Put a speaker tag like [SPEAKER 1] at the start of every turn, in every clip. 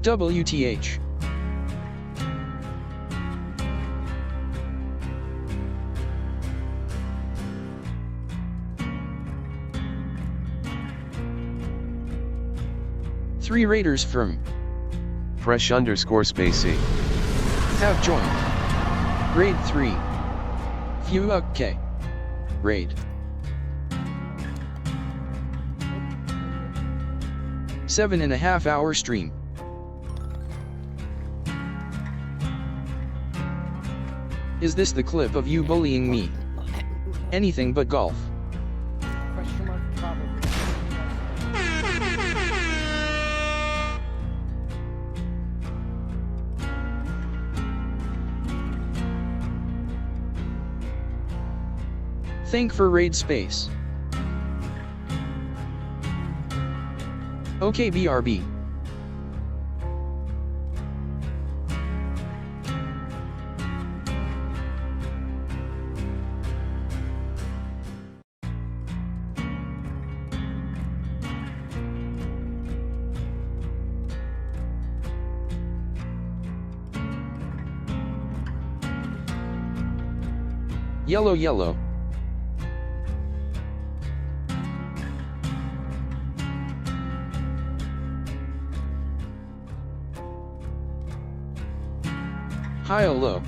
[SPEAKER 1] WTH. Three raiders from
[SPEAKER 2] fresh_space
[SPEAKER 1] have joined. Raid 3. Phew, okay. Raid. 7.5 hour stream. Is this the clip of you bullying me? Anything but golf.
[SPEAKER 3] Question mark, probably.
[SPEAKER 1] Thank for raid space. Okay, BRB. Yellow, yellow. High, low.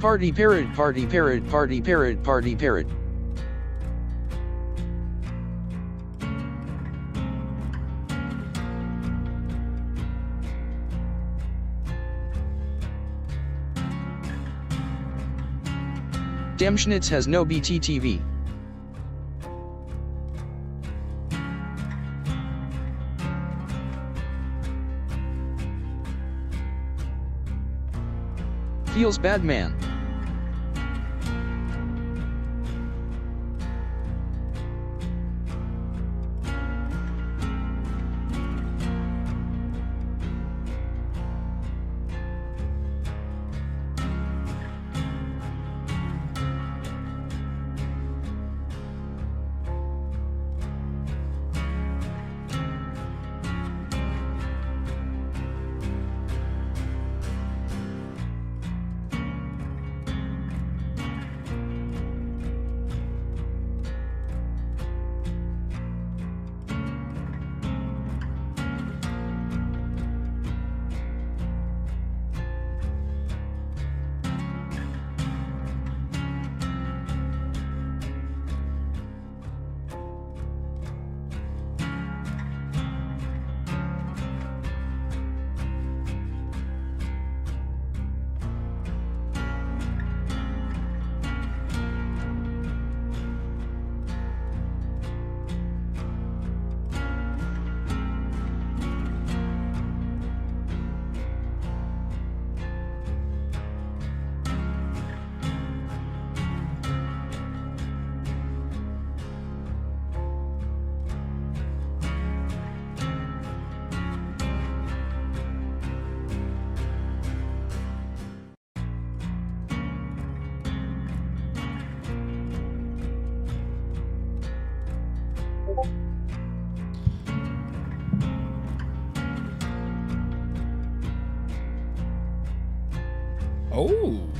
[SPEAKER 1] Party parrot, party parrot, party parrot, party parrot. MisterShnitzel has no BTTV. Feels bad, man.
[SPEAKER 2] Oh.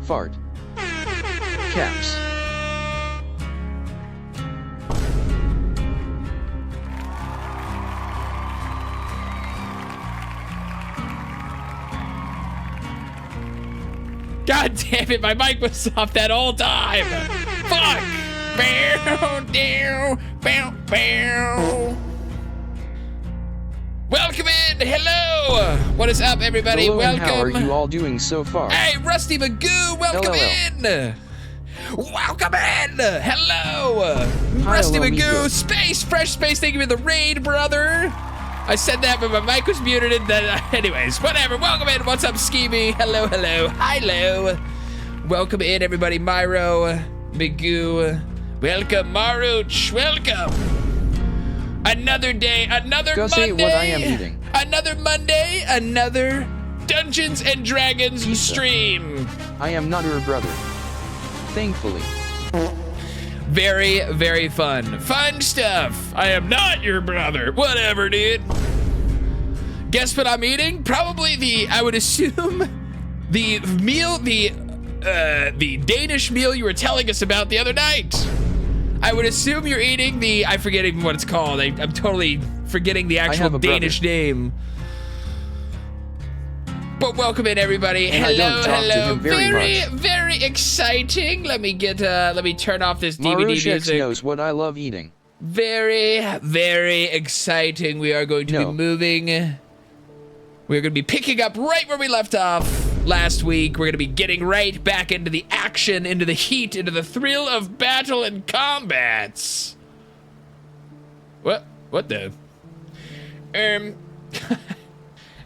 [SPEAKER 1] Fart. Caps.
[SPEAKER 2] God damn it, my mic was off that whole time. Fuck. Bow, down, bow, bow. Welcome in. Hello. What is up, everybody?
[SPEAKER 1] Hello,
[SPEAKER 2] Welcome.
[SPEAKER 1] and how are you all doing so far?
[SPEAKER 2] Hey, Rusty Magoo, welcome in. Welcome in. Hello. Rusty
[SPEAKER 1] hello,
[SPEAKER 2] Magoo,
[SPEAKER 1] Miko.
[SPEAKER 2] Space, Fresh Space, thank you for the raid, brother. I said that, but my mic was muted, and then, anyways, whatever. Welcome in. What's up, Skeeby? Hello, hello, hello. Welcome in, everybody. Myro, Magoo. Welcome, Maruch. Welcome. Another day, another
[SPEAKER 1] Go
[SPEAKER 2] Monday.
[SPEAKER 1] say what I am eating.
[SPEAKER 2] Another Monday, another Dungeons and Dragons
[SPEAKER 1] Pizza.
[SPEAKER 2] stream.
[SPEAKER 1] I am not your brother. Thankfully.
[SPEAKER 2] Very, very fun. Fun stuff. I am not your brother. Whatever, dude. Guess what I'm eating? Probably I would assume, the meal, the Danish meal you were telling us about the other night. I would assume you're eating I forget even what it's called. I'm totally forgetting the actual
[SPEAKER 1] have a
[SPEAKER 2] Danish name. But welcome in, everybody.
[SPEAKER 1] And I don't talk to him very much.
[SPEAKER 2] Very exciting. Let me turn off this DVD
[SPEAKER 1] Maruch X
[SPEAKER 2] music.
[SPEAKER 1] knows what I love eating.
[SPEAKER 2] Very, very exciting. We are going to be moving. We're going to be picking up right where we left off last week. We're going to be getting right back into the action, into the heat, into the thrill of battle and combats. What the?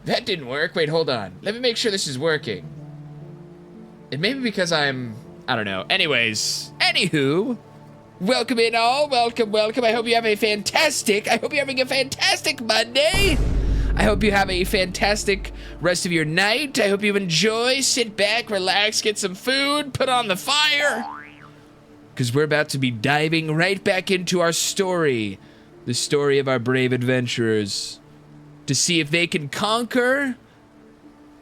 [SPEAKER 2] That didn't work. Wait, hold on. Let me make sure this is working. It may be because I don't know. Anyways, anywho, welcome in all. Welcome. I hope you're having a fantastic Monday. I hope you have a fantastic rest of your night. I hope you enjoy. Sit back, relax, get some food, put on the fire. Because we're about to be diving right back into our story. The story of our brave adventurers. To see if they can conquer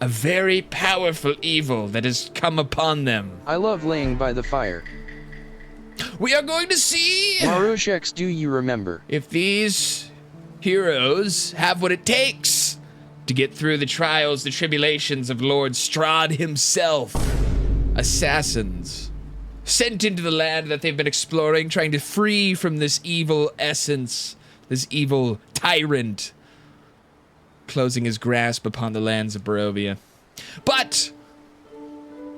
[SPEAKER 2] a very powerful evil that has come upon them.
[SPEAKER 1] I love laying by the fire.
[SPEAKER 2] We are going to see
[SPEAKER 1] Marusheks, do you remember?
[SPEAKER 2] if these heroes have what it takes to get through the trials, the tribulations of Lord Strahd himself. Assassins sent into the land that they've been exploring, trying to free from this evil essence, this evil tyrant, closing his grasp upon the lands of Barovia. But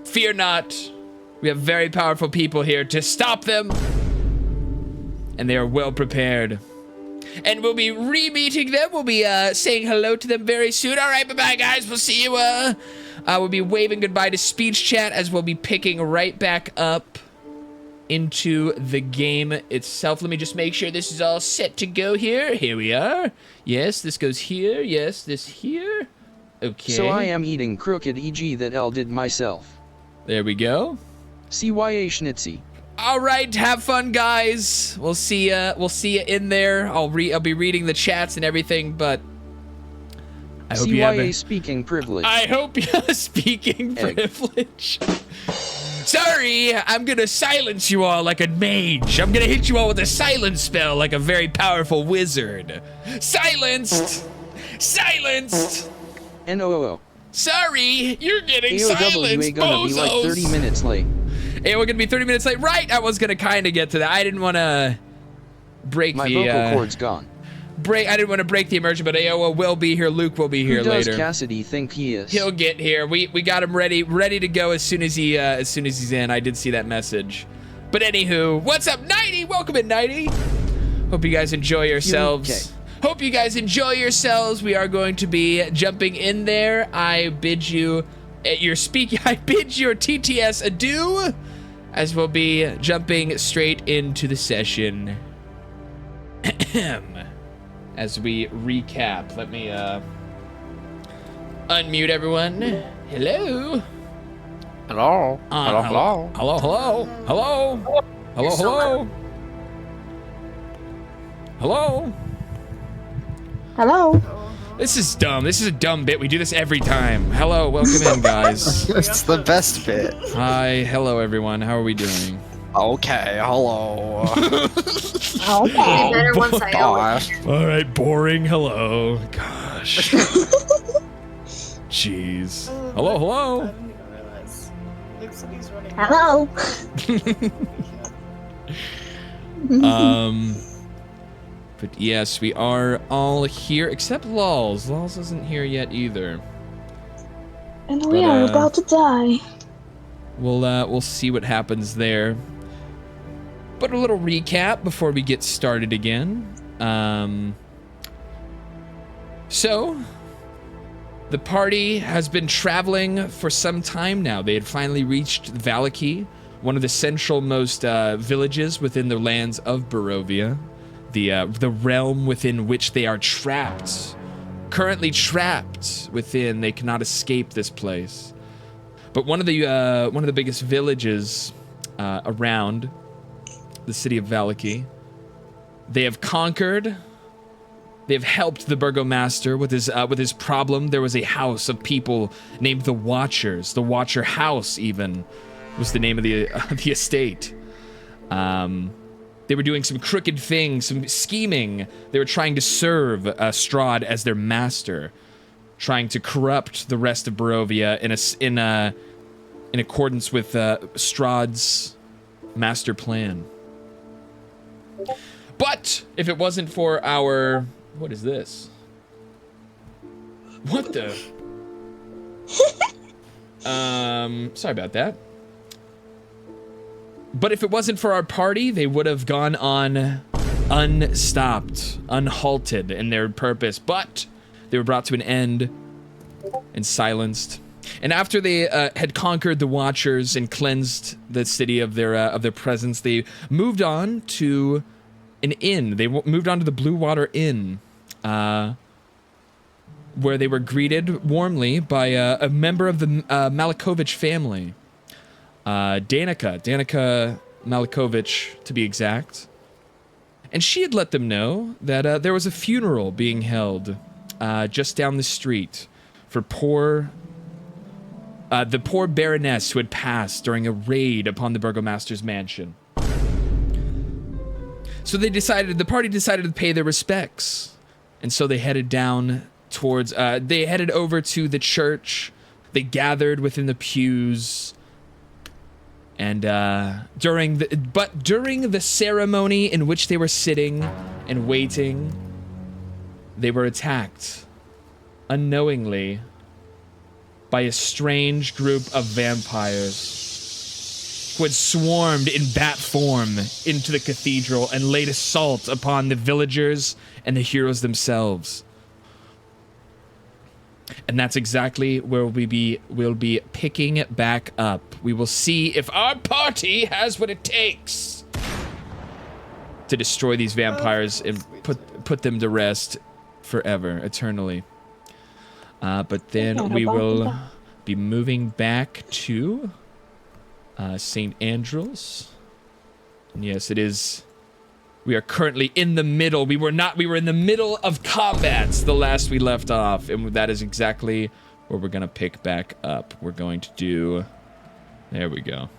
[SPEAKER 2] fear not, we have very powerful people here to stop them, and they are well prepared. And we'll be re-meeting them. We'll be saying hello to them very soon. All right, bye-bye, guys. We'll see you. We'll be waving goodbye to speech chat as we'll be picking right back up into the game itself. Let me just make sure this is all set to go here. Here we are. Yes, this goes here. Yes, this here. Okay.
[SPEAKER 1] So I am eating crooked EG that L did myself.
[SPEAKER 2] There we go.
[SPEAKER 1] CYA Schnitzy.
[SPEAKER 2] All right, have fun, guys. We'll see ya in there. I'll be reading the chats and everything, but I hope you have
[SPEAKER 1] CYA speaking privilege.
[SPEAKER 2] I hope you have speaking privilege. Sorry, I'm gonna silence you all like a mage. I'm gonna hit you all with a silence spell like a very powerful wizard. Silenced! Silenced!
[SPEAKER 1] NOOO.
[SPEAKER 2] Sorry, you're getting
[SPEAKER 1] AOW
[SPEAKER 2] silenced,
[SPEAKER 1] gonna be like 30
[SPEAKER 2] bozos.
[SPEAKER 1] minutes late.
[SPEAKER 2] Hey, we're gonna be 30 minutes late. Right, I was gonna kind of get to that. I didn't want to break
[SPEAKER 1] My
[SPEAKER 2] the
[SPEAKER 1] vocal cord's gone.
[SPEAKER 2] I didn't want to break the immersion, but AOA will be here. Luke will be here
[SPEAKER 1] Who
[SPEAKER 2] later.
[SPEAKER 1] does Cassidy think he is?
[SPEAKER 2] He'll get here. We got him ready to go as soon as he's in. I did see that message. But anywho, what's up, Nighty? Welcome in, Nighty. Hope you guys enjoy yourselves.
[SPEAKER 1] Okay.
[SPEAKER 2] Hope you guys enjoy yourselves. We are going to be jumping in there. I bid you your TTS adieu, as we'll be jumping straight into the session. As we recap, let me unmute everyone. Hello.
[SPEAKER 4] Hello. Hello. Hello.
[SPEAKER 2] Hello. Hello. Hello. Hello. Hello. Hello.
[SPEAKER 5] Hello.
[SPEAKER 2] This is dumb. This is a dumb bit. We do this every time. Hello. Welcome in, guys.
[SPEAKER 4] It's the best bit.
[SPEAKER 2] Hi. Hello, everyone. How are we doing?
[SPEAKER 4] Okay. Hello.
[SPEAKER 5] Okay.
[SPEAKER 6] Better once I own
[SPEAKER 4] Gosh.
[SPEAKER 2] All right. Boring. Hello. Gosh. Jeez. Hello. Hello.
[SPEAKER 5] Hello.
[SPEAKER 2] But yes, we are all here except Lols. Lols isn't here yet either.
[SPEAKER 5] And we are about to die.
[SPEAKER 2] We'll see what happens there. But a little recap before we get started again. So the party has been traveling for some time now. They had finally reached Valaki, one of the central-most villages within the lands of Barovia. The realm within which they are trapped. Currently trapped within. They cannot escape this place. But one of the biggest villages around the city of Valaki, they have conquered. They have helped the burgomaster with his problem. There was a house of people named the Watchers. The Watcher House, even, was the name of the estate. They were doing some crooked things, some scheming. They were trying to serve Strahd as their master, trying to corrupt the rest of Barovia in accordance with Strahd's master plan. But if it wasn't for our... What is this? What the? Sorry about that. But if it wasn't for our party, they would have gone on unstopped, unhalted in their purpose. But they were brought to an end and silenced. And after they had conquered the Watchers and cleansed the city of their presence, they moved on to an inn. They moved on to the Blue Water Inn, where they were greeted warmly by a member of the Malakovich family. Danica Malakovich, to be exact. And she had let them know that there was a funeral being held just down the street for the poor Baroness who had passed during a raid upon the Burgomaster's mansion. So the party decided to pay their respects. And so they headed down towards, they headed over to the church. They gathered within the pews. And during the ceremony in which they were sitting and waiting, they were attacked unknowingly by a strange group of vampires who had swarmed in bat form into the cathedral and laid assault upon the villagers and the heroes themselves. And that's exactly where we'll be picking back up. We will see if our party has what it takes to destroy these vampires and put them to rest forever, eternally. But then we will be moving back to St. Andrew's. And yes, it is. We are currently in the middle. We were in the middle of combat the last we left off, and that is exactly where we're gonna pick back up. We're going to do. There we go.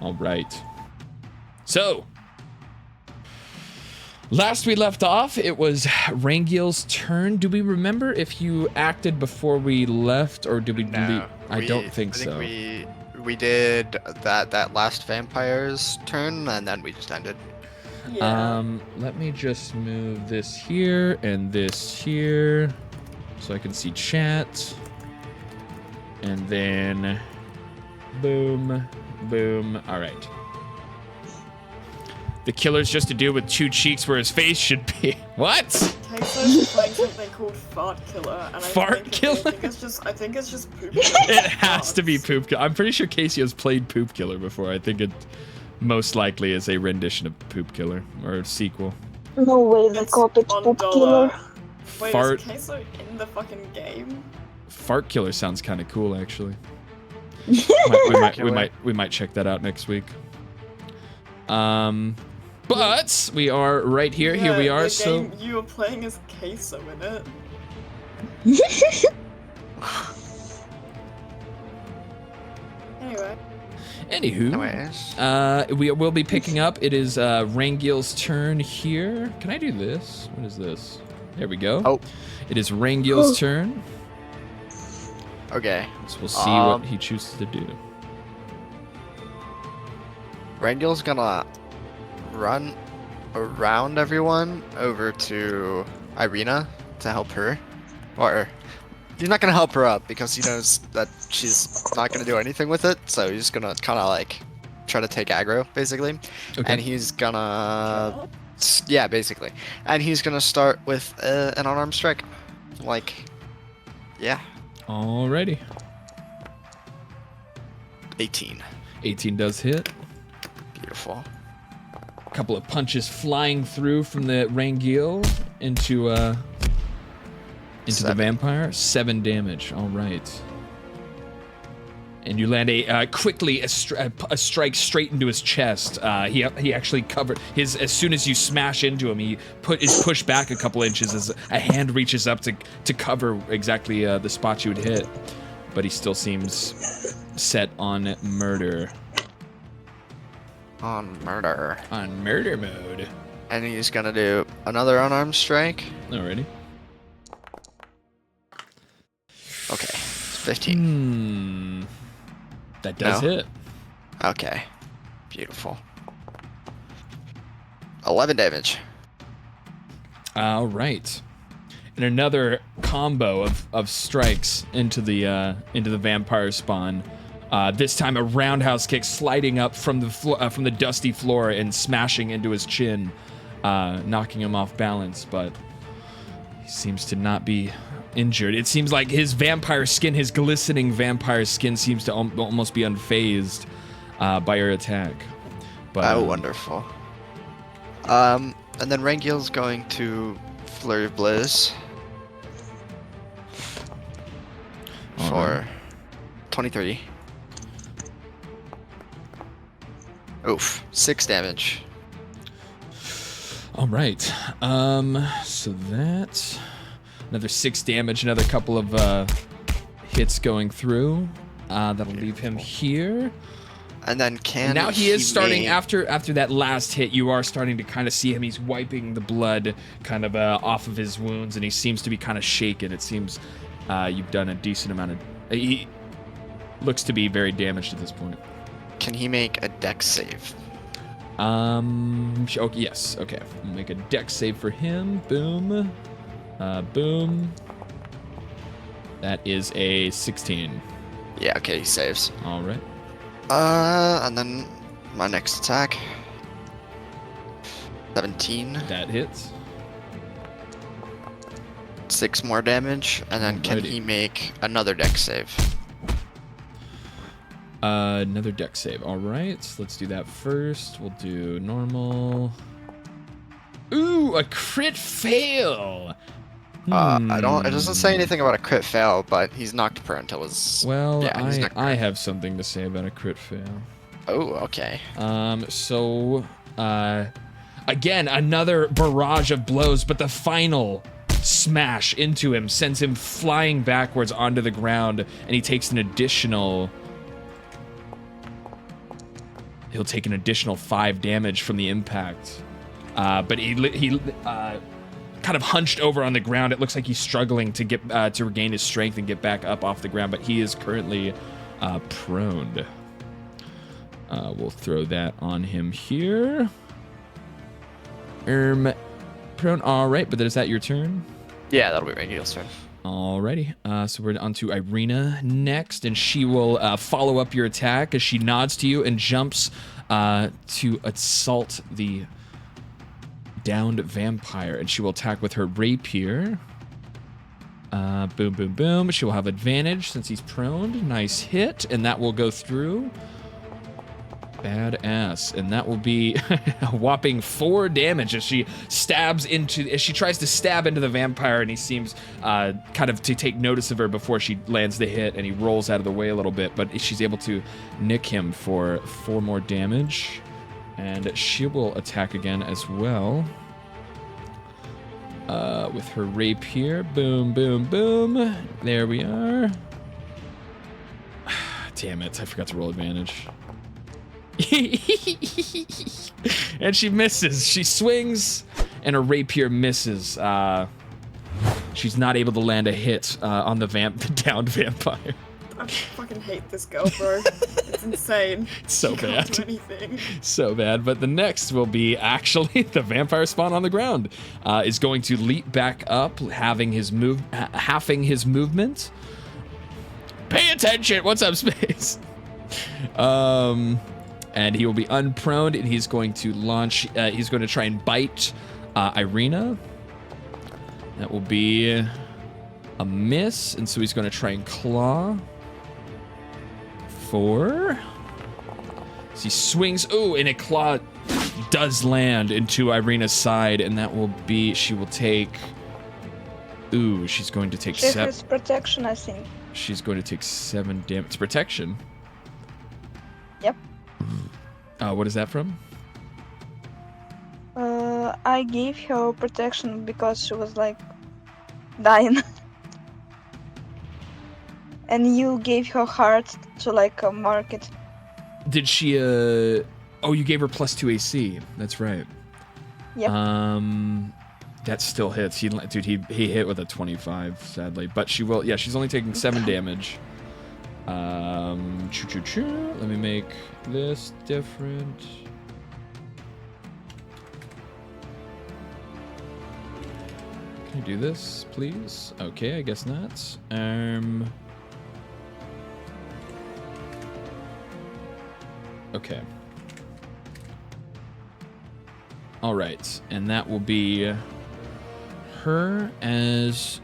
[SPEAKER 2] All right. So. Last we left off, it was Rangil's turn. Do we remember if you acted before we left, or did we?
[SPEAKER 4] No,
[SPEAKER 2] I don't think so.
[SPEAKER 4] We did that last vampire's turn, and then we just ended.
[SPEAKER 5] Yeah.
[SPEAKER 2] Let me just move this here and this here, so I can see chat. And then, boom, boom. All right. The killer's just a dude with two cheeks where his face should be. What?
[SPEAKER 6] Texas playing something called Fart Killer, and
[SPEAKER 2] Fart Killer?
[SPEAKER 6] I think it's just Poop Killer.
[SPEAKER 2] It has to be Poop Killer. I'm pretty sure Casey has played Poop Killer before. I think it most likely is a rendition of Poop Killer or a sequel.
[SPEAKER 5] No way, the cop it's Poop Killer.
[SPEAKER 6] Wait,
[SPEAKER 2] Fart.
[SPEAKER 6] is Queso in the fucking game?
[SPEAKER 2] Fart Killer sounds kind of cool, actually. we might check that out next week. But we are right here. Here we are.
[SPEAKER 6] The
[SPEAKER 2] So
[SPEAKER 6] game you were playing as Queso in it. Anyway.
[SPEAKER 2] Anywho, we will be picking up. It is Rangil's turn here. Can I do this? What is this? There we go.
[SPEAKER 4] Oh.
[SPEAKER 2] It is Rangil's turn.
[SPEAKER 4] Okay.
[SPEAKER 2] So we'll see what he chooses to do.
[SPEAKER 4] Rangil's gonna run around everyone over to Irina to help her. Or he's not gonna help her up because he knows that she's not gonna do anything with it, so he's gonna kind of like try to take aggro, basically.
[SPEAKER 2] Okay.
[SPEAKER 4] And he's gonna... Yeah, basically. And he's gonna start with an unarmed strike. Like, yeah.
[SPEAKER 2] Alrighty.
[SPEAKER 4] 18.
[SPEAKER 2] 18 does hit.
[SPEAKER 4] Beautiful.
[SPEAKER 2] A couple of punches flying through from the Rangil into the
[SPEAKER 4] 7.
[SPEAKER 2] vampire. 7 damage. All right. And you land a strike straight into his chest. He actually covered his. As soon as you smash into him, he is pushed back a couple inches as a hand reaches up to cover exactly the spot you would hit. But he still seems set on murder.
[SPEAKER 4] On murder.
[SPEAKER 2] On murder mode.
[SPEAKER 4] And he's gonna do another unarmed strike.
[SPEAKER 2] Alrighty.
[SPEAKER 4] Okay. It's 15.
[SPEAKER 2] That does
[SPEAKER 4] No?
[SPEAKER 2] hit.
[SPEAKER 4] Okay. Beautiful. 11 damage.
[SPEAKER 2] All right. And another combo of strikes into the vampire spawn. This time a roundhouse kick sliding up from the dusty floor and smashing into his chin, knocking him off balance. But he seems to not be injured. It seems like his vampire skin, his glistening vampire skin, seems to almost be unfazed by your attack. But,
[SPEAKER 4] Oh, wonderful. And then Rangiel's going to Flurry of Blows for 23. Oof, 6 damage.
[SPEAKER 2] All right. So that's another 6 damage, another couple of hits going through. That'll leave him here.
[SPEAKER 4] And then
[SPEAKER 2] And now he is starting, after that last hit, you are starting to kind of see him. He's wiping the blood kind of off of his wounds, and he seems to be kind of shaken. It seems you've done a decent amount of... He looks to be very damaged at this point.
[SPEAKER 4] Can he make a dex save?
[SPEAKER 2] Oh, yes. Okay. We'll make a dex save for him. Boom. Boom. That is a 16.
[SPEAKER 4] Yeah, okay, he saves.
[SPEAKER 2] All right.
[SPEAKER 4] And then my next attack. 17.
[SPEAKER 2] That hits.
[SPEAKER 4] 6 more damage, and then can
[SPEAKER 2] Alrighty.
[SPEAKER 4] he make another dex save?
[SPEAKER 2] Another dex save. All right. Let's do that first. We'll do normal. Ooh, a crit fail.
[SPEAKER 4] I don't. It doesn't say anything about a crit fail, but he's knocked prone until his.
[SPEAKER 2] Well,
[SPEAKER 4] yeah, he's knocked
[SPEAKER 2] I
[SPEAKER 4] prone.
[SPEAKER 2] have something to say about a crit fail.
[SPEAKER 4] Oh, okay.
[SPEAKER 2] So, again, another barrage of blows, but the final smash into him sends him flying backwards onto the ground, and he takes an additional... He'll take an additional 5 damage from the impact. But he kind of hunched over on the ground. It looks like he's struggling to get to regain his strength and get back up off the ground, but he is currently prone. We'll throw that on him here. Prone. All right, but is that your turn?
[SPEAKER 4] Yeah, that'll be Rangiel's turn.
[SPEAKER 2] Alrighty. So we're on to Irina next, and she will follow up your attack as she nods to you and jumps to assault the downed vampire, and she will attack with her rapier. Boom, boom, boom. She will have advantage since he's prone. Nice hit, and that will go through. Badass, and that will be a whopping 4 damage as she tries to stab into the vampire, and he seems kind of to take notice of her before she lands the hit, and he rolls out of the way a little bit, but she's able to nick him for 4 more damage, and she will attack again as well with her rapier. Boom, boom, boom. There we are. Damn it, I forgot to roll advantage. And she misses. She swings, and her rapier misses. She's not able to land a hit on the downed vampire.
[SPEAKER 6] I fucking hate this girl, bro. It's insane.
[SPEAKER 2] So
[SPEAKER 6] She can't
[SPEAKER 2] bad.
[SPEAKER 6] do anything.
[SPEAKER 2] So bad. But the next will be actually the vampire spawn on the ground. Is going to leap back up, halving his movement. Pay attention. What's up, Space? And he will be unproned, and he's going to launch. He's going to try and bite Irina. That will be a miss, and so he's going to try and claw. 4. So he swings. Ooh, and a claw does land into Irina's side, and that will be. She will take. Ooh, she's going to take
[SPEAKER 5] She
[SPEAKER 2] 7.
[SPEAKER 5] has protection, I think.
[SPEAKER 2] She's going to take 7 damage. It's protection.
[SPEAKER 5] Yep.
[SPEAKER 2] What is that from?
[SPEAKER 5] I gave her protection because she was like dying. And you gave her heart to like mark it.
[SPEAKER 2] Did she, oh, you gave her +2 AC. That's right.
[SPEAKER 5] Yep.
[SPEAKER 2] That still hits. Dude, he hit with a 25, sadly. But she will, yeah, she's only taking 7 damage. Let me make this different. Can you do this, please? Okay, I guess not. Okay. All right, and that will be her as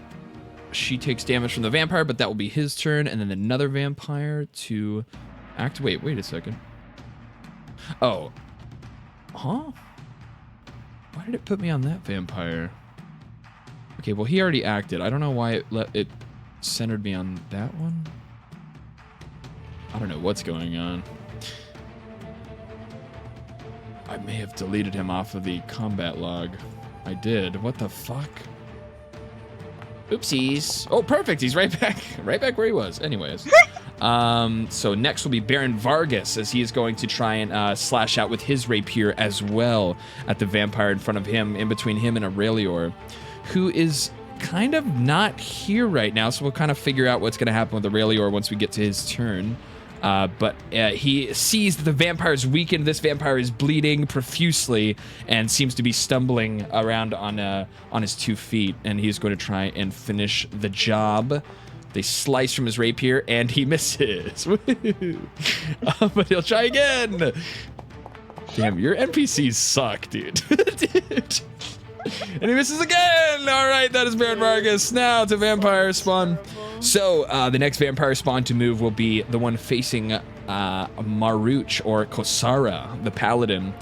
[SPEAKER 2] she takes damage from the vampire, but that will be his turn, and then another vampire to activate. Wait a second. Oh. Huh? Why did it put me on that vampire? Okay, well, he already acted. I don't know why it centered me on that one. I don't know what's going on. I may have deleted him off of the combat log. I did. What the fuck? Oopsies. Oh, perfect. He's right back where he was. Anyways. So next will be Baron Vargas, as he is going to try and slash out with his rapier as well at the vampire in front of him, in between him and Aurelior, who is kind of not here right now. So we'll kind of figure out what's going to happen with Aurelior once we get to his turn. But he sees that the vampire is weakened. This vampire is bleeding profusely and seems to be stumbling around on his 2 feet. And he's going to try and finish the job. They slice from his rapier, and he misses. But he'll try again. Damn, your NPCs suck, dude. Dude. And he misses again. All right, that is Baron Vargas. Now to vampire spawn. So the next vampire spawn to move will be the one facing Maruch or Kosara, the paladin.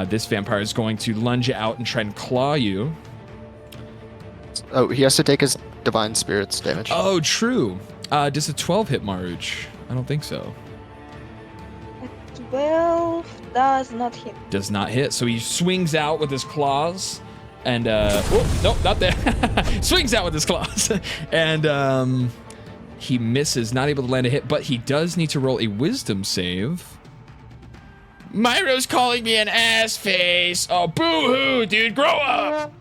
[SPEAKER 2] This vampire is going to lunge out and try and claw you.
[SPEAKER 4] Oh, he has to take his divine spirits damage.
[SPEAKER 2] Oh, true. Does a 12 hit Maruch? I don't think so.
[SPEAKER 5] 12 does not hit.
[SPEAKER 2] Does not hit. So he swings out with his claws. And, oh, nope, not there. Swings out with his claws. And he misses, not able to land a hit, but he does need to roll a wisdom save. Myro's calling me an ass face. Oh, boo-hoo, dude, grow up.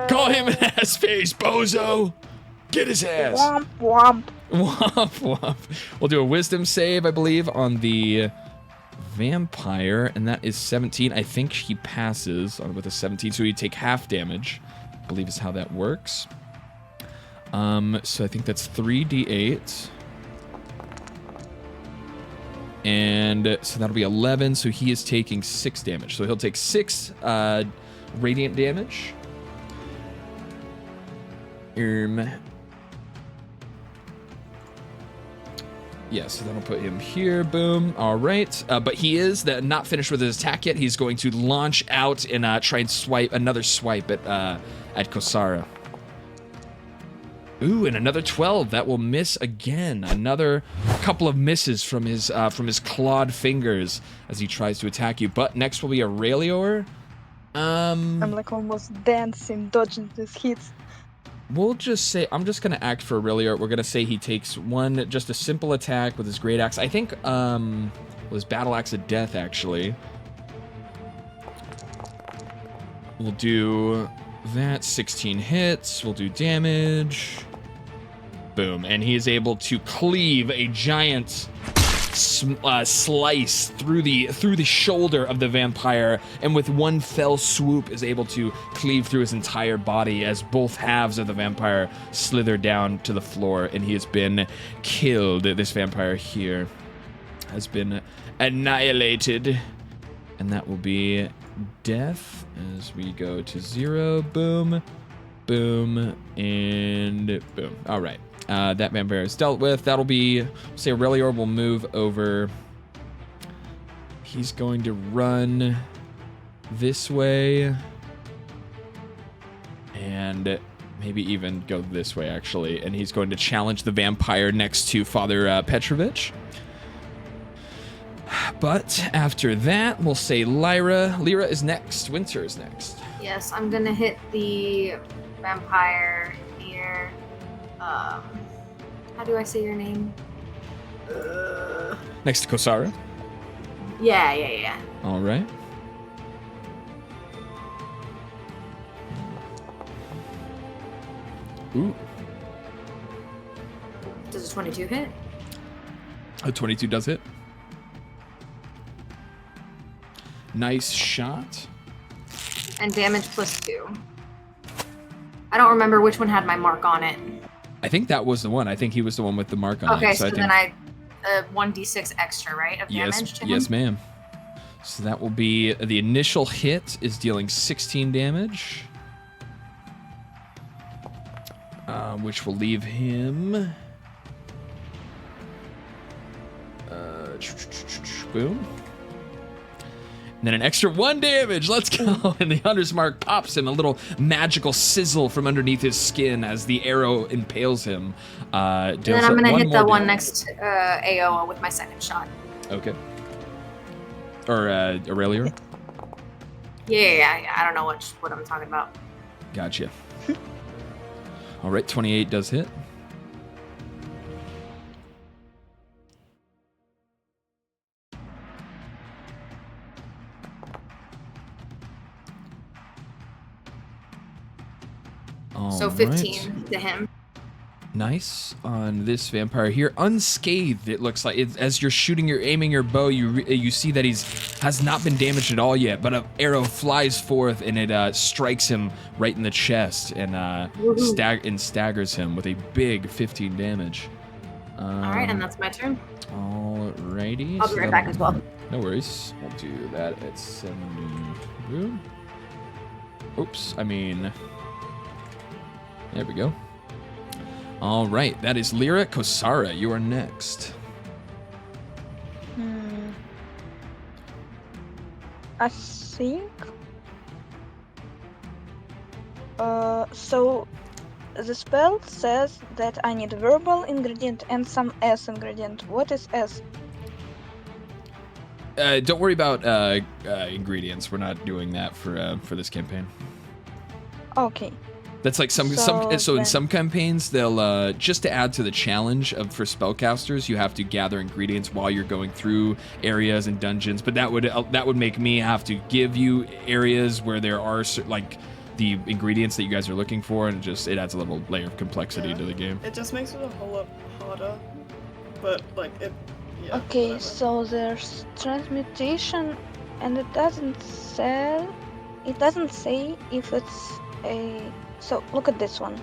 [SPEAKER 2] Call him an ass face, bozo. Get his ass.
[SPEAKER 5] Womp womp.
[SPEAKER 2] Womp womp. We'll do a wisdom save, I believe, on the vampire, and that is 17. I think he passes with a 17, so he'd take half damage, I believe is how that works. So I think that's 3d8. And so that'll be 11, so he is taking 6 damage. So he'll take 6 radiant damage. Yeah, so that'll put him here. Boom. All right. But he is not finished with his attack yet. He's going to launch out and try and swipe another swipe at Kosara. Ooh, and another 12. That will miss again. Another couple of misses from his clawed fingers as he tries to attack you. But next will be Aurelior.
[SPEAKER 5] I'm like almost dancing, dodging these hits.
[SPEAKER 2] We'll just say, I'm just going to act for Aurelior. We're going to say he takes just a simple attack with his great axe. I think was battle axe of death, actually. We'll do that. 16 hits. We'll do damage. Boom. And he is able to cleave a giant slice through the shoulder of the vampire, and with one fell swoop is able to cleave through his entire body as both halves of the vampire slither down to the floor, and he has been killed. This vampire here has been annihilated, and that will be death as we go to 0. Boom, boom, and boom. All right. That vampire is dealt with. That'll be, say, Aurelior will move over. He's going to run this way. And maybe even go this way, actually. And he's going to challenge the vampire next to Father Petrovich. But after that, we'll say Lyra. Lyra is next. Winter is next.
[SPEAKER 7] Yes, I'm gonna hit the vampire here. How do I say your name?
[SPEAKER 2] Next to Kosara.
[SPEAKER 7] Yeah.
[SPEAKER 2] All right. Ooh.
[SPEAKER 7] Does a 22 hit?
[SPEAKER 2] A 22 does hit. Nice shot.
[SPEAKER 7] And damage +2. I don't remember which one had my mark on it.
[SPEAKER 2] I think that was the one. I think he was the one with the mark on it.
[SPEAKER 7] Okay, so
[SPEAKER 2] I think...
[SPEAKER 7] then I 1d6 extra, right, of damage to him?
[SPEAKER 2] Yes, ma'am. So that will be the initial hit is dealing 16 damage, which will leave him. Boom. And then an extra 1 damage. Let's go. And the Hunter's Mark pops him, a little magical sizzle from underneath his skin as the arrow impales him.
[SPEAKER 7] And then I'm gonna hit the one next AO with my second shot.
[SPEAKER 2] Okay. Or Aurelior?
[SPEAKER 7] Yeah. I don't know what I'm talking about.
[SPEAKER 2] Gotcha. All right, 28 does hit.
[SPEAKER 7] So 15 to him.
[SPEAKER 2] Nice on this vampire here, unscathed. It looks like as you're aiming your bow, you see that has not been damaged at all yet. But an arrow flies forth and it strikes him right in the chest and staggers him with a big 15 damage.
[SPEAKER 7] All right, and that's my turn.
[SPEAKER 2] Alrighty.
[SPEAKER 7] I'll be right back as well.
[SPEAKER 2] No worries. We'll do that at 70. Oops. There we go. All right, that is Lyra. Kosara, you are next.
[SPEAKER 5] I think. So the spell says that I need verbal ingredient and some S ingredient. What is S?
[SPEAKER 2] Don't worry about ingredients. We're not doing that for this campaign.
[SPEAKER 5] Okay.
[SPEAKER 2] That's like so in some campaigns they'll just to add to the challenge for spellcasters, you have to gather ingredients while you're going through areas and dungeons, but that would make me have to give you areas where there are like the ingredients that you guys are looking for, and it adds a little layer of complexity to the game.
[SPEAKER 6] It just makes it a whole lot harder, but like it. Yeah,
[SPEAKER 5] Okay,
[SPEAKER 6] whatever.
[SPEAKER 5] so there's transmutation, and it doesn't say if it's a. So look at this one.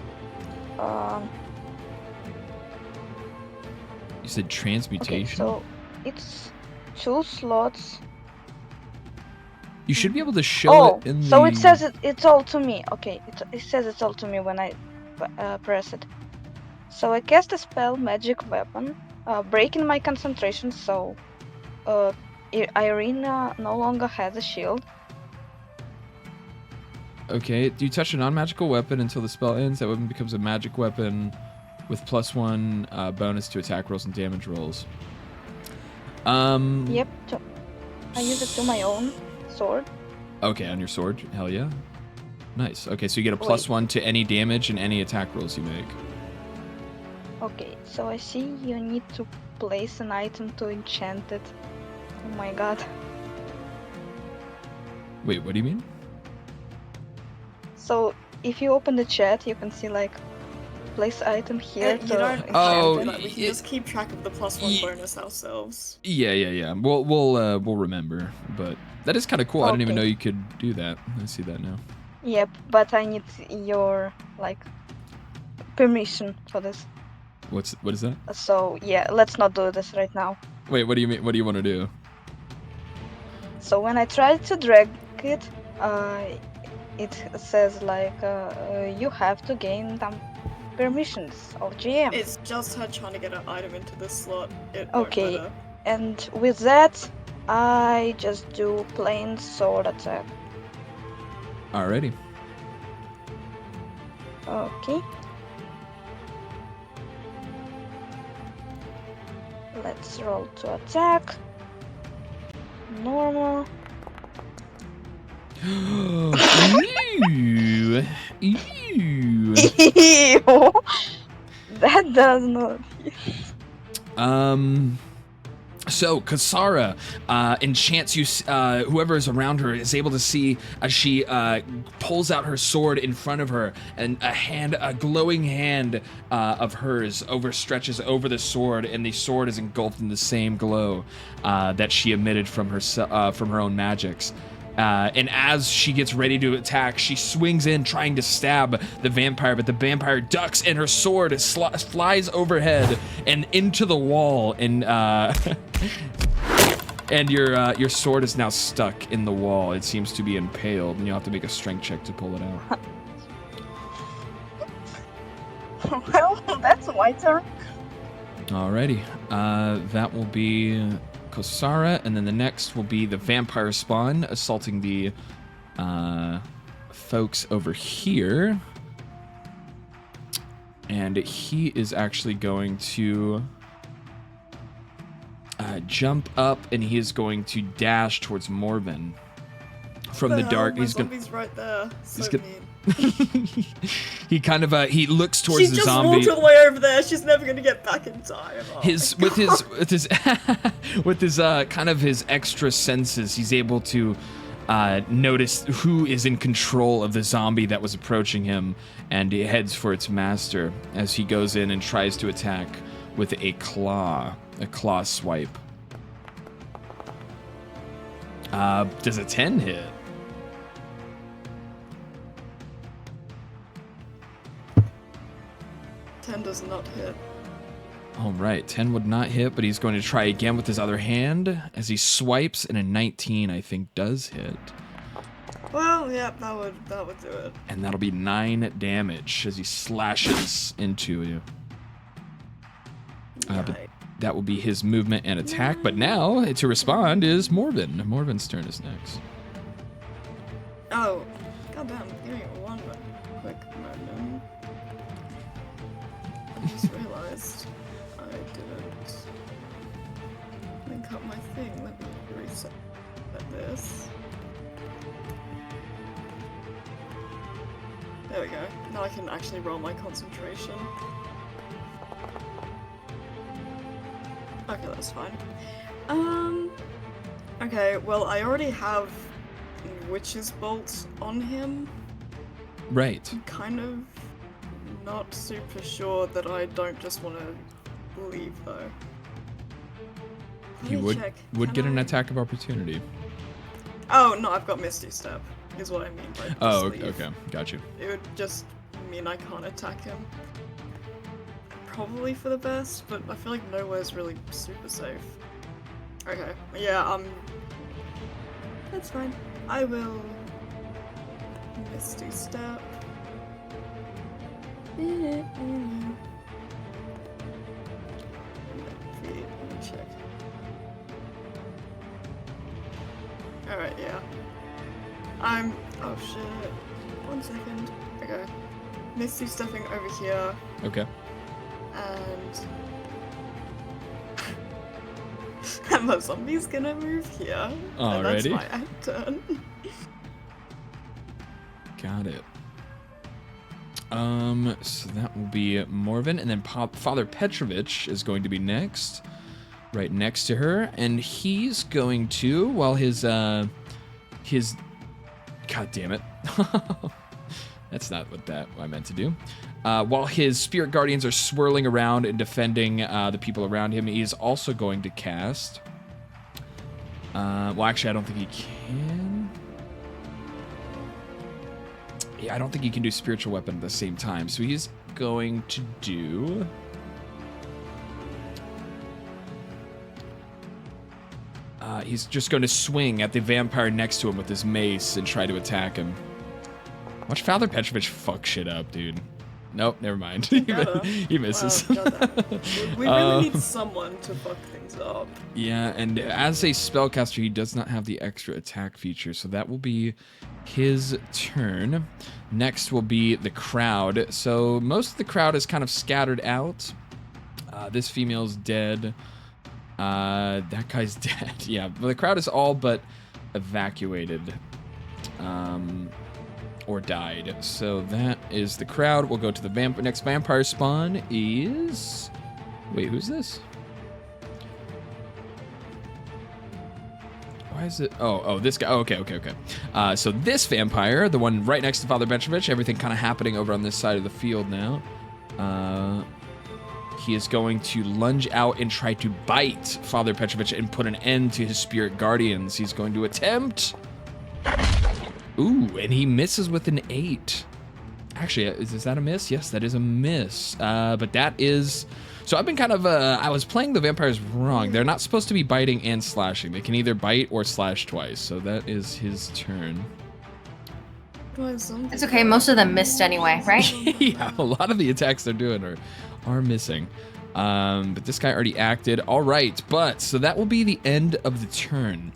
[SPEAKER 2] You said transmutation?
[SPEAKER 5] Okay, so it's 2 slots.
[SPEAKER 2] You should be able to show it in
[SPEAKER 5] so
[SPEAKER 2] the...
[SPEAKER 5] it says it's all to me. Okay, it says it's all to me when I press it. So I cast a spell, magic weapon, breaking my concentration. So Irina no longer has a shield.
[SPEAKER 2] Okay, do you touch a non-magical weapon until the spell ends? That weapon becomes a magic weapon with +1 bonus to attack rolls and damage rolls.
[SPEAKER 5] Yep, I use it to my own sword.
[SPEAKER 2] Okay, on your sword. Hell yeah. Nice. Okay, so you get a
[SPEAKER 5] Wait.
[SPEAKER 2] +1 to any damage and any attack rolls you make.
[SPEAKER 5] Okay, so I see you need to place an item to enchant it. Oh my god.
[SPEAKER 2] Wait, what do you mean?
[SPEAKER 5] So if you open the chat, you can see like place item here
[SPEAKER 6] You
[SPEAKER 5] to
[SPEAKER 6] don't
[SPEAKER 5] enchant
[SPEAKER 2] Oh,
[SPEAKER 5] it.
[SPEAKER 6] like, we can just keep track of the +1
[SPEAKER 2] Ye-
[SPEAKER 6] bonus ourselves.
[SPEAKER 2] Yeah. We'll remember, but that is kind of cool. I didn't even
[SPEAKER 5] Okay.
[SPEAKER 2] know you could do that. I see that now.
[SPEAKER 5] Yep, but I need your like permission for this.
[SPEAKER 2] What is that?
[SPEAKER 5] So yeah, let's not do this right now.
[SPEAKER 2] Wait, what do you mean? What do you want to do?
[SPEAKER 5] So when I try to drag it, it says like you have to gain some permissions of GM.
[SPEAKER 6] It's just her trying to get an item into this slot. It won't
[SPEAKER 5] Okay.
[SPEAKER 6] let her.
[SPEAKER 5] And with that, I just do plain sword attack.
[SPEAKER 2] Alrighty.
[SPEAKER 5] Okay. Let's roll to attack. Normal.
[SPEAKER 2] Ew. Ew.
[SPEAKER 5] Ew. That does not.
[SPEAKER 2] So Kasara enchants you. Whoever is around her is able to see as she pulls out her sword in front of her, and a glowing hand of hers overstretches over the sword, and the sword is engulfed in the same glow that she emitted from her own magics. And as she gets ready to attack, she swings in trying to stab the vampire, but the vampire ducks and her sword flies overhead and into the wall, and and your sword is now stuck in the wall. It seems to be impaled, and you'll have to make a strength check to pull it out.
[SPEAKER 5] Well, that's my turn.
[SPEAKER 2] Alrighty, that will be Kosara, and then the next will be the vampire spawn assaulting the folks over here. And he is actually going to jump up, and he is going to dash towards Morven from the dark.
[SPEAKER 6] He's right there. So mean.
[SPEAKER 2] He kind of he looks towards
[SPEAKER 6] she
[SPEAKER 2] the
[SPEAKER 6] just
[SPEAKER 2] zombie.
[SPEAKER 6] walked all the way over there. She's never gonna get back in time. Oh
[SPEAKER 2] With his kind of his extra senses, he's able to notice who is in control of the zombie that was approaching him, and he heads for its master as he goes in and tries to attack with a claw swipe. Does a 10 hit?
[SPEAKER 6] Does not hit.
[SPEAKER 2] All right, 10 would not hit, but he's going to try again with his other hand as he swipes, and a 19, I think, does hit.
[SPEAKER 6] Well, yeah, that would do it.
[SPEAKER 2] And that'll be 9 damage as he slashes into you. But that will be his movement and attack. But now, to respond is Morven. Morven's turn is next.
[SPEAKER 6] Oh, goddamn! Give me one quick moment. I just realized I didn't link up my thing. Let me reset this. There we go. Now I can actually roll my concentration. Okay, that's fine. Okay, well, I already have Witch's Bolt on him.
[SPEAKER 2] Right.
[SPEAKER 6] I'm kind of not super sure that I don't just want to leave, though. Let
[SPEAKER 2] You
[SPEAKER 6] me
[SPEAKER 2] would
[SPEAKER 6] check.
[SPEAKER 2] get
[SPEAKER 6] Can
[SPEAKER 2] an
[SPEAKER 6] I-
[SPEAKER 2] attack of opportunity.
[SPEAKER 6] Oh, no, I've got Misty Step, is what I mean by just
[SPEAKER 2] Oh,
[SPEAKER 6] leave.
[SPEAKER 2] okay. Got you.
[SPEAKER 6] It would just mean I can't attack him. Probably for the best, but I feel like nowhere's really super safe. Okay, yeah, that's fine. I will Misty Step. Let me check. Alright, yeah. Oh shit. 1 second. Okay. Misty stepping over here,
[SPEAKER 2] Okay.
[SPEAKER 6] and and the zombie's gonna move here. And that's
[SPEAKER 2] Alrighty.
[SPEAKER 6] my turn.
[SPEAKER 2] Got it. So that will be Morven, and then Father Petrovich is going to be next, right next to her, and he's going to, while his God damn it, that's not what I meant to do. While his spirit guardians are swirling around and defending the people around him, he is also going to cast. Well, actually, I don't think he can. Yeah, I don't think he can do spiritual weapon at the same time. So he's going to do. He's just going to swing at the vampire next to him with his mace and try to attack him. Watch Father Petrovich fuck shit up, dude. Nope, never mind. He misses.
[SPEAKER 6] Wow, we really need someone to fuck things up.
[SPEAKER 2] Yeah, and as a spellcaster, he does not have the extra attack feature, so that will be his turn. Next will be the crowd. So most of the crowd is kind of scattered out. This female's dead. That guy's dead. Yeah, but the crowd is all but evacuated. Or died. So that is the crowd. We'll go to the next vampire spawn is... Wait, who's this? Why is it... Oh, this guy. Oh, okay. So this vampire, the one right next to Father Petrovich, everything kind of happening over on this side of the field now. He is going to lunge out and try to bite Father Petrovich and put an end to his spirit guardians. He's going to attempt... Ooh, and he misses with an 8. Actually, is that a miss? Yes, that is a miss. But that is... So I've been kind of... I was playing the vampires wrong. They're not supposed to be biting and slashing. They can either bite or slash twice. So that is his turn.
[SPEAKER 7] It's okay, most of them missed anyway, right?
[SPEAKER 2] Yeah, a lot of the attacks they're doing are missing. But this guy already acted. All right, but so that will be the end of the turn.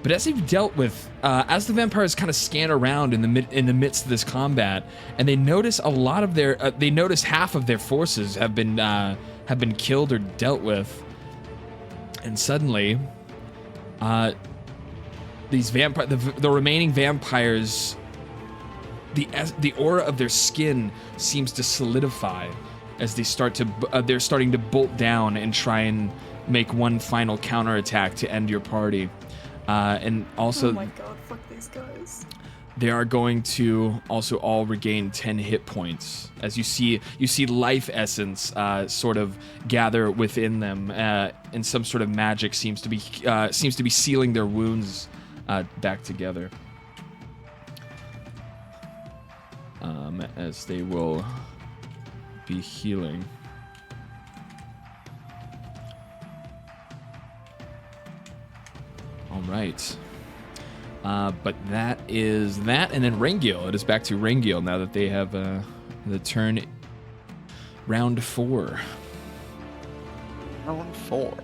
[SPEAKER 2] But as they've dealt with, as the vampires kind of scan around in the midst of this combat, and they notice a lot of their, they notice half of their forces have been killed or dealt with, and suddenly, these the remaining vampires, the aura of their skin seems to solidify as they they're starting to bolt down and try and make one final counterattack to end your party. And also,
[SPEAKER 6] oh my god, fuck these guys.
[SPEAKER 2] They are going to also all regain 10 hit points as you see life essence sort of gather within them, and some sort of magic seems to be sealing their wounds back together. As they will be healing. All right. But that is that, and then Rengil. It is back to Rengil now that they have the turn. Round 4.
[SPEAKER 4] Round 4.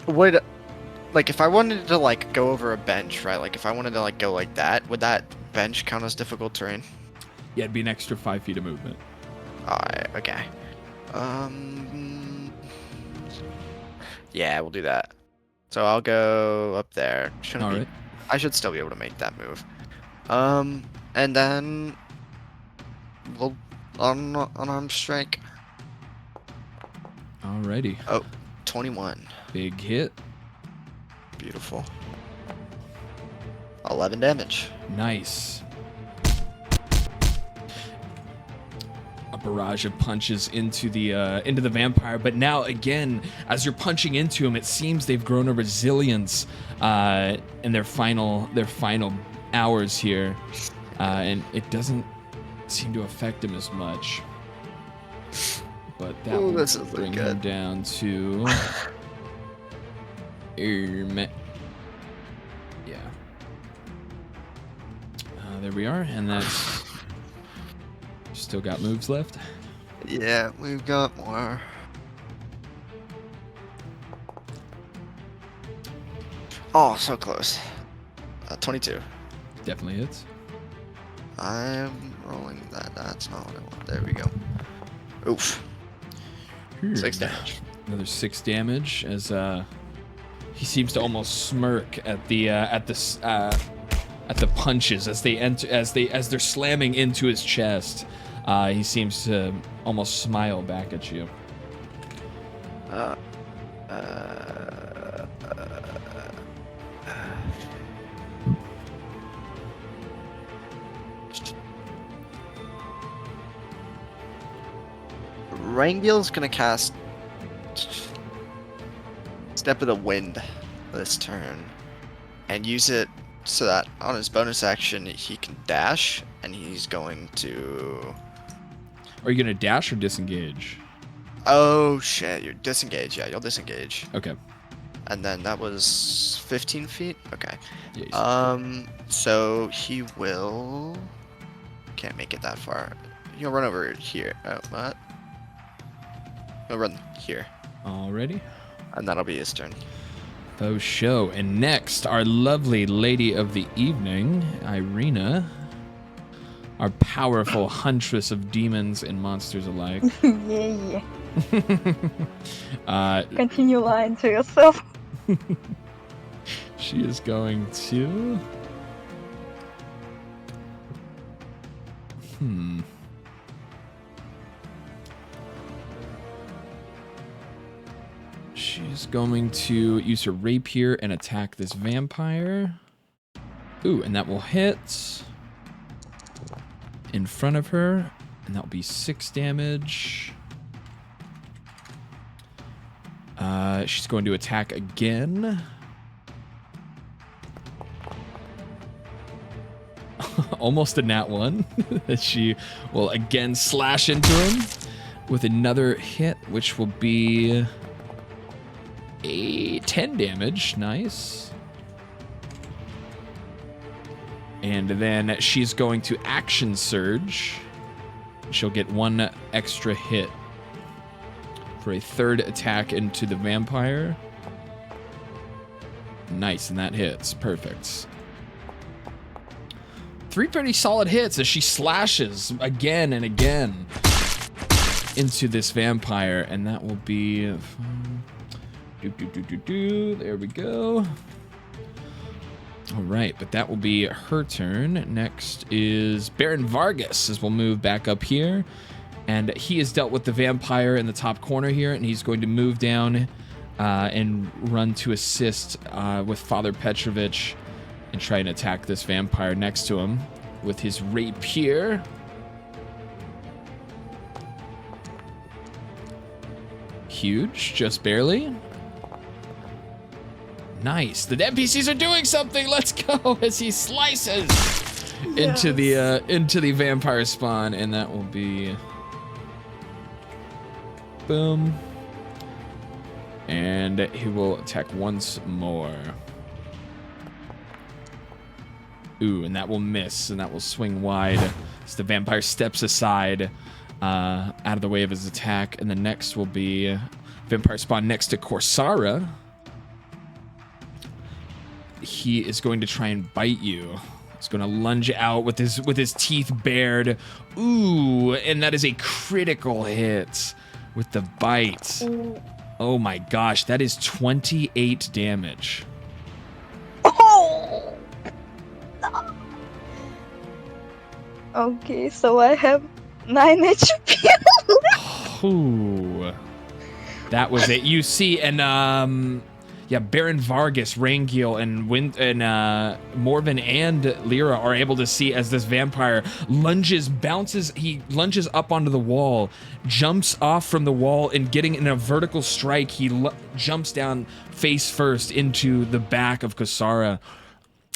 [SPEAKER 4] Would, like, if I wanted to, like, go over a bench, right? Like, if I wanted to, like, go like that, would that bench count as difficult terrain?
[SPEAKER 2] Yeah, it'd be an extra 5 feet of movement.
[SPEAKER 4] Alright, okay. Yeah, we'll do that. So I'll go up there.
[SPEAKER 2] All right.
[SPEAKER 4] I should still be able to make that move. And then we'll unarmed strike.
[SPEAKER 2] Alrighty.
[SPEAKER 4] Oh, 21.
[SPEAKER 2] Big hit.
[SPEAKER 4] Beautiful. 11 damage.
[SPEAKER 2] Nice. A barrage of punches into the vampire, but now again, as you're punching into him, it seems they've grown a resilience in their final hours here, and it doesn't seem to affect him as much. But that will bring him down to yeah. There we are, and that's still got moves left.
[SPEAKER 4] Yeah, we've got more. Oh, so close. 22.
[SPEAKER 2] Definitely hits.
[SPEAKER 4] I'm rolling that. That's not what I want. There we go. Oof. 6 damage.
[SPEAKER 2] Another 6 damage as he seems to almost smirk at the punches as they're slamming into his chest. He seems to almost smile back at you.
[SPEAKER 4] Rangil's gonna cast Step of the Wind this turn and use it so that on his bonus action he can dash, and he's going to...
[SPEAKER 2] Are you gonna dash or disengage?
[SPEAKER 4] Oh shit, you're disengage. Yeah, you'll disengage.
[SPEAKER 2] Okay.
[SPEAKER 4] And then that was 15 feet? Okay.
[SPEAKER 2] Yeah,
[SPEAKER 4] so he will... Can't make it that far. He'll run over here. Oh, what? He'll run here.
[SPEAKER 2] Alrighty.
[SPEAKER 4] And that'll be his turn.
[SPEAKER 2] Faux show. And next, our lovely lady of the evening, Irina. Our powerful huntress of demons and monsters alike.
[SPEAKER 5] Yeah. Continue lying to yourself.
[SPEAKER 2] She is going to... She's going to use her rapier and attack this vampire. Ooh, and that will hit in front of her, and that'll be 6 damage. She's going to attack again. Almost a nat 1. She will again slash into him with another hit, which will be a 10 damage. Nice. And then she's going to action surge She'll get 1 extra hit for a 3rd attack into the vampire. Nice, and that hits. Perfect. 3 pretty solid hits as she slashes again and again into this vampire, and that will be... There we go. All right, but that will be her turn. Next is Baron Vargas, as we'll move back up here. And he has dealt with the vampire in the top corner here, and he's going to move down and run to assist with Father Petrovich and try and attack this vampire next to him with his rapier. Huge, just barely. Nice. The NPCs are doing something. Let's go as he slices into the vampire spawn, and that will be boom. And he will attack once more. Ooh, and that will miss, and that will swing wide as the vampire steps aside out of the way of his attack. And the next will be vampire spawn next to Corsara. He is going to try and bite you. He's going to lunge out with his teeth bared. Ooh, and that is a critical hit with the bite. Oh my gosh, that is 28 damage.
[SPEAKER 5] Oh! No. Okay, so I have 9 HP.
[SPEAKER 2] Ooh. That was it. You see, and yeah, Baron Vargas, Rangiel, and Morven and Lyra are able to see as this vampire lunges up onto the wall, jumps off from the wall, and getting in a vertical strike, he jumps down face first into the back of Kasara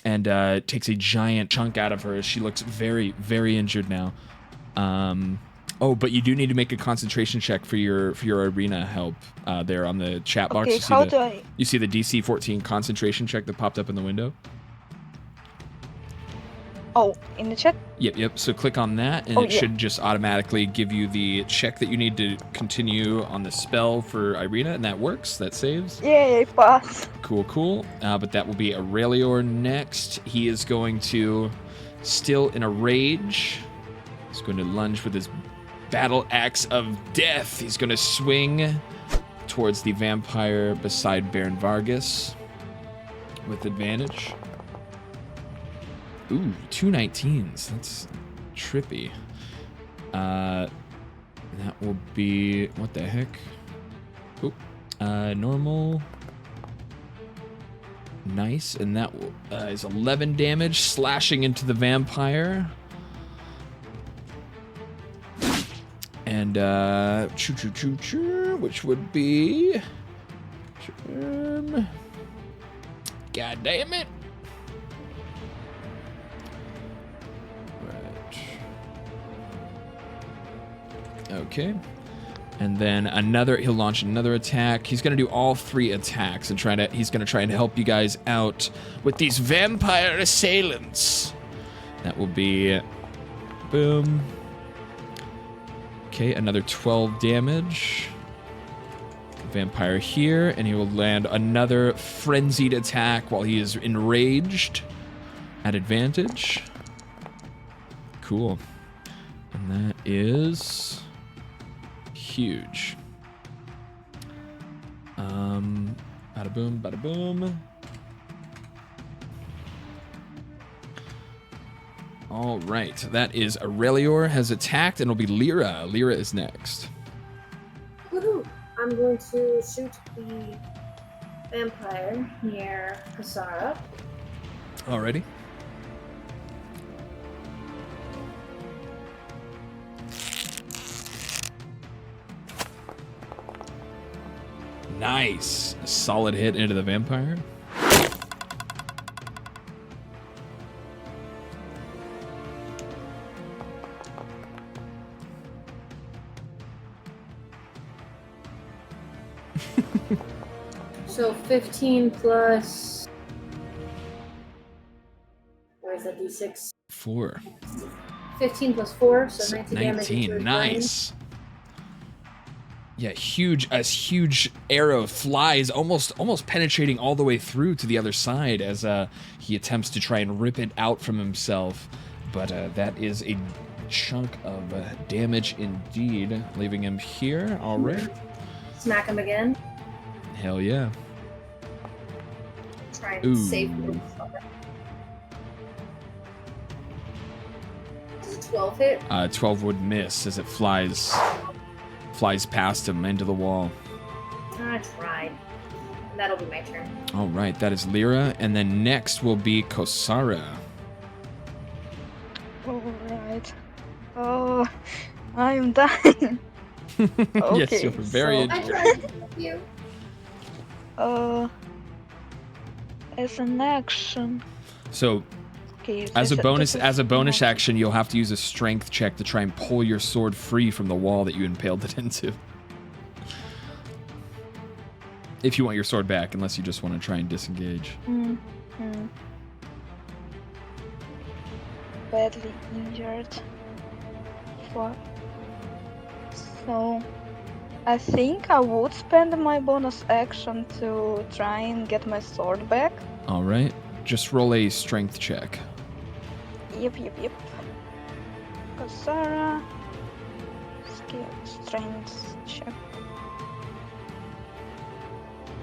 [SPEAKER 2] and takes a giant chunk out of her. She looks very, very injured now. Oh, but you do need to make a concentration check for your arena help there on the chat box.
[SPEAKER 5] Okay,
[SPEAKER 2] You see the DC 14 concentration check that popped up in the window?
[SPEAKER 5] Oh, in the chat?
[SPEAKER 2] Yep. So click on that, and it should just automatically give you the check that you need to continue on the spell for Irina, and that works. That saves.
[SPEAKER 5] Yay, pass.
[SPEAKER 2] Cool. But that will be Aurelior next. He is going to, still in a rage, he's going to lunge with his battle axe of death. He's going to swing towards the vampire beside Baron Vargas with advantage. Ooh, 2 19s. That's trippy. That will be... What the heck? Oop. Normal. Nice. And that is 11 damage, slashing into the vampire. And, which would be... God damn it. Right. Okay. And then he'll launch another attack. He's going to do all 3 attacks and he's going to try and help you guys out with these vampire assailants. That will be... Boom. Okay, another 12 damage. Vampire here, and he will land another frenzied attack while he is enraged at advantage. Cool. And that is huge. Bada boom, bada boom. All right, that is Aurelior has attacked, and it'll be Lyra. Lyra is next.
[SPEAKER 7] Woohoo! I'm going to shoot the vampire near Kasara.
[SPEAKER 2] Alrighty. Nice. A solid hit into the vampire.
[SPEAKER 7] So 15 plus... Where's that D6?
[SPEAKER 2] 4.
[SPEAKER 7] 15 plus 4, so 19 damage. into
[SPEAKER 2] 19,
[SPEAKER 7] his brain.
[SPEAKER 2] nice. Yeah, huge arrow flies, almost penetrating all the way through to the other side as he attempts to try and rip it out from himself. But that is a chunk of damage indeed, leaving him here. All right.
[SPEAKER 7] Smack him again.
[SPEAKER 2] Hell yeah.
[SPEAKER 7] Try and
[SPEAKER 2] Ooh.
[SPEAKER 7] save him. Does a 12 hit?
[SPEAKER 2] 12 would miss as it flies past him into the wall.
[SPEAKER 7] I tried. That'll be my turn.
[SPEAKER 2] All right, that is Lyra, and then next will be Kosara.
[SPEAKER 5] Alright. Oh, I'm dying.
[SPEAKER 2] Yes,
[SPEAKER 5] Okay,
[SPEAKER 2] you're very.
[SPEAKER 7] I tried to help you.
[SPEAKER 5] As an action.
[SPEAKER 2] So,
[SPEAKER 5] Okay.
[SPEAKER 2] as a bonus
[SPEAKER 5] bonus
[SPEAKER 2] action, you'll have to use a strength check to try and pull your sword free from the wall that you impaled it into. If you want your sword back, unless you just want to try and disengage.
[SPEAKER 5] Badly injured. So, I think I would spend my bonus action to try and get my sword back.
[SPEAKER 2] All right, just roll a strength check.
[SPEAKER 5] Yep. Kosara. Skill strength check.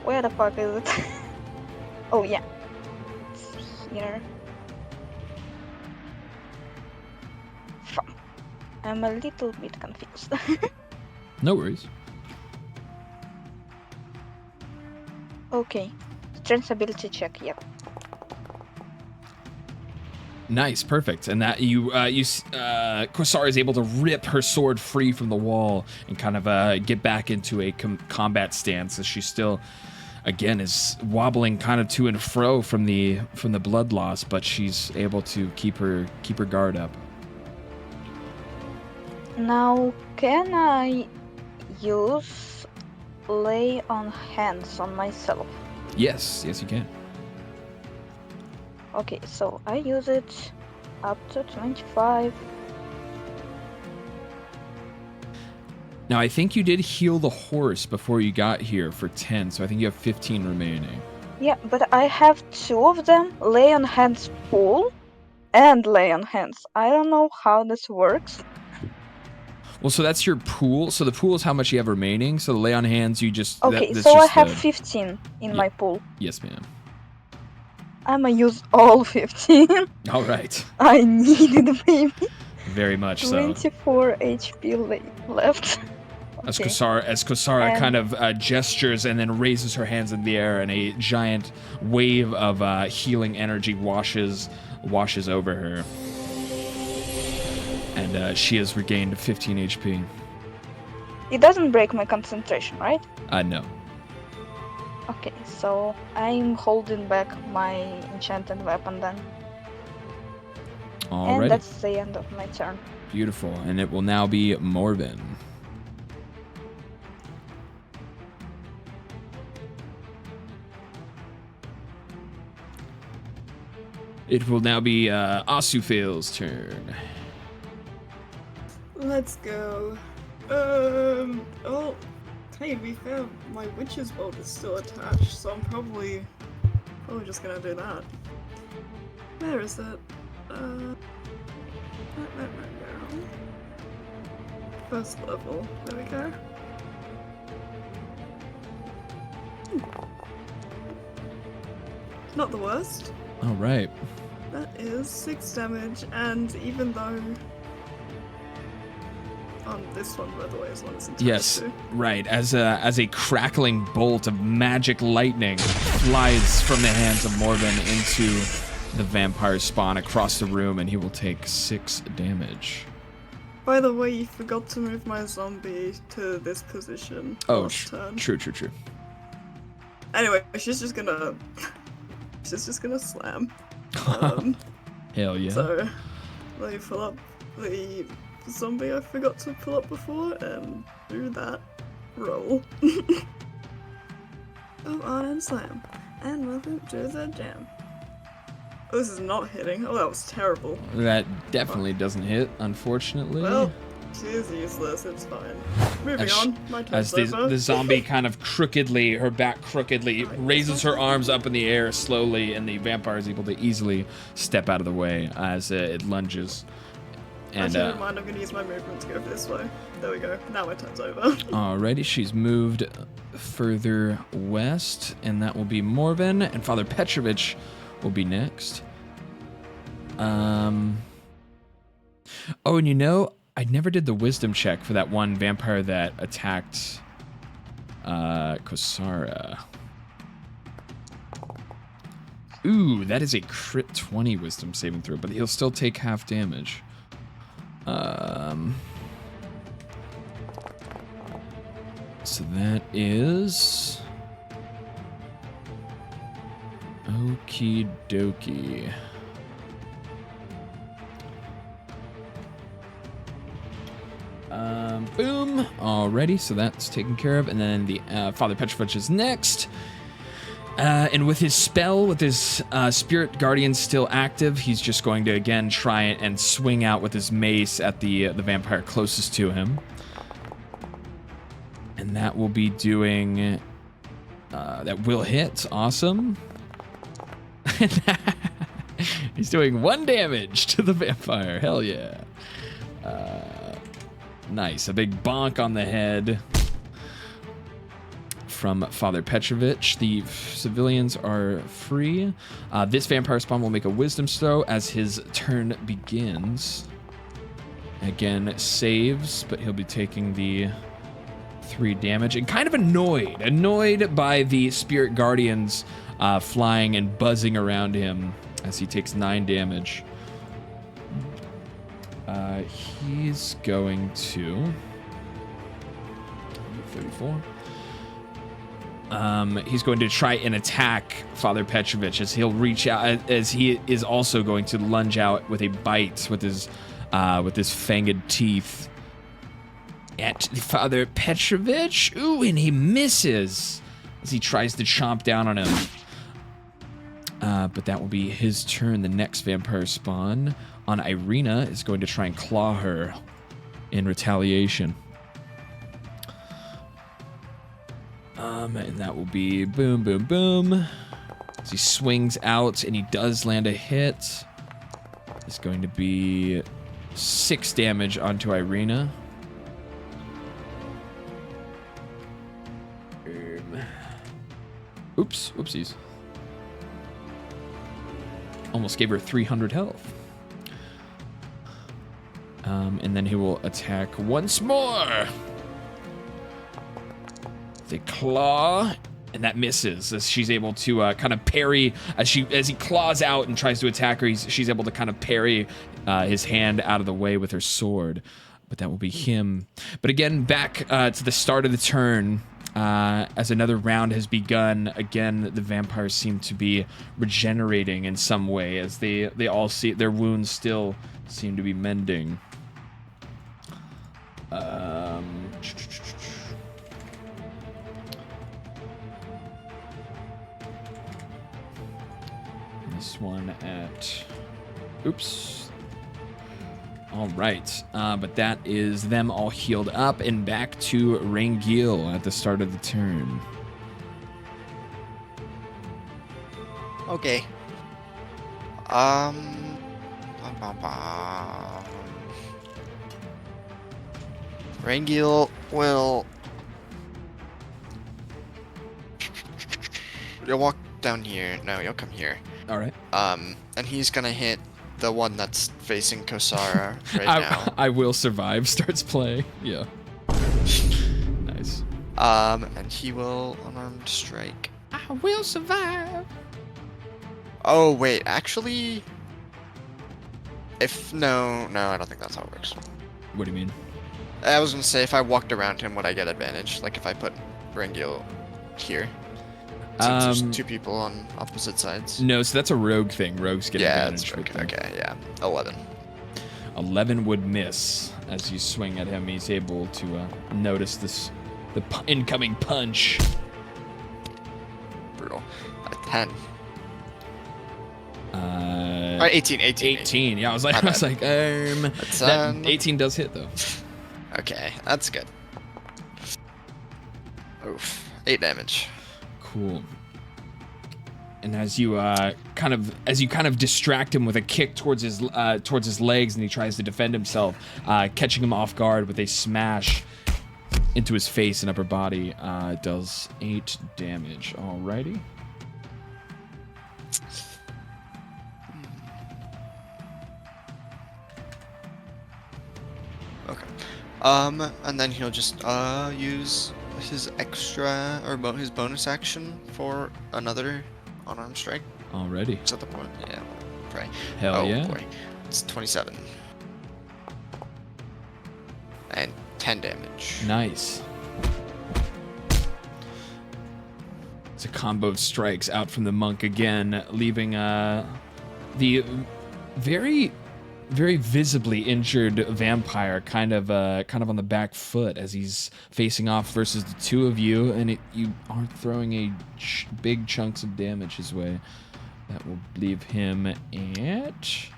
[SPEAKER 5] Where the fuck is it? Oh yeah. It's here. Fuck. I'm a little bit confused.
[SPEAKER 2] No worries.
[SPEAKER 5] Okay. Strength ability check, yep.
[SPEAKER 2] Nice, perfect. And that Kosara is able to rip her sword free from the wall and kind of get back into a combat stance as she still, again, is wobbling kind of to and fro from the blood loss, but she's able to keep her guard up.
[SPEAKER 5] Now, can I use lay on hands on myself?
[SPEAKER 2] Yes, you can.
[SPEAKER 5] Okay, so I use it up to 25.
[SPEAKER 2] Now, I think you did heal the horse before you got here for 10, so I think you have 15 remaining.
[SPEAKER 5] Yeah, but I have two of them, lay on hands pool and lay on hands. I don't know how this works.
[SPEAKER 2] Well, so that's your pool. So the pool is how much you have remaining. So the lay on hands, you just...
[SPEAKER 5] Okay,
[SPEAKER 2] that's
[SPEAKER 5] so I
[SPEAKER 2] just
[SPEAKER 5] have
[SPEAKER 2] the-
[SPEAKER 5] 15 in
[SPEAKER 2] Yeah.
[SPEAKER 5] my pool.
[SPEAKER 2] Yes, ma'am.
[SPEAKER 5] I'ma use all 15.
[SPEAKER 2] All right.
[SPEAKER 5] I needed maybe
[SPEAKER 2] Very much so.
[SPEAKER 5] 24 HP left.
[SPEAKER 2] As
[SPEAKER 5] Okay.
[SPEAKER 2] Kosara
[SPEAKER 5] And-
[SPEAKER 2] kind of gestures and then raises her hands in the air, and a giant wave of healing energy washes over her. And she has regained 15 HP.
[SPEAKER 5] It doesn't break my concentration, right?
[SPEAKER 2] No.
[SPEAKER 5] Okay, so I'm holding back my enchanted weapon then.
[SPEAKER 2] All
[SPEAKER 5] And
[SPEAKER 2] right.
[SPEAKER 5] that's the end of my turn.
[SPEAKER 2] Beautiful. And it will now be Morven. It will now be Asufil's turn.
[SPEAKER 6] Let's go. Oh, hey, to be fair, my witch's bolt is still attached, so I'm probably just gonna do that. Where is it? First level. There we go. Not the worst.
[SPEAKER 2] All right.
[SPEAKER 6] That is 6 damage, and even though on this one, by the way, as long as it's
[SPEAKER 2] Yes, right. As a crackling bolt of magic lightning flies from the hands of Morven into the vampire spawn across the room, and he will take 6 damage.
[SPEAKER 6] By the way, you forgot to move my zombie to this position last turn.
[SPEAKER 2] True.
[SPEAKER 6] Anyway, she's just gonna slam.
[SPEAKER 2] Hell yeah.
[SPEAKER 6] So let me pull up the zombie I forgot to pull up before and do that roll. Go on and slam. And welcome to the jam. Oh, this is not hitting. Oh, that was terrible.
[SPEAKER 2] That definitely doesn't hit, unfortunately.
[SPEAKER 6] Well, she is useless. It's fine. Moving
[SPEAKER 2] As
[SPEAKER 6] on. My
[SPEAKER 2] As
[SPEAKER 6] turn's over.
[SPEAKER 2] the zombie kind of crookedly, her back crookedly, raises her arms up in the air slowly, and the vampire is able to easily step out of the way as it lunges. And
[SPEAKER 6] Actually, never mind. I'm going to use my movement to go this way. There we go. Now my turn's over.
[SPEAKER 2] alrighty, she's moved further west, and that will be Morven, and Father Petrovich will be next. Oh, and you know, I never did the wisdom check for that one vampire that attacked Kosara. Ooh, that is a crit 20 wisdom saving throw, but he'll still take half damage. So that is... Okie dokie. Boom. Alrighty, so that's taken care of. And then the Father Petrovich is next. And with his spell, with his Spirit Guardian still active, he's just going to again try and swing out with his mace at the vampire closest to him. And that will be doing... that will hit. Awesome. He's doing 1 damage to the vampire. Hell yeah. Nice. A big bonk on the head from Father Petrovich. The civilians are free. This vampire spawn will make a wisdom throw as his turn begins. Again, saves, but he'll be taking the 3 damage and kind of annoyed by the Spirit Guardians flying and buzzing around him as he takes 9 damage. He's going to 34. He's going to try and attack Father Petrovich as he'll reach out, as he is also going to lunge out with a bite with his fanged teeth at Father Petrovich. Ooh, and he misses as he tries to chomp down on him. But that will be his turn. The next vampire spawn on Irina is going to try and claw her in retaliation. And that will be boom, boom, boom. As he swings out and he does land a hit. It's going to be 6 damage onto Irina. Oops, whoopsies. Almost gave her 300 health. And then he will attack once more. The claw, and that misses as she's able to kind of parry as he claws out and tries to attack her. She's able to kind of parry his hand out of the way with her sword, but that will be him. But again, back to the start of the turn, as another round has begun. Again, the vampires seem to be regenerating in some way as they all see their wounds still seem to be mending. This one at... Oops. All right. But that is them all healed up and back to Rangil at the start of the turn.
[SPEAKER 4] Okay. Rangil will... You'll walk down here. No, you'll come here.
[SPEAKER 2] All right.
[SPEAKER 4] And he's gonna hit the one that's facing Kosara right now.
[SPEAKER 2] I will survive starts playing. Yeah. Nice.
[SPEAKER 4] And he will unarmed strike.
[SPEAKER 2] I will survive.
[SPEAKER 4] Oh wait, actually, no, I don't think that's how it works.
[SPEAKER 2] What do you mean?
[SPEAKER 4] I was gonna say if I walked around him, would I get advantage? Like if I put Rangil here. Since there's 2 people on opposite sides.
[SPEAKER 2] No, so that's a rogue thing. Rogues get advantage.
[SPEAKER 4] That's right. Okay, yeah. 11.
[SPEAKER 2] 11 would miss as you swing at him. He's able to notice the incoming punch.
[SPEAKER 4] Brutal. A 10. 18.
[SPEAKER 2] 18. Yeah, I was like,
[SPEAKER 4] My bad.
[SPEAKER 2] that 18 does hit though.
[SPEAKER 4] Okay, that's good. Oof. 8 damage.
[SPEAKER 2] Cool. And as you kind of distract him with a kick towards his legs, and he tries to defend himself, catching him off guard with a smash into his face and upper body, does 8 damage. Alrighty.
[SPEAKER 4] Okay. And then he'll just use his extra or his bonus action for another unarmed strike.
[SPEAKER 2] Alrighty.
[SPEAKER 4] Is that the point? Yeah. Right.
[SPEAKER 2] Hell
[SPEAKER 4] oh,
[SPEAKER 2] yeah.
[SPEAKER 4] Boy. It's 27. And 10 damage.
[SPEAKER 2] Nice. It's a combo of strikes out from the monk again, leaving the very, very visibly injured vampire kind of on the back foot as he's facing off versus the two of you, and you are throwing big chunks of damage his way. That will leave him at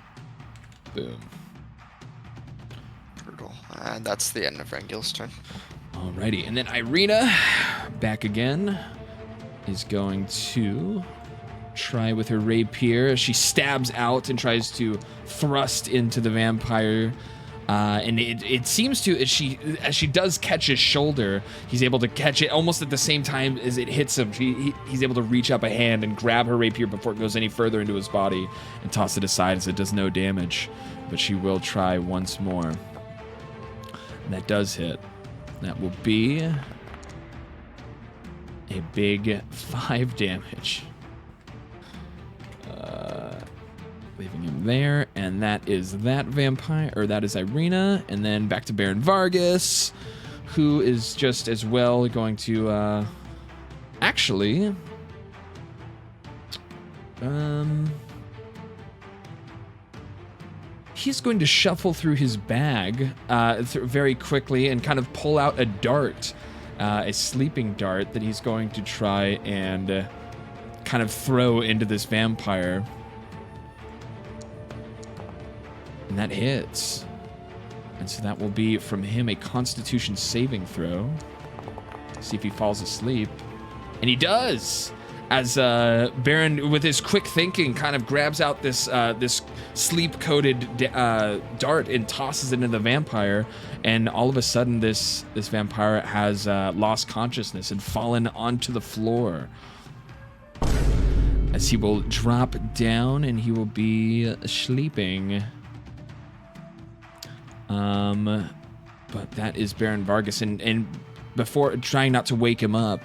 [SPEAKER 2] boom.
[SPEAKER 4] Brutal. And that's the end of Rangil's turn.
[SPEAKER 2] Alrighty, and then Irina, back again, is going to try with her rapier as she stabs out and tries to thrust into the vampire. And it seems to, as she does catch his shoulder, he's able to catch it almost at the same time as it hits him. He's able to reach up a hand and grab her rapier before it goes any further into his body and toss it aside as it does no damage. But she will try once more. And that does hit. That will be a big 5 damage. Leaving him there, and that is that vampire, or that is Irina, and then back to Baron Vargas, who is just as well going to, actually, he's going to shuffle through his bag very quickly and kind of pull out a dart, a sleeping dart that he's going to try and kind of throw into this vampire. And that hits. And so that will be from him a Constitution saving throw. See if he falls asleep. And he does! As Baron, with his quick thinking, kind of grabs out this sleep-coated dart and tosses it into the vampire. And all of a sudden, this vampire has lost consciousness and fallen onto the floor. As he will drop down and he will be sleeping. But that is Baron Vargas, and before trying not to wake him up,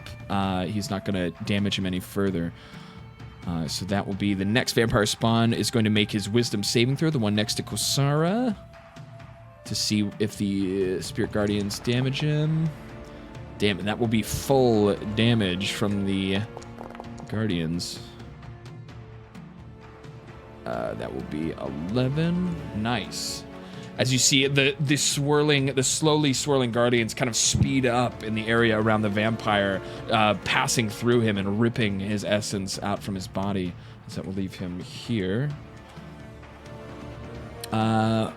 [SPEAKER 2] he's not going to damage him any further. So that will be the next vampire spawn is going to make his wisdom saving throw, the one next to Kosara, to see if the spirit guardians damage him. Damn it, that will be full damage from the guardians. That will be 11. Nice. As you see, the slowly swirling guardians kind of speed up in the area around the vampire, passing through him and ripping his essence out from his body. So that will leave him here. But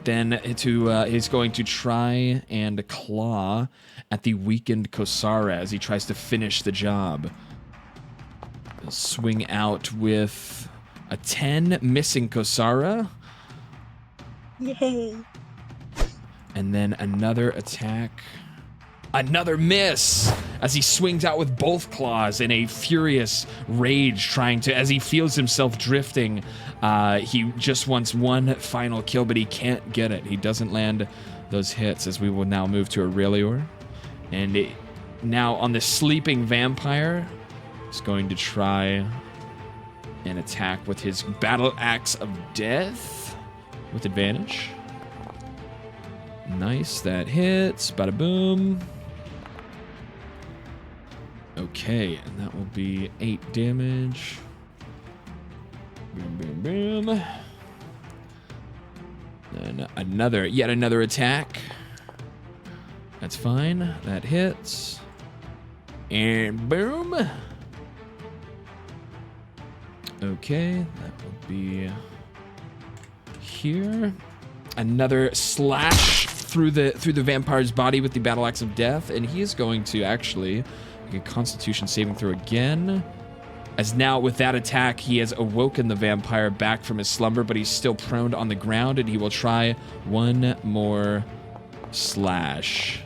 [SPEAKER 2] then he's going to try and claw at the weakened Kosara as he tries to finish the job. He'll swing out with a 10, missing Kosara.
[SPEAKER 5] Yay!
[SPEAKER 2] And then another attack. Another miss! As he swings out with both claws in a furious rage, as he feels himself drifting. He just wants one final kill, but he can't get it. He doesn't land those hits, as we will now move to Aurelior. And now on the sleeping vampire, he's going to try an attack with his battle axe of death. With advantage. Nice, that hits. Bada boom. Okay, and that will be 8 damage. Boom, boom, boom. Then yet another attack. That's fine. That hits. And boom. Okay, that will be here. Another slash through the vampire's body with the battle axe of death, and he is going to actually make a Constitution saving throw again. As now with that attack, he has awoken the vampire back from his slumber, but he's still prone on the ground, and he will try one more slash.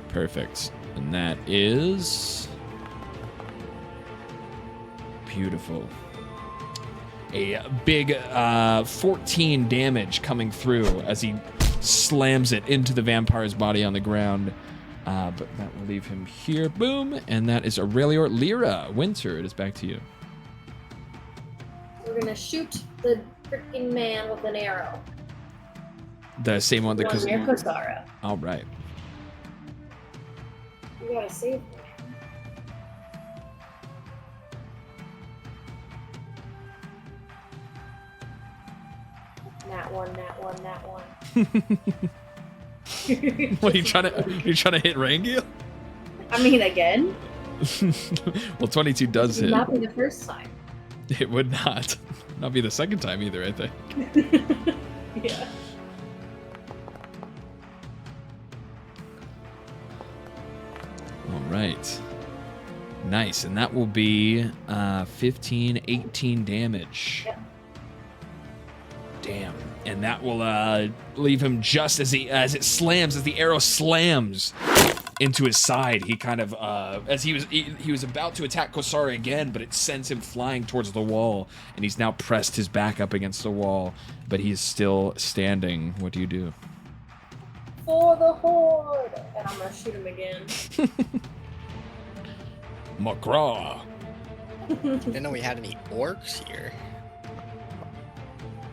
[SPEAKER 2] Perfect. And that is beautiful. A big 14 damage coming through as he slams it into the vampire's body on the ground. But that will leave him here. Boom. And that is Aurelior. Lyra, Winter, it is back to you.
[SPEAKER 8] We're gonna shoot the freaking man with an arrow.
[SPEAKER 2] The same one that
[SPEAKER 8] One near Kosara.
[SPEAKER 2] All right.
[SPEAKER 8] You gotta save me. That one, that one, that one.
[SPEAKER 2] What are you trying to? You're trying to hit Rangiel?
[SPEAKER 8] I mean, again?
[SPEAKER 2] Well, 22 does
[SPEAKER 8] It would
[SPEAKER 2] hit.
[SPEAKER 8] not be the first time.
[SPEAKER 2] It would not. Not be the second time either, I think.
[SPEAKER 8] Yeah.
[SPEAKER 2] All right. Nice, and that will be 15, 18 damage.
[SPEAKER 8] Yep.
[SPEAKER 2] Damn. And that will leave him just as the arrow slams into his side. He kind of as he was about to attack Kosara again, but it sends him flying towards the wall, and he's now pressed his back up against the wall, but he's still standing. What do you do?
[SPEAKER 8] For the horde! And I'm gonna shoot him again.
[SPEAKER 2] McGraw.
[SPEAKER 4] Didn't know we had any orcs here.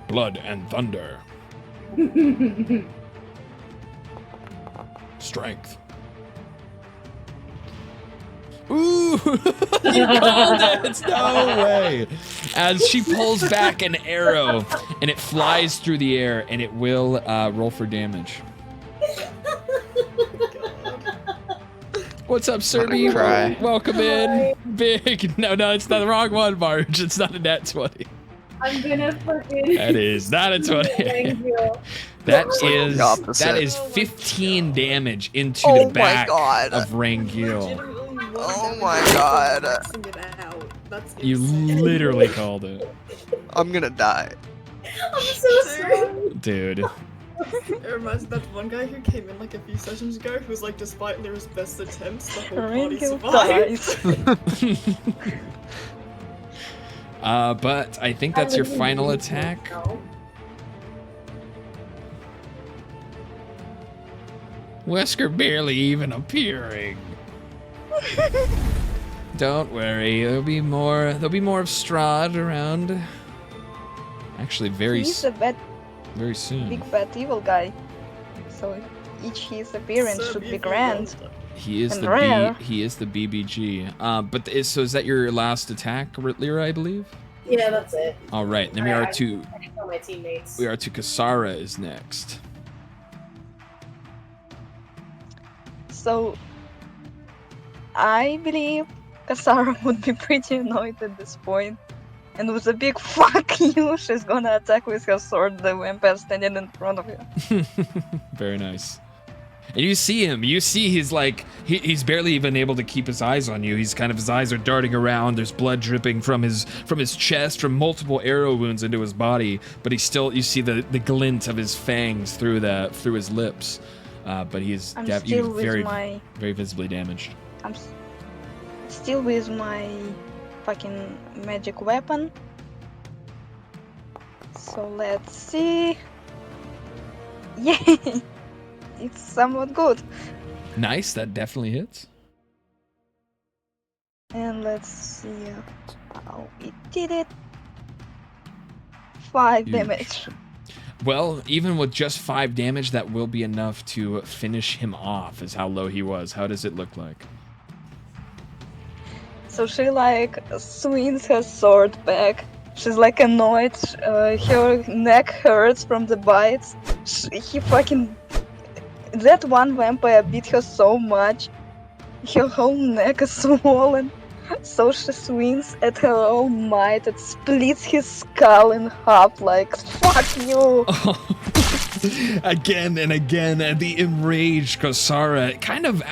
[SPEAKER 2] Blood and thunder. Strength. Ooh! He called it! No way! As she pulls back an arrow, and it flies through the air, and it will roll for damage. What's up, Serby?
[SPEAKER 4] Cry.
[SPEAKER 2] Welcome in. Big. No, it's not the wrong one, Marge. It's not a nat 20.
[SPEAKER 8] I'm gonna fucking.
[SPEAKER 2] That is not a 20.
[SPEAKER 8] Thank you.
[SPEAKER 2] That
[SPEAKER 4] The
[SPEAKER 2] is 15 damage into
[SPEAKER 4] Oh
[SPEAKER 2] the back
[SPEAKER 4] my God.
[SPEAKER 2] of Rangiel.
[SPEAKER 4] Oh my God.
[SPEAKER 2] You literally called it.
[SPEAKER 4] I'm gonna die.
[SPEAKER 8] I'm so sorry.
[SPEAKER 2] Dude.
[SPEAKER 6] It reminds me of that one guy who came in like a few sessions ago who was like, despite Lyra's best attempts, the whole party
[SPEAKER 5] Rangiel
[SPEAKER 6] survived.
[SPEAKER 5] dies.
[SPEAKER 2] But I think that's your final attack.
[SPEAKER 8] No.
[SPEAKER 2] Wesker barely even appearing. Don't worry, there'll be more of Strahd around. Actually, very
[SPEAKER 5] He's a
[SPEAKER 2] very soon.
[SPEAKER 5] big bad evil guy. So each his appearance should be grand.
[SPEAKER 2] He is
[SPEAKER 5] and
[SPEAKER 2] the
[SPEAKER 5] rare.
[SPEAKER 2] he is the BBG. But so is that your last attack, Lyra, I believe?
[SPEAKER 8] Yeah, that's it.
[SPEAKER 2] All right, then we are to
[SPEAKER 8] I can tell my teammates.
[SPEAKER 2] Kasara is next.
[SPEAKER 5] So I believe Kasara would be pretty annoyed at this point. And with a big fuck you, she's gonna attack with her sword the vampire standing in front of her.
[SPEAKER 2] Very nice. And you see him. You see he's like he's barely even able to keep his eyes on you. He's kind of his eyes are darting around. There's blood dripping from his chest, from multiple arrow wounds into his body. But he's still you see the glint of his fangs through his lips. But he is very visibly damaged.
[SPEAKER 5] I'm still with my fucking magic weapon. So let's see. Yay! It's somewhat good.
[SPEAKER 2] Nice, that definitely hits.
[SPEAKER 5] And let's see how it did it. 5
[SPEAKER 2] Huge.
[SPEAKER 5] damage.
[SPEAKER 2] Well, even with just 5 damage, that will be enough to finish him off, is how low he was. How does it look like?
[SPEAKER 5] So she like swings her sword back. She's like annoyed. Her neck hurts from the bites. That one vampire beat her so much. Her whole neck is swollen. So she swings at her own might and splits his skull in half like, fuck you!
[SPEAKER 2] Again and again, the enraged Kosara. Kind of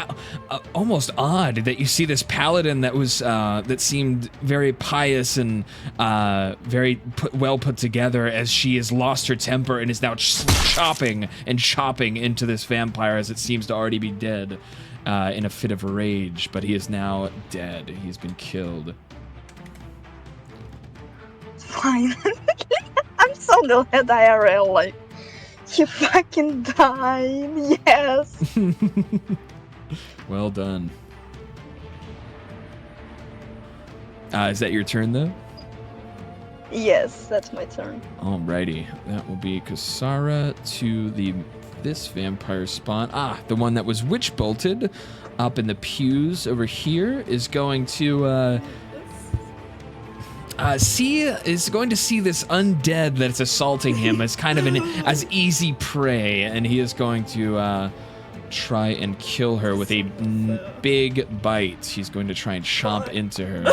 [SPEAKER 2] almost odd that you see this paladin that was that seemed very pious and very well put together, as she has lost her temper and is now chopping and chopping into this vampire as it seems to already be dead in a fit of rage. But he is now dead. He's been killed.
[SPEAKER 5] Fine. I'm so glad IRL, like, he fucking died, yes!
[SPEAKER 2] Well done. Is that your turn, though?
[SPEAKER 5] Yes, that's my turn.
[SPEAKER 2] Alrighty, that will be Kasara to this vampire spawn. The one that was witch bolted up in the pews over here is going to see this undead that's assaulting him as kind of as easy prey, and he is going to try and kill her with a big bite. He's going to try and chomp into her.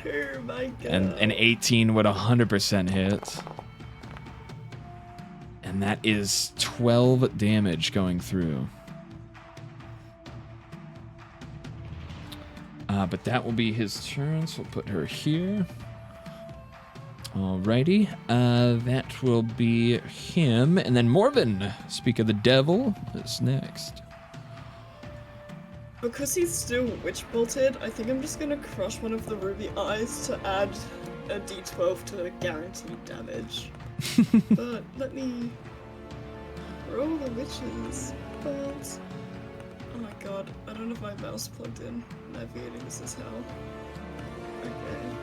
[SPEAKER 6] Oh my god.
[SPEAKER 2] And an 18 would 100% hit. And that is 12 damage going through. But that will be his turn, so we'll put her here. Alrighty, that will be him. And then Morven, speak of the devil, is next.
[SPEAKER 6] Because he's still witch bolted, I think I'm just gonna crush one of the ruby eyes to add a d12 to the guaranteed damage. But let me roll the witches. But oh my god, I don't have my mouse plugged in. Navigating this is hell. Okay.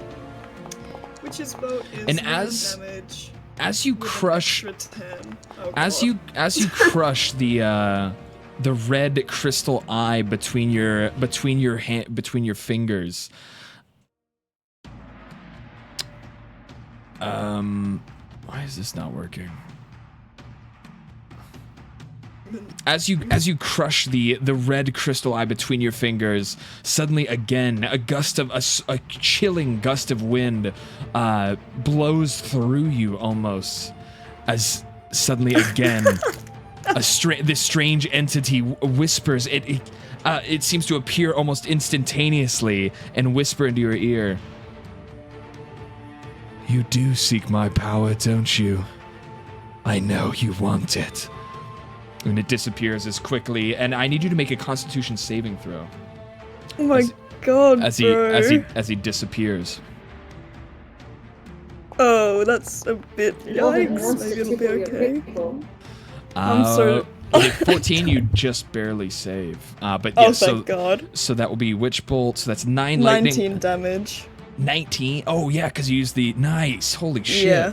[SPEAKER 6] Witch's bolt is
[SPEAKER 2] And
[SPEAKER 6] 9 damage.
[SPEAKER 2] As you
[SPEAKER 6] with an
[SPEAKER 2] crush,
[SPEAKER 6] extra 10. Oh
[SPEAKER 2] as
[SPEAKER 6] god.
[SPEAKER 2] you crush the red crystal eye between your fingers. Why is this not working? As you crush the red crystal eye between your fingers, suddenly again a chilling gust of wind blows through you almost, as suddenly again this strange entity whispers. It seems to appear almost instantaneously and whisper into your ear. You do seek my power, don't you? I know you want it. And it disappears as quickly, and I need you to make a Constitution saving throw.
[SPEAKER 6] Oh my god,
[SPEAKER 2] as
[SPEAKER 6] bro.
[SPEAKER 2] he disappears.
[SPEAKER 6] Oh, that's a bit
[SPEAKER 8] Morgan
[SPEAKER 6] yikes.
[SPEAKER 8] wants
[SPEAKER 6] Maybe
[SPEAKER 8] to
[SPEAKER 6] it'll be
[SPEAKER 8] tickle your
[SPEAKER 6] okay.
[SPEAKER 8] pickle.
[SPEAKER 6] I'm sorry.
[SPEAKER 2] With 14, you just barely save. But
[SPEAKER 6] Oh,
[SPEAKER 2] yeah,
[SPEAKER 6] thank god.
[SPEAKER 2] so that will be Witch Bolt. So that's 9 lightning.
[SPEAKER 6] 19 damage.
[SPEAKER 2] 19. Oh yeah, because you used the nice. Holy shit!
[SPEAKER 6] Yeah.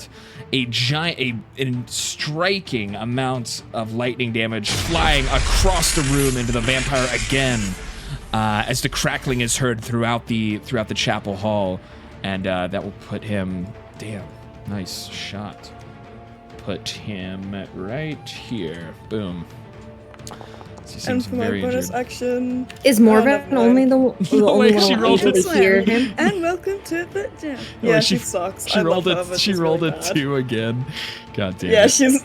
[SPEAKER 2] A striking amount of lightning damage flying across the room into the vampire again, as the crackling is heard throughout the chapel hall, and that will put him. Damn, nice shot. Put him right here. Boom. He
[SPEAKER 6] And
[SPEAKER 2] seems
[SPEAKER 6] for my
[SPEAKER 2] very
[SPEAKER 6] bonus
[SPEAKER 2] injured.
[SPEAKER 6] action.
[SPEAKER 7] Is
[SPEAKER 6] never
[SPEAKER 7] Morven
[SPEAKER 6] mind.
[SPEAKER 7] only the only
[SPEAKER 2] Wait, she
[SPEAKER 7] one
[SPEAKER 2] rolled
[SPEAKER 7] able
[SPEAKER 2] it.
[SPEAKER 7] to hear him?
[SPEAKER 6] And welcome to the gym.
[SPEAKER 2] Oh,
[SPEAKER 6] Yeah,
[SPEAKER 2] she-
[SPEAKER 6] she sucks.
[SPEAKER 2] She
[SPEAKER 6] I
[SPEAKER 2] rolled
[SPEAKER 6] love her,
[SPEAKER 2] it.
[SPEAKER 6] but
[SPEAKER 2] She
[SPEAKER 6] she's
[SPEAKER 2] rolled
[SPEAKER 6] really
[SPEAKER 2] it
[SPEAKER 6] bad.
[SPEAKER 2] 2 again. God damn.
[SPEAKER 6] Yeah,
[SPEAKER 2] it.
[SPEAKER 6] she's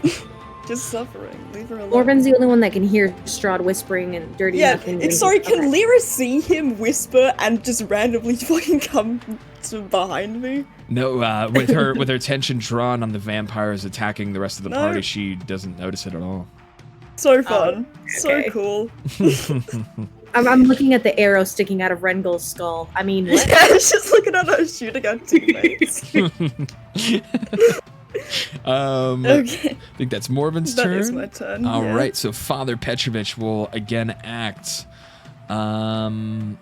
[SPEAKER 6] just suffering. Leave her alone.
[SPEAKER 7] Morven's the only one that can hear Strahd whispering and dirty
[SPEAKER 6] Yeah,
[SPEAKER 7] nothing. when
[SPEAKER 6] sorry,
[SPEAKER 7] he's
[SPEAKER 6] can
[SPEAKER 7] covered.
[SPEAKER 6] Lyra see him whisper and just randomly fucking come to behind me?
[SPEAKER 2] No, with her attention drawn on the vampires attacking the rest of the
[SPEAKER 6] No.
[SPEAKER 2] party, she doesn't notice it at all.
[SPEAKER 6] So fun. So
[SPEAKER 7] okay.
[SPEAKER 6] cool.
[SPEAKER 7] I'm looking at the arrow sticking out of Rengal's skull. I mean, what?
[SPEAKER 6] Yeah, she's looking at her shooting at teammates. Okay.
[SPEAKER 2] I think that's Morven's
[SPEAKER 6] That
[SPEAKER 2] turn.
[SPEAKER 6] is my turn.
[SPEAKER 2] All
[SPEAKER 6] yeah.
[SPEAKER 2] right, so Father Petrovich will again act. And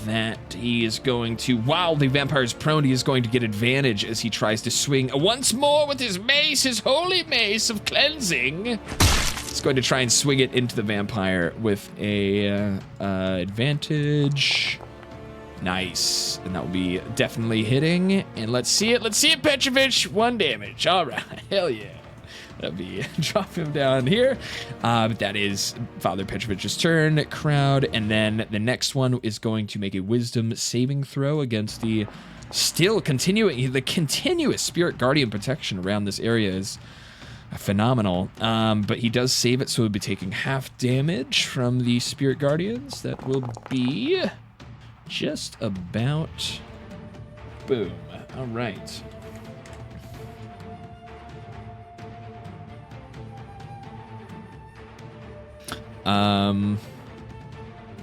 [SPEAKER 2] that he is going to, while the vampire is prone, he is going to get advantage as he tries to swing once more with his mace, his holy mace of cleansing. He's going to try and swing it into the vampire with a advantage. Nice, and that will be definitely hitting. And let's see it, Petrovich. 1 damage. All right, hell yeah. That'd be drop him down here. But that is Father Petrovich's turn, crowd. And then the next one is going to make a wisdom saving throw against the continuous spirit guardian protection around this area is phenomenal. But he does save it, so he'll be taking half damage from the spirit guardians. That will be just about boom. All right.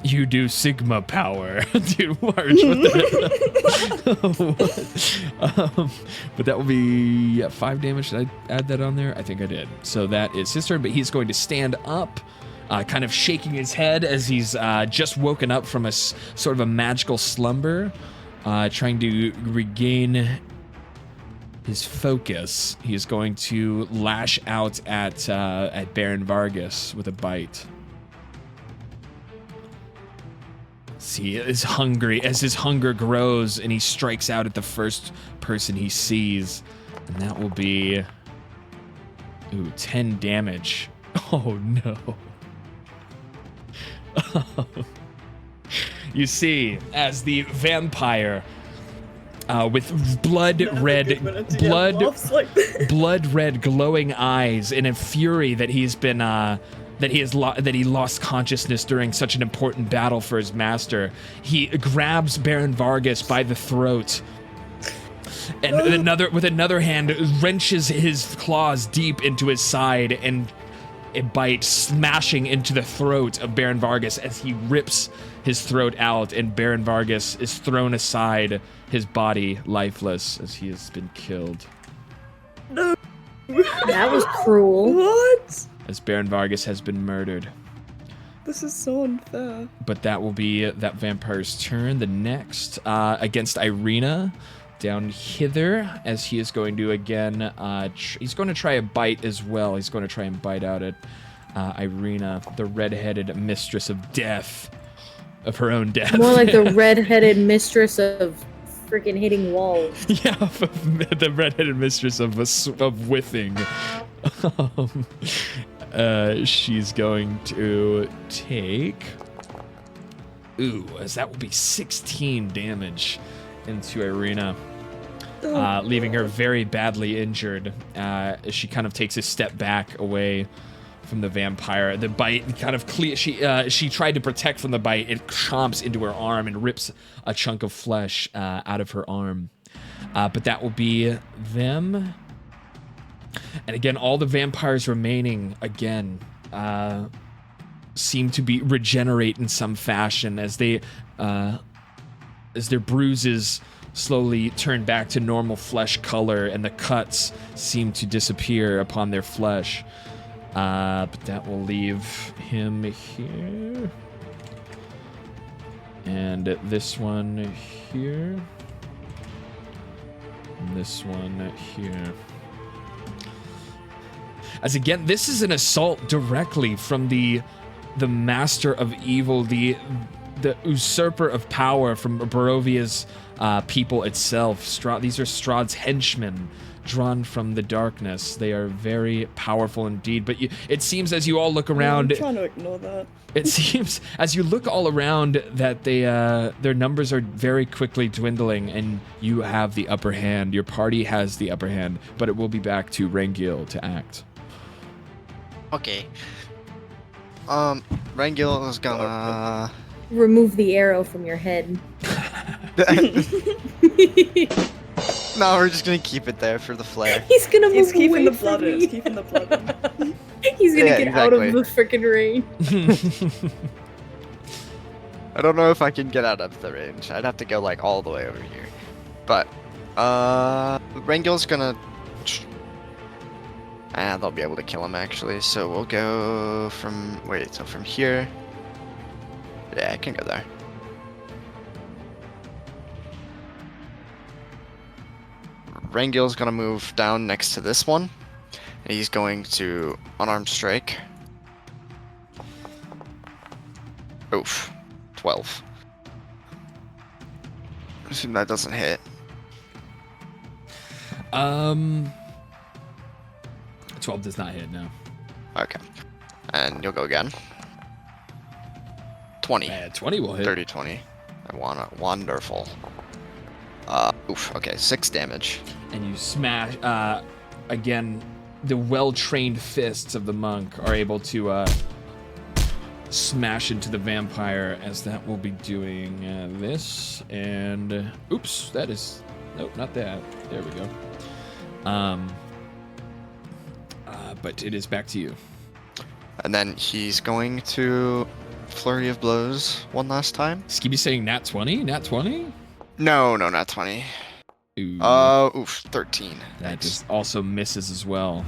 [SPEAKER 2] You do Sigma power. Dude, Marge, what the but that will be 5 damage. Did I add that on there? I think I did. So that is his turn, but he's going to stand up, kind of shaking his head as he's just woken up from a sort of a magical slumber, trying to regain his focus. He is going to lash out at Baron Vargas with a bite. See, is hungry as his hunger grows, and he strikes out at the first person he sees, and that will be 10 damage. Oh no. You see, as the vampire with blood red glowing eyes, in a fury that he's been that he lost consciousness during such an important battle for his master, he grabs Baron Vargas by the throat, and with another hand wrenches his claws deep into his side, and a bite smashing into the throat of Baron Vargas as he rips his throat out, and Baron Vargas is thrown aside, his body lifeless as he has been killed.
[SPEAKER 6] No.
[SPEAKER 8] That was cruel.
[SPEAKER 6] What?
[SPEAKER 2] As Baron Vargas has been murdered.
[SPEAKER 6] This is so unfair.
[SPEAKER 2] But that will be that vampire's turn. The next, against Irina, down hither, as he is going to again, he's going to try a bite as well. He's going to try and bite out at Irina, the red-headed mistress of death, of her own death.
[SPEAKER 8] More like the red-headed mistress of freaking hitting walls.
[SPEAKER 2] Yeah, the red-headed mistress of whiffing. She's going to take, as that will be 16 damage into Irina, leaving her very badly injured. As she kind of takes a step back away from the vampire. The bite kind of she tried to protect from the bite. It chomps into her arm and rips a chunk of flesh out of her arm. But that will be them. And again, all the vampires remaining again seem to be regenerate in some fashion as they as their bruises slowly turn back to normal flesh color, and the cuts seem to disappear upon their flesh. But that will leave him here. And this one here. And this one here. As again, this is an assault directly from the master of evil, the usurper of power from Barovia's people itself. These are Strahd's henchmen, drawn from the darkness. They are very powerful indeed. But it seems as you all look around,
[SPEAKER 6] I'm trying to ignore that.
[SPEAKER 2] It seems as you look all around that their numbers are very quickly dwindling, and you have the upper hand. Your party has the upper hand, but it will be back to Rangil to act.
[SPEAKER 4] Okay. Rangil is gonna
[SPEAKER 8] Remove the arrow from your head.
[SPEAKER 4] No, we're just gonna keep it there for the flare.
[SPEAKER 8] He's gonna move
[SPEAKER 6] He's keeping
[SPEAKER 8] away
[SPEAKER 6] the
[SPEAKER 8] from
[SPEAKER 6] blood in.
[SPEAKER 8] me.
[SPEAKER 6] He's keeping the blood in.
[SPEAKER 8] He's gonna
[SPEAKER 4] Yeah,
[SPEAKER 8] get out of
[SPEAKER 4] exactly.
[SPEAKER 8] the freaking rain.
[SPEAKER 4] I don't know if I can get out of the range. I'd have to go like all the way over here. But Rangil's gonna they'll be able to kill him actually. So we'll go from from here. Yeah, I can go there. Rangil's gonna move down next to this one. And he's going to unarmed strike. Oof. 12. Assume that doesn't hit.
[SPEAKER 2] 12 does not hit, no.
[SPEAKER 4] Okay. And you'll go again. 20.
[SPEAKER 2] 20 will hit.
[SPEAKER 4] 30, 20. I want it. Wonderful. Oof. Okay, 6 damage.
[SPEAKER 2] And you smash, again, the well-trained fists of the monk are able to smash into the vampire, as that will be doing this. And, oops, that is, nope, not that. There we go. But it is back to you.
[SPEAKER 4] And then he's going to flurry of blows one last time.
[SPEAKER 2] Skibby saying nat 20? Nat 20?
[SPEAKER 4] No, not 20.
[SPEAKER 2] Ooh.
[SPEAKER 4] Oof, 13.
[SPEAKER 2] That just also misses as well.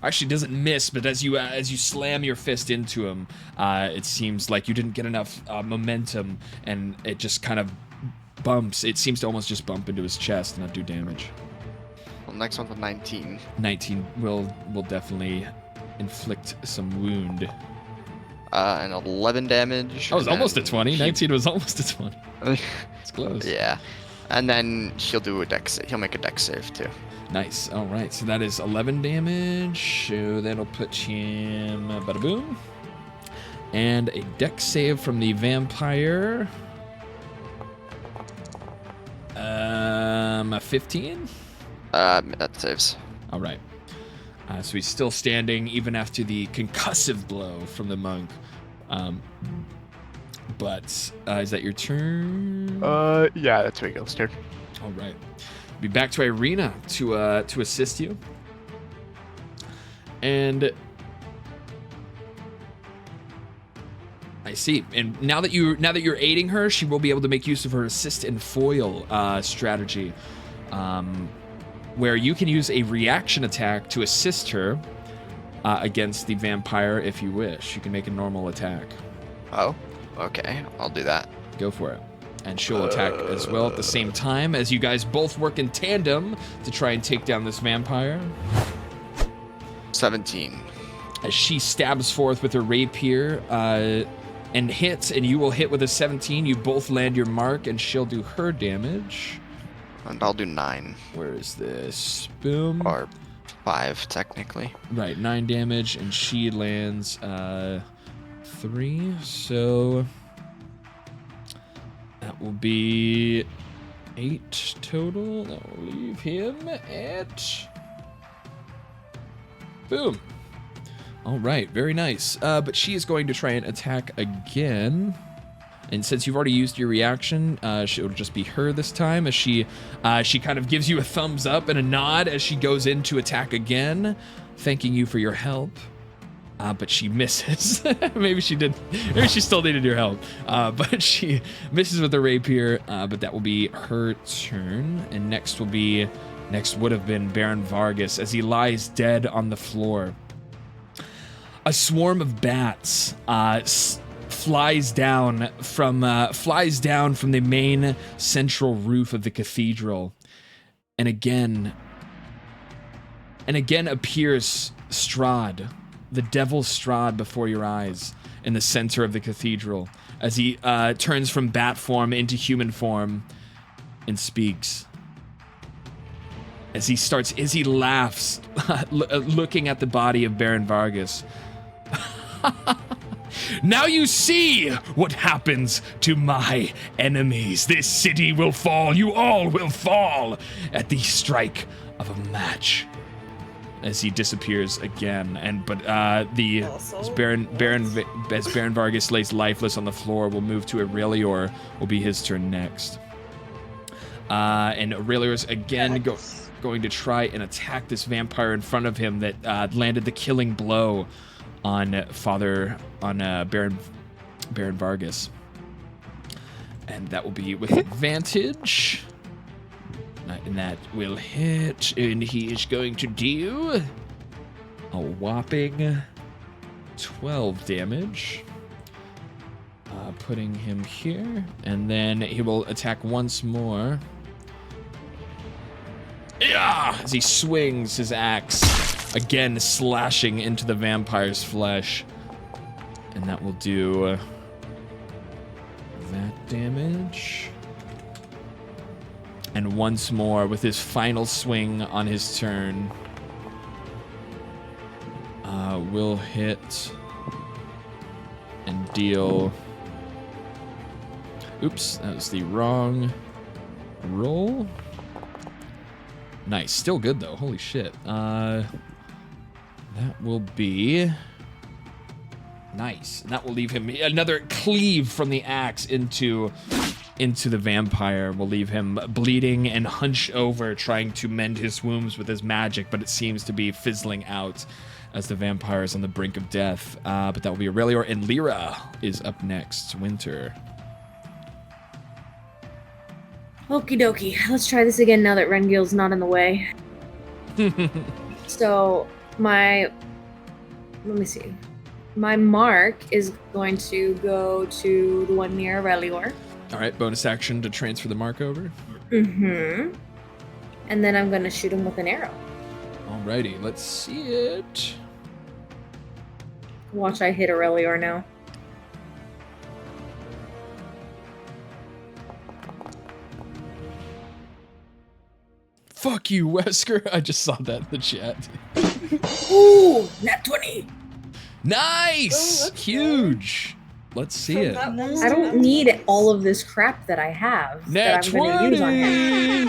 [SPEAKER 2] Actually, doesn't miss, but as you slam your fist into him, it seems like you didn't get enough momentum, and it just kind of bumps. It seems to almost just bump into his chest and not do damage.
[SPEAKER 4] Well, next one's a 19.
[SPEAKER 2] 19 will definitely inflict some wound.
[SPEAKER 4] And 11 damage.
[SPEAKER 2] Oh, it was almost a 20. 19 was almost a 20. It's close.
[SPEAKER 4] Yeah. And then he'll do a dex save. He'll make a dex save too.
[SPEAKER 2] Nice. All right. So that is 11 damage. So that'll put him bada boom. And a dex save from the vampire. A 15?
[SPEAKER 4] That saves.
[SPEAKER 2] All right. So he's still standing even after the concussive blow from the monk. But is that your turn?
[SPEAKER 4] Yeah, that's Miguel's turn.
[SPEAKER 2] All right. Be back to Irina to assist you. And I see. And now that you're aiding her, she will be able to make use of her assist and foil strategy, where you can use a reaction attack to assist her against the vampire if you wish. You can make a normal attack.
[SPEAKER 4] Oh, okay. I'll do that.
[SPEAKER 2] Go for it. And she'll attack as well at the same time, as you guys both work in tandem to try and take down this vampire.
[SPEAKER 4] 17.
[SPEAKER 2] As she stabs forth with her rapier and hits, and you will hit with a 17. You both land your mark, and she'll do her damage.
[SPEAKER 4] And I'll do 9.
[SPEAKER 2] Where is this? Boom.
[SPEAKER 4] Or 5, technically.
[SPEAKER 2] Right, 9 damage, and she lands 3. So that will be 8 total. That will leave him at... Boom. All right, very nice. But she is going to try and attack again. And since you've already used your reaction, it'll just be her this time, as she kind of gives you a thumbs up and a nod as she goes in to attack again, thanking you for your help. But she misses. Maybe she still needed your help. But she misses with the rapier. But that will be her turn. And next would have been Baron Vargas, as he lies dead on the floor. A swarm of bats flies down from the main central roof of the cathedral, and again appears Strahd, the devil Strahd, before your eyes in the center of the cathedral, as he turns from bat form into human form and speaks. As he laughs, looking at the body of Baron Vargas. Now you see what happens to my enemies. This city will fall. You all will fall at the strike of a match. As he disappears again, as Baron Vargas lays lifeless on the floor, we'll move to Aurelior. Will be his turn next. And Aurelior's again going to try and attack this vampire in front of him that landed the killing blow on Baron Vargas, and that will be with advantage, and that will hit, and he is going to do a whopping 12 damage, putting him here, and then he will attack once more. Yeah, as he swings his axe, again slashing into the vampire's flesh. And that will do that damage. And once more with his final swing on his turn. will hit and deal. Oops, that was the wrong roll. Nice, still good though. Holy shit. That will be nice. And that will leave him another cleave from the axe into the vampire. Will leave him bleeding and hunched over, trying to mend his wounds with his magic, but it seems to be fizzling out as the vampire is on the brink of death. But that will be Aurelior, and Lyra is up next. Winter.
[SPEAKER 7] Okie dokie. Let's try this again now that Rengil's not in the way. So, let me see. My mark is going to go to the one near Aurelior.
[SPEAKER 2] All right, bonus action to transfer the mark over.
[SPEAKER 7] Mm-hmm. And then I'm going to shoot him with an arrow.
[SPEAKER 2] Alrighty, let's see it.
[SPEAKER 7] Watch, I hit Aurelior now.
[SPEAKER 2] Fuck you, Wesker. I just saw that in the chat.
[SPEAKER 7] Ooh, nat 20.
[SPEAKER 2] Nice!
[SPEAKER 6] Oh, that's
[SPEAKER 2] Huge. Let's see it.
[SPEAKER 7] I don't need all of this crap that I have
[SPEAKER 2] Nat
[SPEAKER 7] that I'm going to use on him.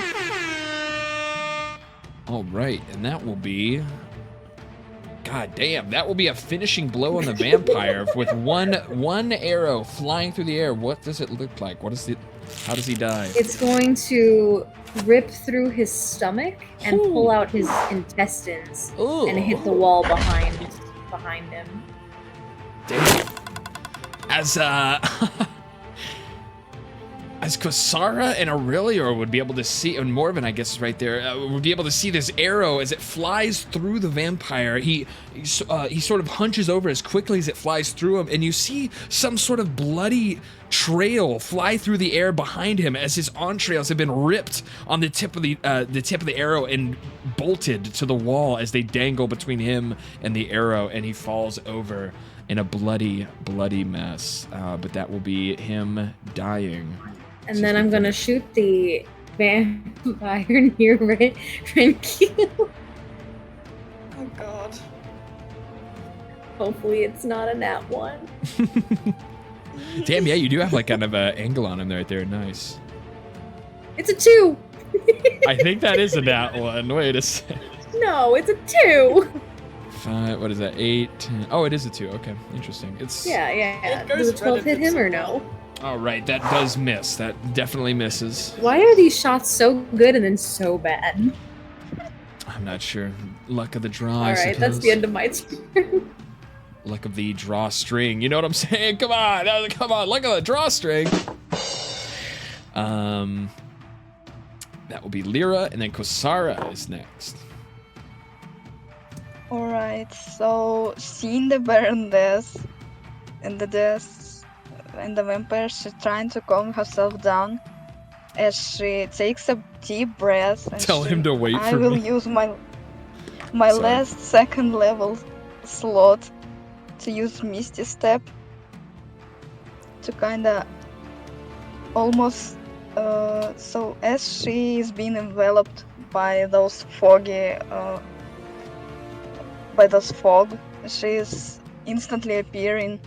[SPEAKER 2] 20! All right, and that will be... God damn, that will be a finishing blow on the vampire with one arrow flying through the air. What does it look like? How does he die?
[SPEAKER 7] It's going to rip through his stomach and
[SPEAKER 2] Ooh.
[SPEAKER 7] pull out his intestines
[SPEAKER 2] Ooh.
[SPEAKER 7] and hit the wall behind him.
[SPEAKER 2] Damn. As Kosara and Aurelior would be able to see, and Morven, I guess, is right there, would be able to see this arrow as it flies through the vampire. He sort of hunches over as quickly as it flies through him, and you see some sort of bloody trail fly through the air behind him as his entrails have been ripped on the tip of the arrow and bolted to the wall as they dangle between him and the arrow, and he falls over in a bloody mess. But that will be him dying.
[SPEAKER 7] And then I'm gonna shoot the vampire near Renkyu.
[SPEAKER 6] Oh god.
[SPEAKER 7] Hopefully it's not a nat 1.
[SPEAKER 2] Damn, yeah, you do have like kind of an angle on him right there. Nice.
[SPEAKER 7] It's a 2!
[SPEAKER 2] I think that is a nat 1. Wait a second.
[SPEAKER 7] No, it's a 2!
[SPEAKER 2] 5, what is that? 8, 10. Oh, it is a 2. Okay, interesting. It's
[SPEAKER 7] Yeah.
[SPEAKER 6] It goes
[SPEAKER 7] Does a 12
[SPEAKER 6] red if
[SPEAKER 7] hit him
[SPEAKER 6] it's
[SPEAKER 7] or
[SPEAKER 6] a
[SPEAKER 7] no?
[SPEAKER 2] all right. That does miss. That definitely misses.
[SPEAKER 7] Why are these shots so good and then so bad?
[SPEAKER 2] I'm not sure. Luck of the draw.
[SPEAKER 7] Alright, that's the end of my turn.
[SPEAKER 2] Luck of the drawstring. You know what I'm saying? Come on, luck of the drawstring. That will be Lyra, and then Kosara is next.
[SPEAKER 5] Alright, so seeing the Baron death and the vampire, she's trying to calm herself down as she takes a deep breath and
[SPEAKER 2] Tell him to wait
[SPEAKER 5] I
[SPEAKER 2] for
[SPEAKER 5] will
[SPEAKER 2] me.
[SPEAKER 5] use my
[SPEAKER 2] Sorry.
[SPEAKER 5] last second level slot to use Misty Step to kinda almost so as she is being enveloped by those fog, she is instantly appearing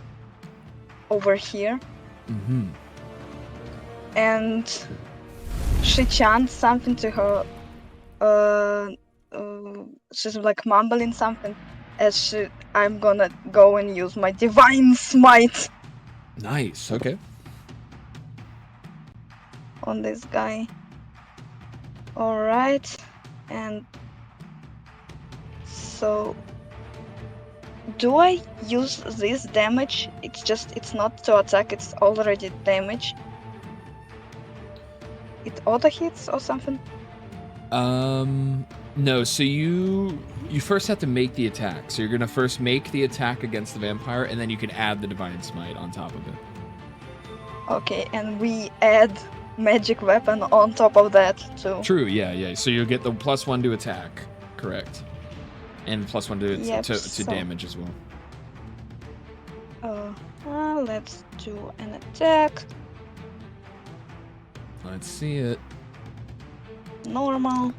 [SPEAKER 5] over here,
[SPEAKER 2] Mm-hmm.
[SPEAKER 5] and she chants something to her. She's like mumbling something as I'm gonna go and use my divine smite
[SPEAKER 2] Nice. Okay.
[SPEAKER 5] on this guy. Alright, and so do I use this damage? It's not to attack, it's already damage. It auto hits or something?
[SPEAKER 2] No. So you first have to make the attack. So you're gonna first make the attack against the vampire, and then you can add the divine smite on top of it.
[SPEAKER 5] Okay, and we add magic weapon on top of that too.
[SPEAKER 2] True. Yeah. So you'll get the +1 to attack. Correct. And +1
[SPEAKER 5] Yep,
[SPEAKER 2] to
[SPEAKER 5] so-
[SPEAKER 2] damage as well.
[SPEAKER 5] Let's do an attack.
[SPEAKER 2] Let's see it.
[SPEAKER 5] Normal.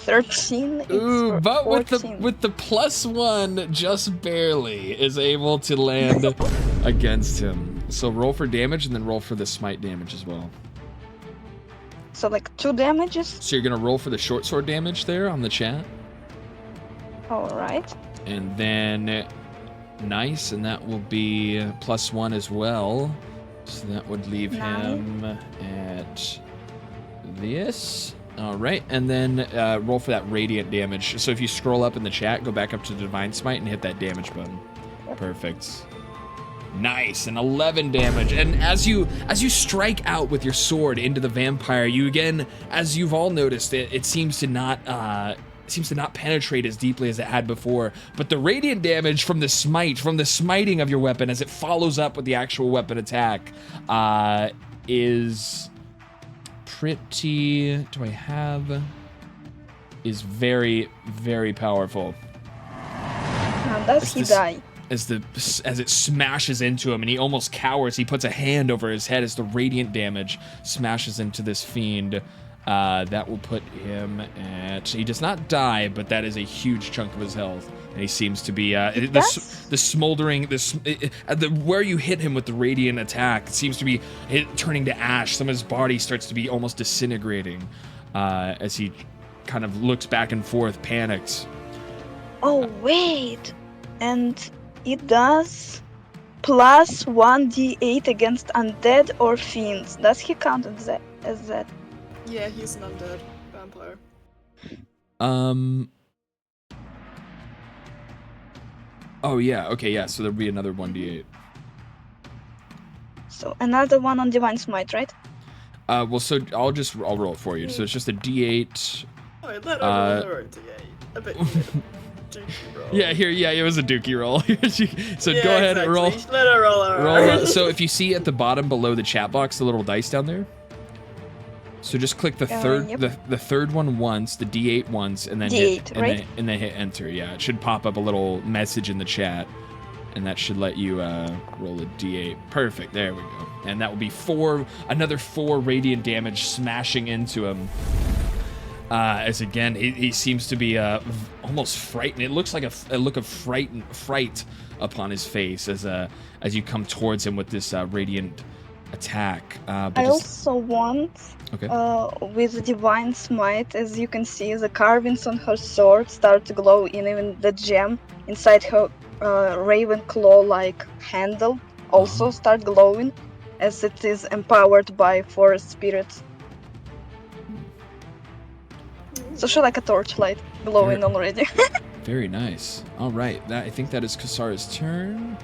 [SPEAKER 5] 13. It's
[SPEAKER 2] Ooh, but
[SPEAKER 5] 14.
[SPEAKER 2] with the +1, just barely is able to land against him. So roll for damage and then roll for the smite damage as well.
[SPEAKER 5] So like 2 damages.
[SPEAKER 2] So you're gonna roll for the short sword damage there on the chat,
[SPEAKER 5] All right.
[SPEAKER 2] and then nice, and that will be +1 as well. So that would leave him at this. All right, and then roll for that radiant damage. So if you scroll up in the chat, go back up to the divine smite and hit that damage button. Perfect. Nice, and 11 damage. And as you strike out with your sword into the vampire, you again, as you've all noticed, it seems to not penetrate as deeply as it had before. But the radiant damage from the smite, from the smiting of your weapon as it follows up with the actual weapon attack, is pretty. Is very, very powerful.
[SPEAKER 5] Now does he die?
[SPEAKER 2] As it smashes into him and he almost cowers, he puts a hand over his head as the radiant damage smashes into this fiend. That will put him at. He does not die, but that is a huge chunk of his health, and he seems to be the smoldering. Where you hit him with the radiant attack, it seems to be turning to ash. Some of his body starts to be almost disintegrating as he kind of looks back and forth, panicked.
[SPEAKER 5] Oh wait, and it does plus 1d8 against undead or fiends. Does he count as that?
[SPEAKER 6] Yeah, he's an undead vampire.
[SPEAKER 2] Oh yeah. Okay. Yeah. So there'll be another 1d8.
[SPEAKER 5] So another one on divine smite, right?
[SPEAKER 2] Well, so I'll roll it for you. So it's just a d8.
[SPEAKER 6] Oh, let her roll her own d8. I bet you made a dookie roll.
[SPEAKER 2] Yeah, it was a dookie roll. So
[SPEAKER 6] Yeah,
[SPEAKER 2] go ahead and roll.
[SPEAKER 6] Let her roll her own.
[SPEAKER 2] So if you see at the bottom below the chat box, the little dice down there. So just click the third,
[SPEAKER 5] yep.
[SPEAKER 2] the third one once, the D8 once, and then
[SPEAKER 5] D8, right?
[SPEAKER 2] and then hit enter. Yeah, it should pop up a little message in the chat, and that should let you roll a D8. Perfect. There we go. And that will be another 4 radiant damage smashing into him. As again, he seems to be almost frightened. It looks like a look of fright upon his face as you come towards him with this radiant attack.
[SPEAKER 5] I also want, with the divine smite, as you can see, the carvings on her sword start to glow, and even the gem inside her raven claw-like handle also start glowing, as it is empowered by forest spirits. So she's like a torchlight glowing already.
[SPEAKER 2] Very nice. All right, I think that is Kasara's turn.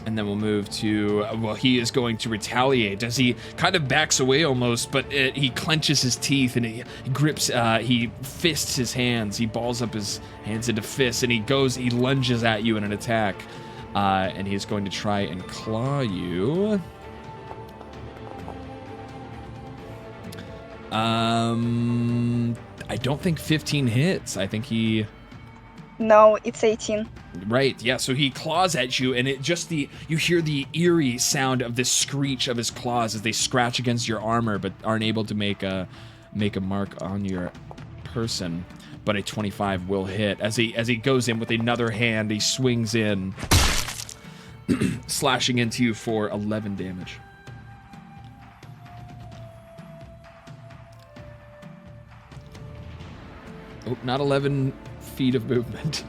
[SPEAKER 2] And then we'll move to, he is going to retaliate as he kind of backs away almost, but he clenches his teeth and he grips, he fists his hands. He balls up his hands into fists and he lunges at you in an attack. And he's going to try and claw you. I don't think 15 hits. I think he...
[SPEAKER 5] No, it's 18.
[SPEAKER 2] Right, yeah, so he claws at you, and you hear the eerie sound of this screech of his claws as they scratch against your armor, but aren't able to make a mark on your person. But a 25 will hit. As he goes in with another hand, he swings in, slashing into you for 11 damage. Oh, not 11 feet of movement.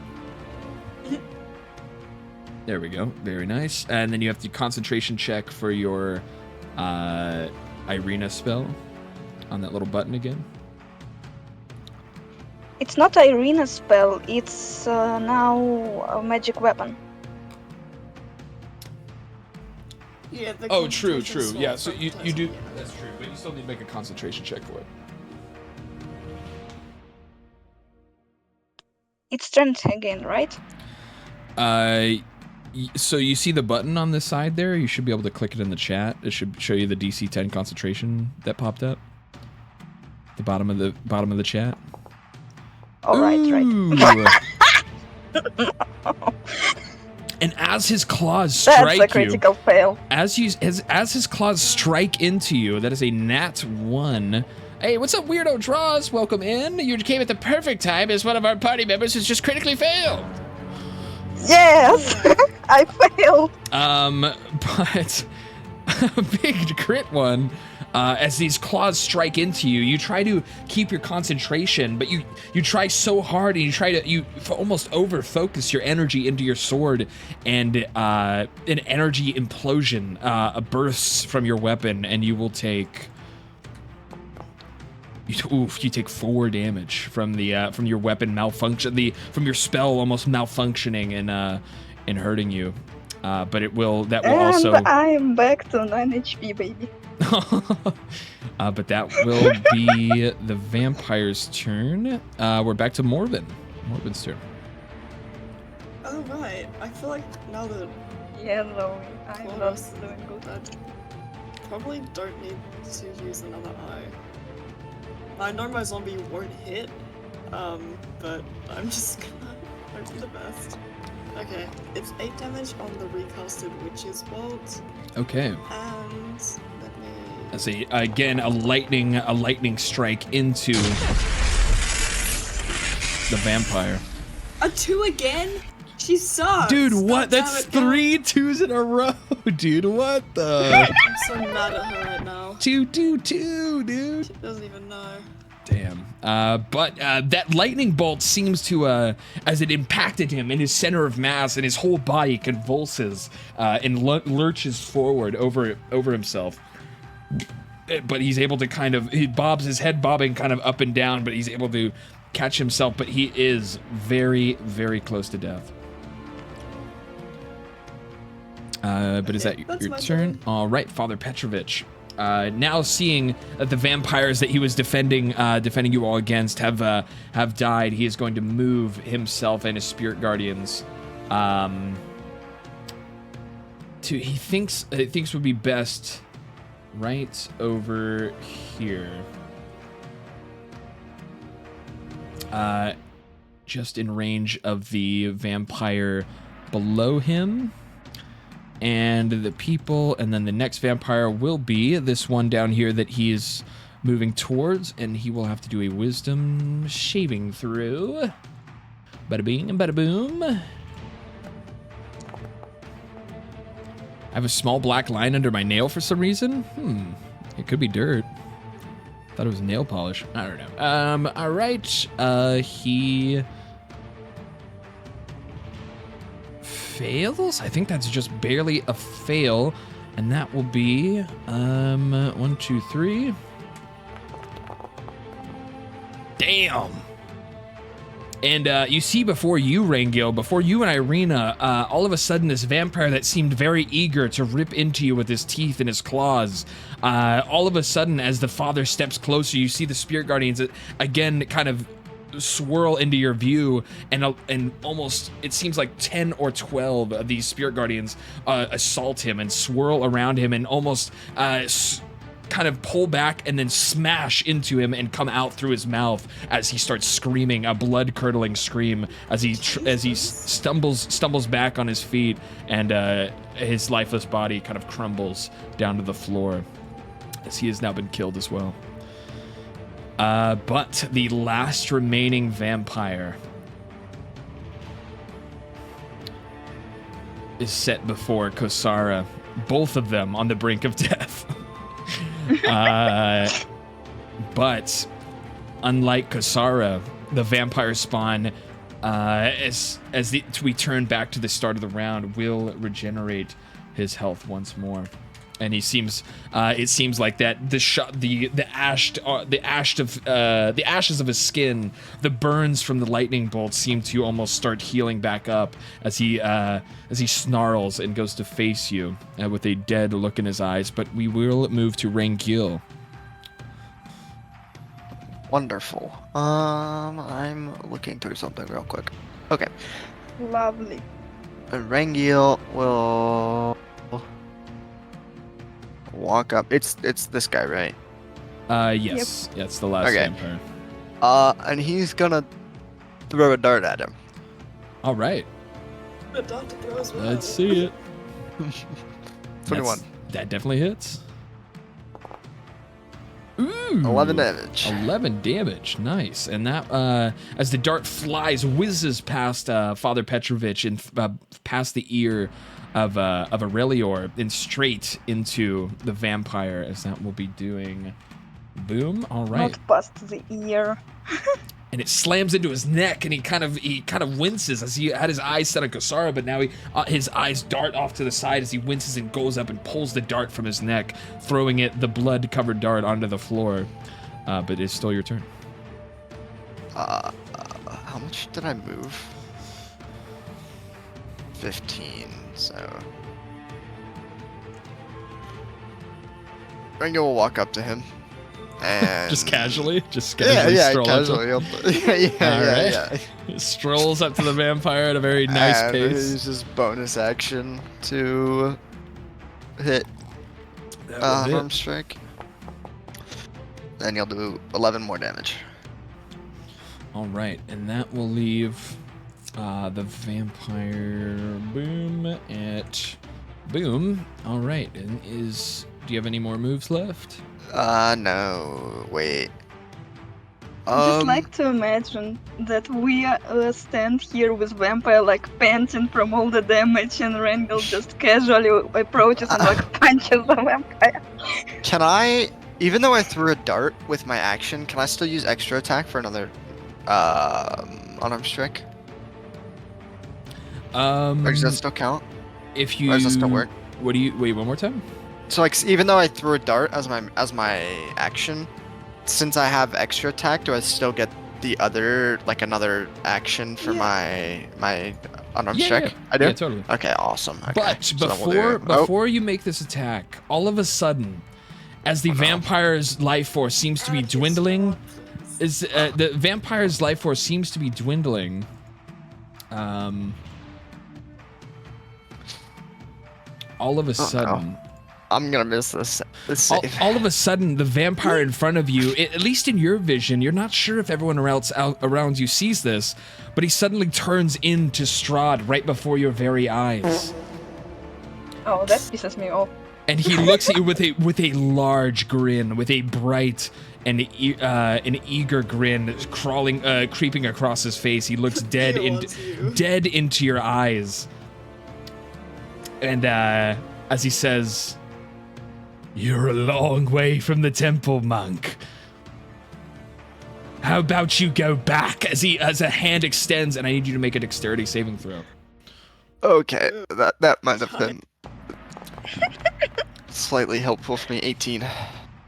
[SPEAKER 2] There we go. Very nice. And then you have to concentration check for your Irina spell on that little button again.
[SPEAKER 5] It's not Irina's spell, it's now a magic weapon.
[SPEAKER 6] Yeah,
[SPEAKER 2] Oh, true. Yeah, so you do... That's true, but you still need to make a concentration check for it.
[SPEAKER 5] It's strength again, right?
[SPEAKER 2] So you see the button on the side there? You should be able to click it in the chat. It should show you the DC 10 concentration that popped up. The bottom of the chat.
[SPEAKER 5] All right.
[SPEAKER 2] And as his claws strike
[SPEAKER 5] That's a critical fail.
[SPEAKER 2] as his claws strike into you, that is a nat 1, Hey, what's up, weirdo Draws? Welcome in. You came at the perfect time as one of our party members has just critically failed.
[SPEAKER 5] Yes, I failed.
[SPEAKER 2] But a big crit one. As these claws strike into you, you try to keep your concentration, but you try so hard, and you almost over-focus your energy into your sword, and an energy implosion bursts from your weapon, and you will take. You take 4 damage from your weapon malfunction, from your spell almost malfunctioning and hurting you. But that will also.
[SPEAKER 5] And I am back to 9 HP, baby.
[SPEAKER 2] But that will be the vampire's turn. We're back to Morbin. Morbin's turn.
[SPEAKER 6] Oh right, I feel like now that
[SPEAKER 5] Yeah, no, I'm
[SPEAKER 6] Well,
[SPEAKER 5] not
[SPEAKER 6] that's-
[SPEAKER 5] doing good.
[SPEAKER 6] I probably don't need to use another eye. I know my zombie won't hit, but I'm just gonna hope for the best. Okay, it's 8 damage on the recasted Witch's Bolt,
[SPEAKER 2] Okay.
[SPEAKER 6] and let me...
[SPEAKER 2] Let's see. Again, a lightning strike into the vampire.
[SPEAKER 6] A 2 again? She sucks!
[SPEAKER 2] Dude, what?
[SPEAKER 6] God damn
[SPEAKER 2] That's
[SPEAKER 6] it, no.
[SPEAKER 2] 3 2s in a row, dude. What the?
[SPEAKER 6] I'm so mad at her right now.
[SPEAKER 2] 2 2 2, dude.
[SPEAKER 6] She doesn't even know.
[SPEAKER 2] Damn. But that lightning bolt seems to, as it impacted him in his center of mass, and his whole body convulses and lurches forward over himself. But he's able to he bobs his head, bobbing kind of up and down, but he's able to catch himself. But he is very, very close to death. But is that
[SPEAKER 6] that's
[SPEAKER 2] your
[SPEAKER 6] my
[SPEAKER 2] turn? All right, Father Petrovich. Now seeing that the vampires that he was defending you all against have died, he is going to move himself and his spirit guardians. He thinks would be best right over here. Just in range of the vampire below him. And the people, and then the next vampire will be this one down here that he is moving towards, and he will have to do a wisdom saving throw. Bada bing and bada boom. I have a small black line under my nail for some reason. It could be dirt. Thought it was nail polish. I don't know. All right. He fails. I think that's just barely a fail, and that will be 1 2 3. Damn. And you see before you, Rangil, before you and Irina, all of a sudden this vampire that seemed very eager to rip into you with his teeth and his claws, all of a sudden as the father steps closer, you see the spirit guardians again kind of swirl into your view, and almost it seems like 10 or 12 of these spirit guardians assault him and swirl around him and almost kind of pull back and then smash into him and come out through his mouth as he starts screaming a blood-curdling scream as he stumbles back on his feet, and his lifeless body kind of crumbles down to the floor as he has now been killed as well. But the last remaining vampire is set before Kosara, both of them on the brink of death. But unlike Kosara, the vampire spawn, as we turn back to the start of the round, will regenerate his health once more. And he seems, it seems like that the ashes of his skin, the burns from the lightning bolt seem to almost start healing back up as he snarls and goes to face you with a dead look in his eyes. But we will move to Rangil.
[SPEAKER 4] Wonderful. I'm looking through something real quick. Okay.
[SPEAKER 5] Lovely.
[SPEAKER 4] Rangil will walk up. It's this guy, right?
[SPEAKER 2] Yes. Yep. That's the last vampire.
[SPEAKER 4] And he's gonna throw a dart at him.
[SPEAKER 2] All right.
[SPEAKER 6] A dart to throw as well.
[SPEAKER 2] Let's see it.
[SPEAKER 4] 21.
[SPEAKER 2] That definitely hits. Ooh,
[SPEAKER 4] 11 damage.
[SPEAKER 2] 11 damage, nice. And that, as the dart flies, whizzes past Father Petrovich and past the ear of Aurelior and straight into the vampire, as that will be doing. Boom. All right.
[SPEAKER 5] Not past the ear.
[SPEAKER 2] And it slams into his neck, and he kind of winces as he had his eyes set on Kasara, but now his eyes dart off to the side as he winces and goes up and pulls the dart from his neck, throwing the blood-covered dart onto the floor. But it's still your turn.
[SPEAKER 4] How much did I move? 15. So. Ringo will walk up to him. And
[SPEAKER 2] Just casually
[SPEAKER 4] yeah,
[SPEAKER 2] stroll
[SPEAKER 4] casually.
[SPEAKER 2] up to
[SPEAKER 4] Yeah.
[SPEAKER 2] strolls up to the vampire at a very nice
[SPEAKER 4] And
[SPEAKER 2] pace.
[SPEAKER 4] uses bonus action to hit
[SPEAKER 2] That will hit.
[SPEAKER 4] harm strike. Then you'll do 11 more damage.
[SPEAKER 2] All right, and that will leave the vampire boom. All right, and do you have any more moves left?
[SPEAKER 4] No, wait.
[SPEAKER 5] I just like to imagine that we stand here with vampire like panting from all the damage, and Rangel just casually approaches and like punches the vampire.
[SPEAKER 4] Can I, even though I threw a dart with my action, can I still use extra attack for another unarmed strike? Or does that still count?
[SPEAKER 2] If you
[SPEAKER 4] Or does that still work?
[SPEAKER 2] Wait, one more time?
[SPEAKER 4] So like, even though I threw a dart as my action, since I have extra attack, do I still get the other, like another action for my unarmed strike?
[SPEAKER 2] Yeah.
[SPEAKER 4] I do?
[SPEAKER 2] Yeah, totally.
[SPEAKER 4] Okay, awesome. Okay.
[SPEAKER 2] But
[SPEAKER 4] so then we'll do-
[SPEAKER 2] before you make this attack, all of a sudden, as the vampire's life force seems to be dwindling, the vampire's life force seems to be dwindling. All of a sudden.
[SPEAKER 4] I'm gonna miss this save.
[SPEAKER 2] All of a sudden, the vampire in front of you, at least in your vision, you're not sure if everyone else around you sees this, but he suddenly turns into Strahd right before your very eyes.
[SPEAKER 5] Oh, that pisses me off.
[SPEAKER 2] And he looks at you with a large grin, with a bright and an eager grin creeping across his face. He looks dead into your eyes. And as he says, "You're a long way from the temple, monk. How about you go back?" As a hand extends, and I need you to make a dexterity saving throw.
[SPEAKER 4] Okay, that might have been slightly helpful for me. 18.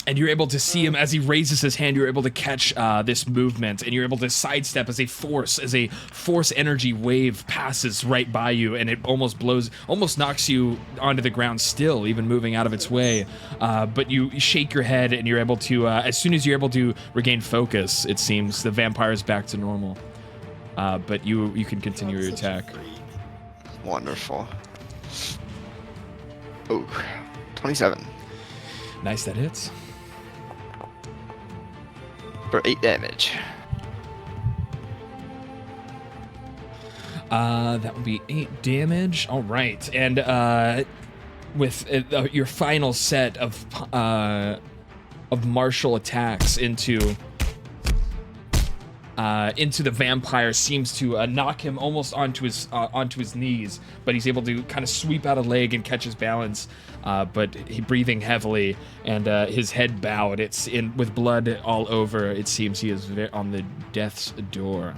[SPEAKER 2] And you're able to see him as he raises his hand. You're able to catch this movement, and you're able to sidestep as a force energy wave passes right by you, and it almost knocks you onto the ground still, even moving out of its way. But you shake your head, and you're able to, as soon as you're able to regain focus, it seems the vampire is back to normal. But you can continue your attack.
[SPEAKER 4] Wonderful. Oh, 27
[SPEAKER 2] Nice, that hits.
[SPEAKER 4] for 8 damage.
[SPEAKER 2] That would be 8 damage. All right, and with your final set of martial attacks into the vampire seems to knock him almost onto his knees, but he's able to kind of sweep out a leg and catch his balance. But he breathing heavily and his head bowed. It's with blood all over. It seems he is on the death's door.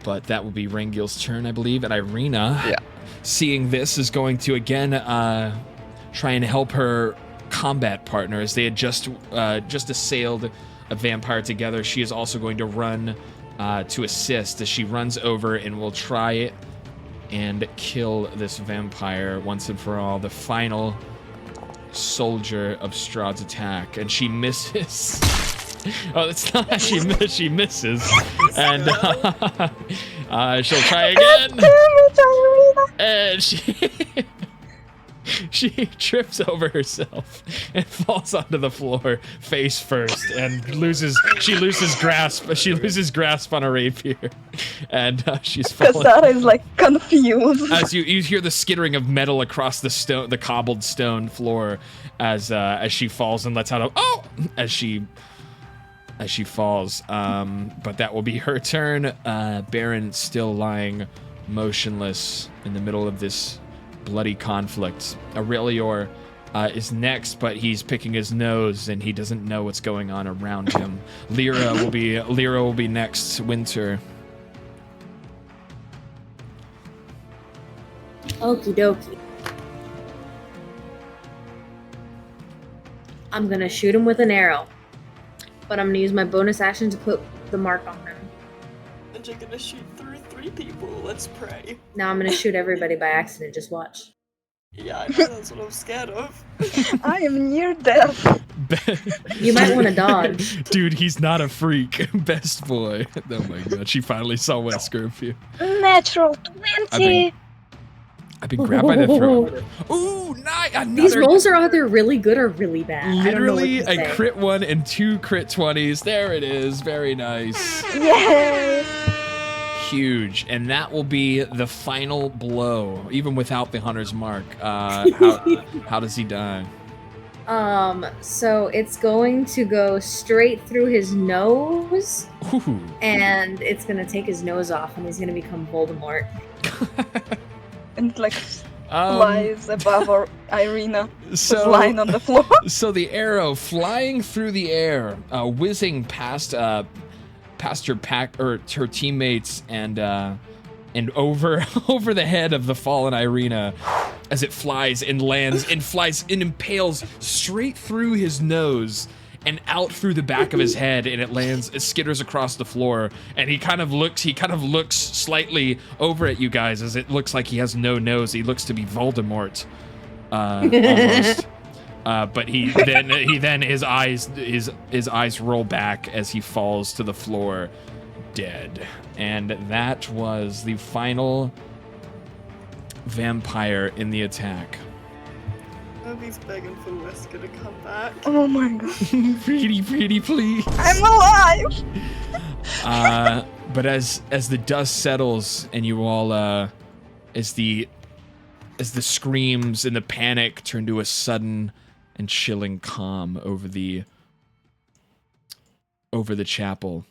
[SPEAKER 2] But that will be Rangil's turn, I believe. And Irina, seeing this, is going to again try and help her combat partner as they had just assailed a vampire together. She is also going to run to assist as she runs over and will try and kill this vampire once and for all. The final soldier of Strahd's attack, and she misses. Oh, that's not. She misses, and she'll try again. And She trips over herself and falls onto the floor face first and loses grasp on a rapier, and she's falling.
[SPEAKER 5] Kasara is like confused.
[SPEAKER 2] As you hear the skittering of metal across the cobbled stone floor as she falls and lets out a as she falls. But that will be her turn. Baron still lying motionless in the middle of this bloody conflict. Aurelior is next, but he's picking his nose and he doesn't know what's going on around him. Lyra will be next. Winter.
[SPEAKER 7] Okie dokie. I'm gonna shoot him with an arrow, but I'm gonna use my bonus action to put the mark on him.
[SPEAKER 6] And you're gonna shoot through 3 people. Let's pray.
[SPEAKER 7] Now I'm gonna shoot everybody by accident. Just watch.
[SPEAKER 6] Yeah, I know, that's what I'm scared of.
[SPEAKER 5] I am near death.
[SPEAKER 7] You might want to dodge.
[SPEAKER 2] Dude, he's not a freak. Best boy. Oh my god, she finally saw Wesker of you.
[SPEAKER 5] Natural 20.
[SPEAKER 2] I've been grabbed by the throat. Ooh, nice!
[SPEAKER 7] These rolls are either really good or really bad.
[SPEAKER 2] Literally
[SPEAKER 7] I don't know what to
[SPEAKER 2] a
[SPEAKER 7] say.
[SPEAKER 2] crit 1 and 2 crit 20s. There it is. Very nice.
[SPEAKER 5] Yes.
[SPEAKER 2] Huge. And that will be the final blow, even without the hunter's mark. How does he die?
[SPEAKER 7] So it's going to go straight through his nose,
[SPEAKER 2] Ooh.
[SPEAKER 7] and it's gonna take his nose off, and he's gonna become Voldemort.
[SPEAKER 5] And like flies above our Irina,
[SPEAKER 2] so-
[SPEAKER 5] lying on the floor.
[SPEAKER 2] So the arrow flying through the air, whizzing past her pack or her teammates and over over the head of the fallen Irina, as it flies and lands and flies and impales straight through his nose and out through the back of his head, and it skitters across the floor, and he kind of looks slightly over at you guys as it looks like he has no nose. He looks to be Voldemort, almost. But his eyes roll back as he falls to the floor, dead. And that was the final vampire in the attack.
[SPEAKER 6] Nobody's begging for Wesker to come back.
[SPEAKER 5] Oh my god.
[SPEAKER 2] Pretty, please.
[SPEAKER 5] I'm alive.
[SPEAKER 2] But as the dust settles and you all, as the screams and the panic turn to a sudden and chilling calm over the chapel.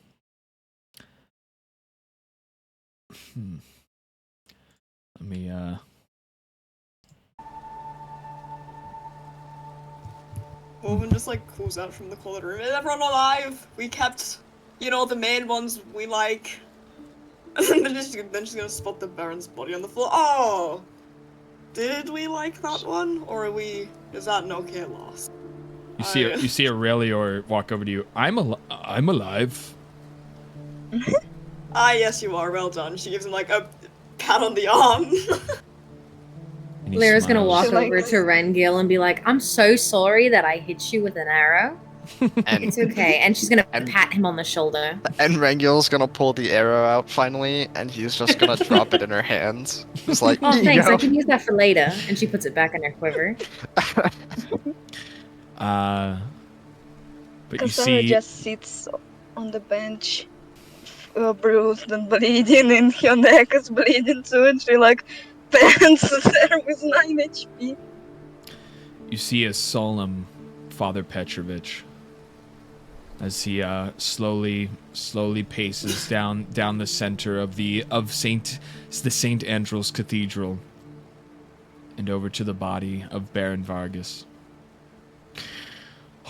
[SPEAKER 2] Let me,
[SPEAKER 6] Woman just like calls out from the corner room. Is everyone alive? We kept, the main ones we like. And then she's gonna spot the Baron's body on the floor. Oh! Did we like that one? Or is that an okay loss?
[SPEAKER 2] You see Aurelior walk over to you. I'm alive.
[SPEAKER 6] Ah, yes, you are. Well done. She gives him like a pat on the arm.
[SPEAKER 2] And he
[SPEAKER 7] Lyra's gonna
[SPEAKER 2] smiles.
[SPEAKER 7] walk over to Rengil and be like, "I'm so sorry that I hit you with an arrow.
[SPEAKER 4] And
[SPEAKER 7] It's okay." And she's gonna
[SPEAKER 4] And-
[SPEAKER 7] pat him on the shoulder.
[SPEAKER 4] and Rengil's gonna pull the arrow out finally, and he's just gonna drop it in her hands. Just like,
[SPEAKER 7] Oh,
[SPEAKER 4] "Here you
[SPEAKER 7] thanks.
[SPEAKER 4] go."
[SPEAKER 7] I can use that for later. And she puts it back in her quiver.
[SPEAKER 2] But you
[SPEAKER 5] Kasara
[SPEAKER 2] see,
[SPEAKER 5] just sits on the bench, bruised and bleeding, and her neck is bleeding too, and she like pants there with 9 HP.
[SPEAKER 2] you see a solemn Father Petrovich as he slowly paces down the center of the St. Andrew's Cathedral and over to the body of Baron Vargas.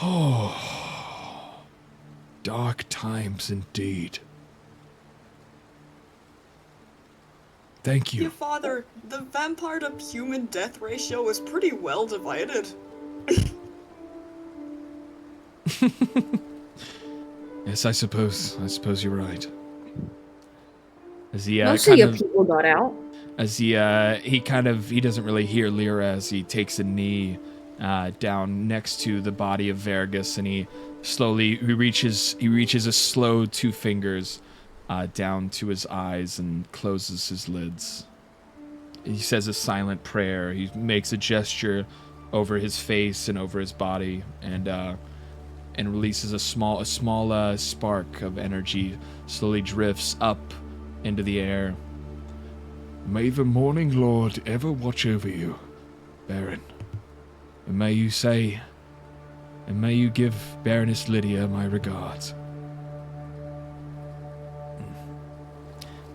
[SPEAKER 2] Oh, dark times indeed. Thank
[SPEAKER 6] Your
[SPEAKER 2] you.
[SPEAKER 6] father, the vampire to human death ratio is pretty well divided.
[SPEAKER 2] Yes, I suppose you're right. As he
[SPEAKER 7] Most of your people got out.
[SPEAKER 2] as he doesn't really hear Lyra as he takes a knee down next to the body of Vargas, and he reaches a slow 2 fingers down to his eyes and closes his lids. He says a silent prayer. He makes a gesture over his face and over his body, and releases a small spark of energy. Slowly drifts up into the air.
[SPEAKER 9] May the Morning Lord ever watch over you, Baron. And may you give Baroness Lydia my regards.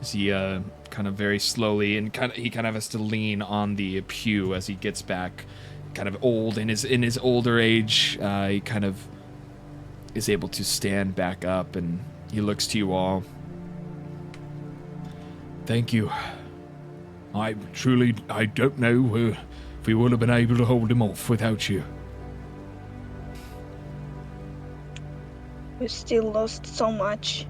[SPEAKER 2] As he kind of very slowly and he kind of has to lean on the pew as he gets back, kind of old in his older age. He kind of is able to stand back up, and he looks to you all.
[SPEAKER 9] Thank you. I don't know if we would have been able to hold him off without you.
[SPEAKER 5] We still lost so much.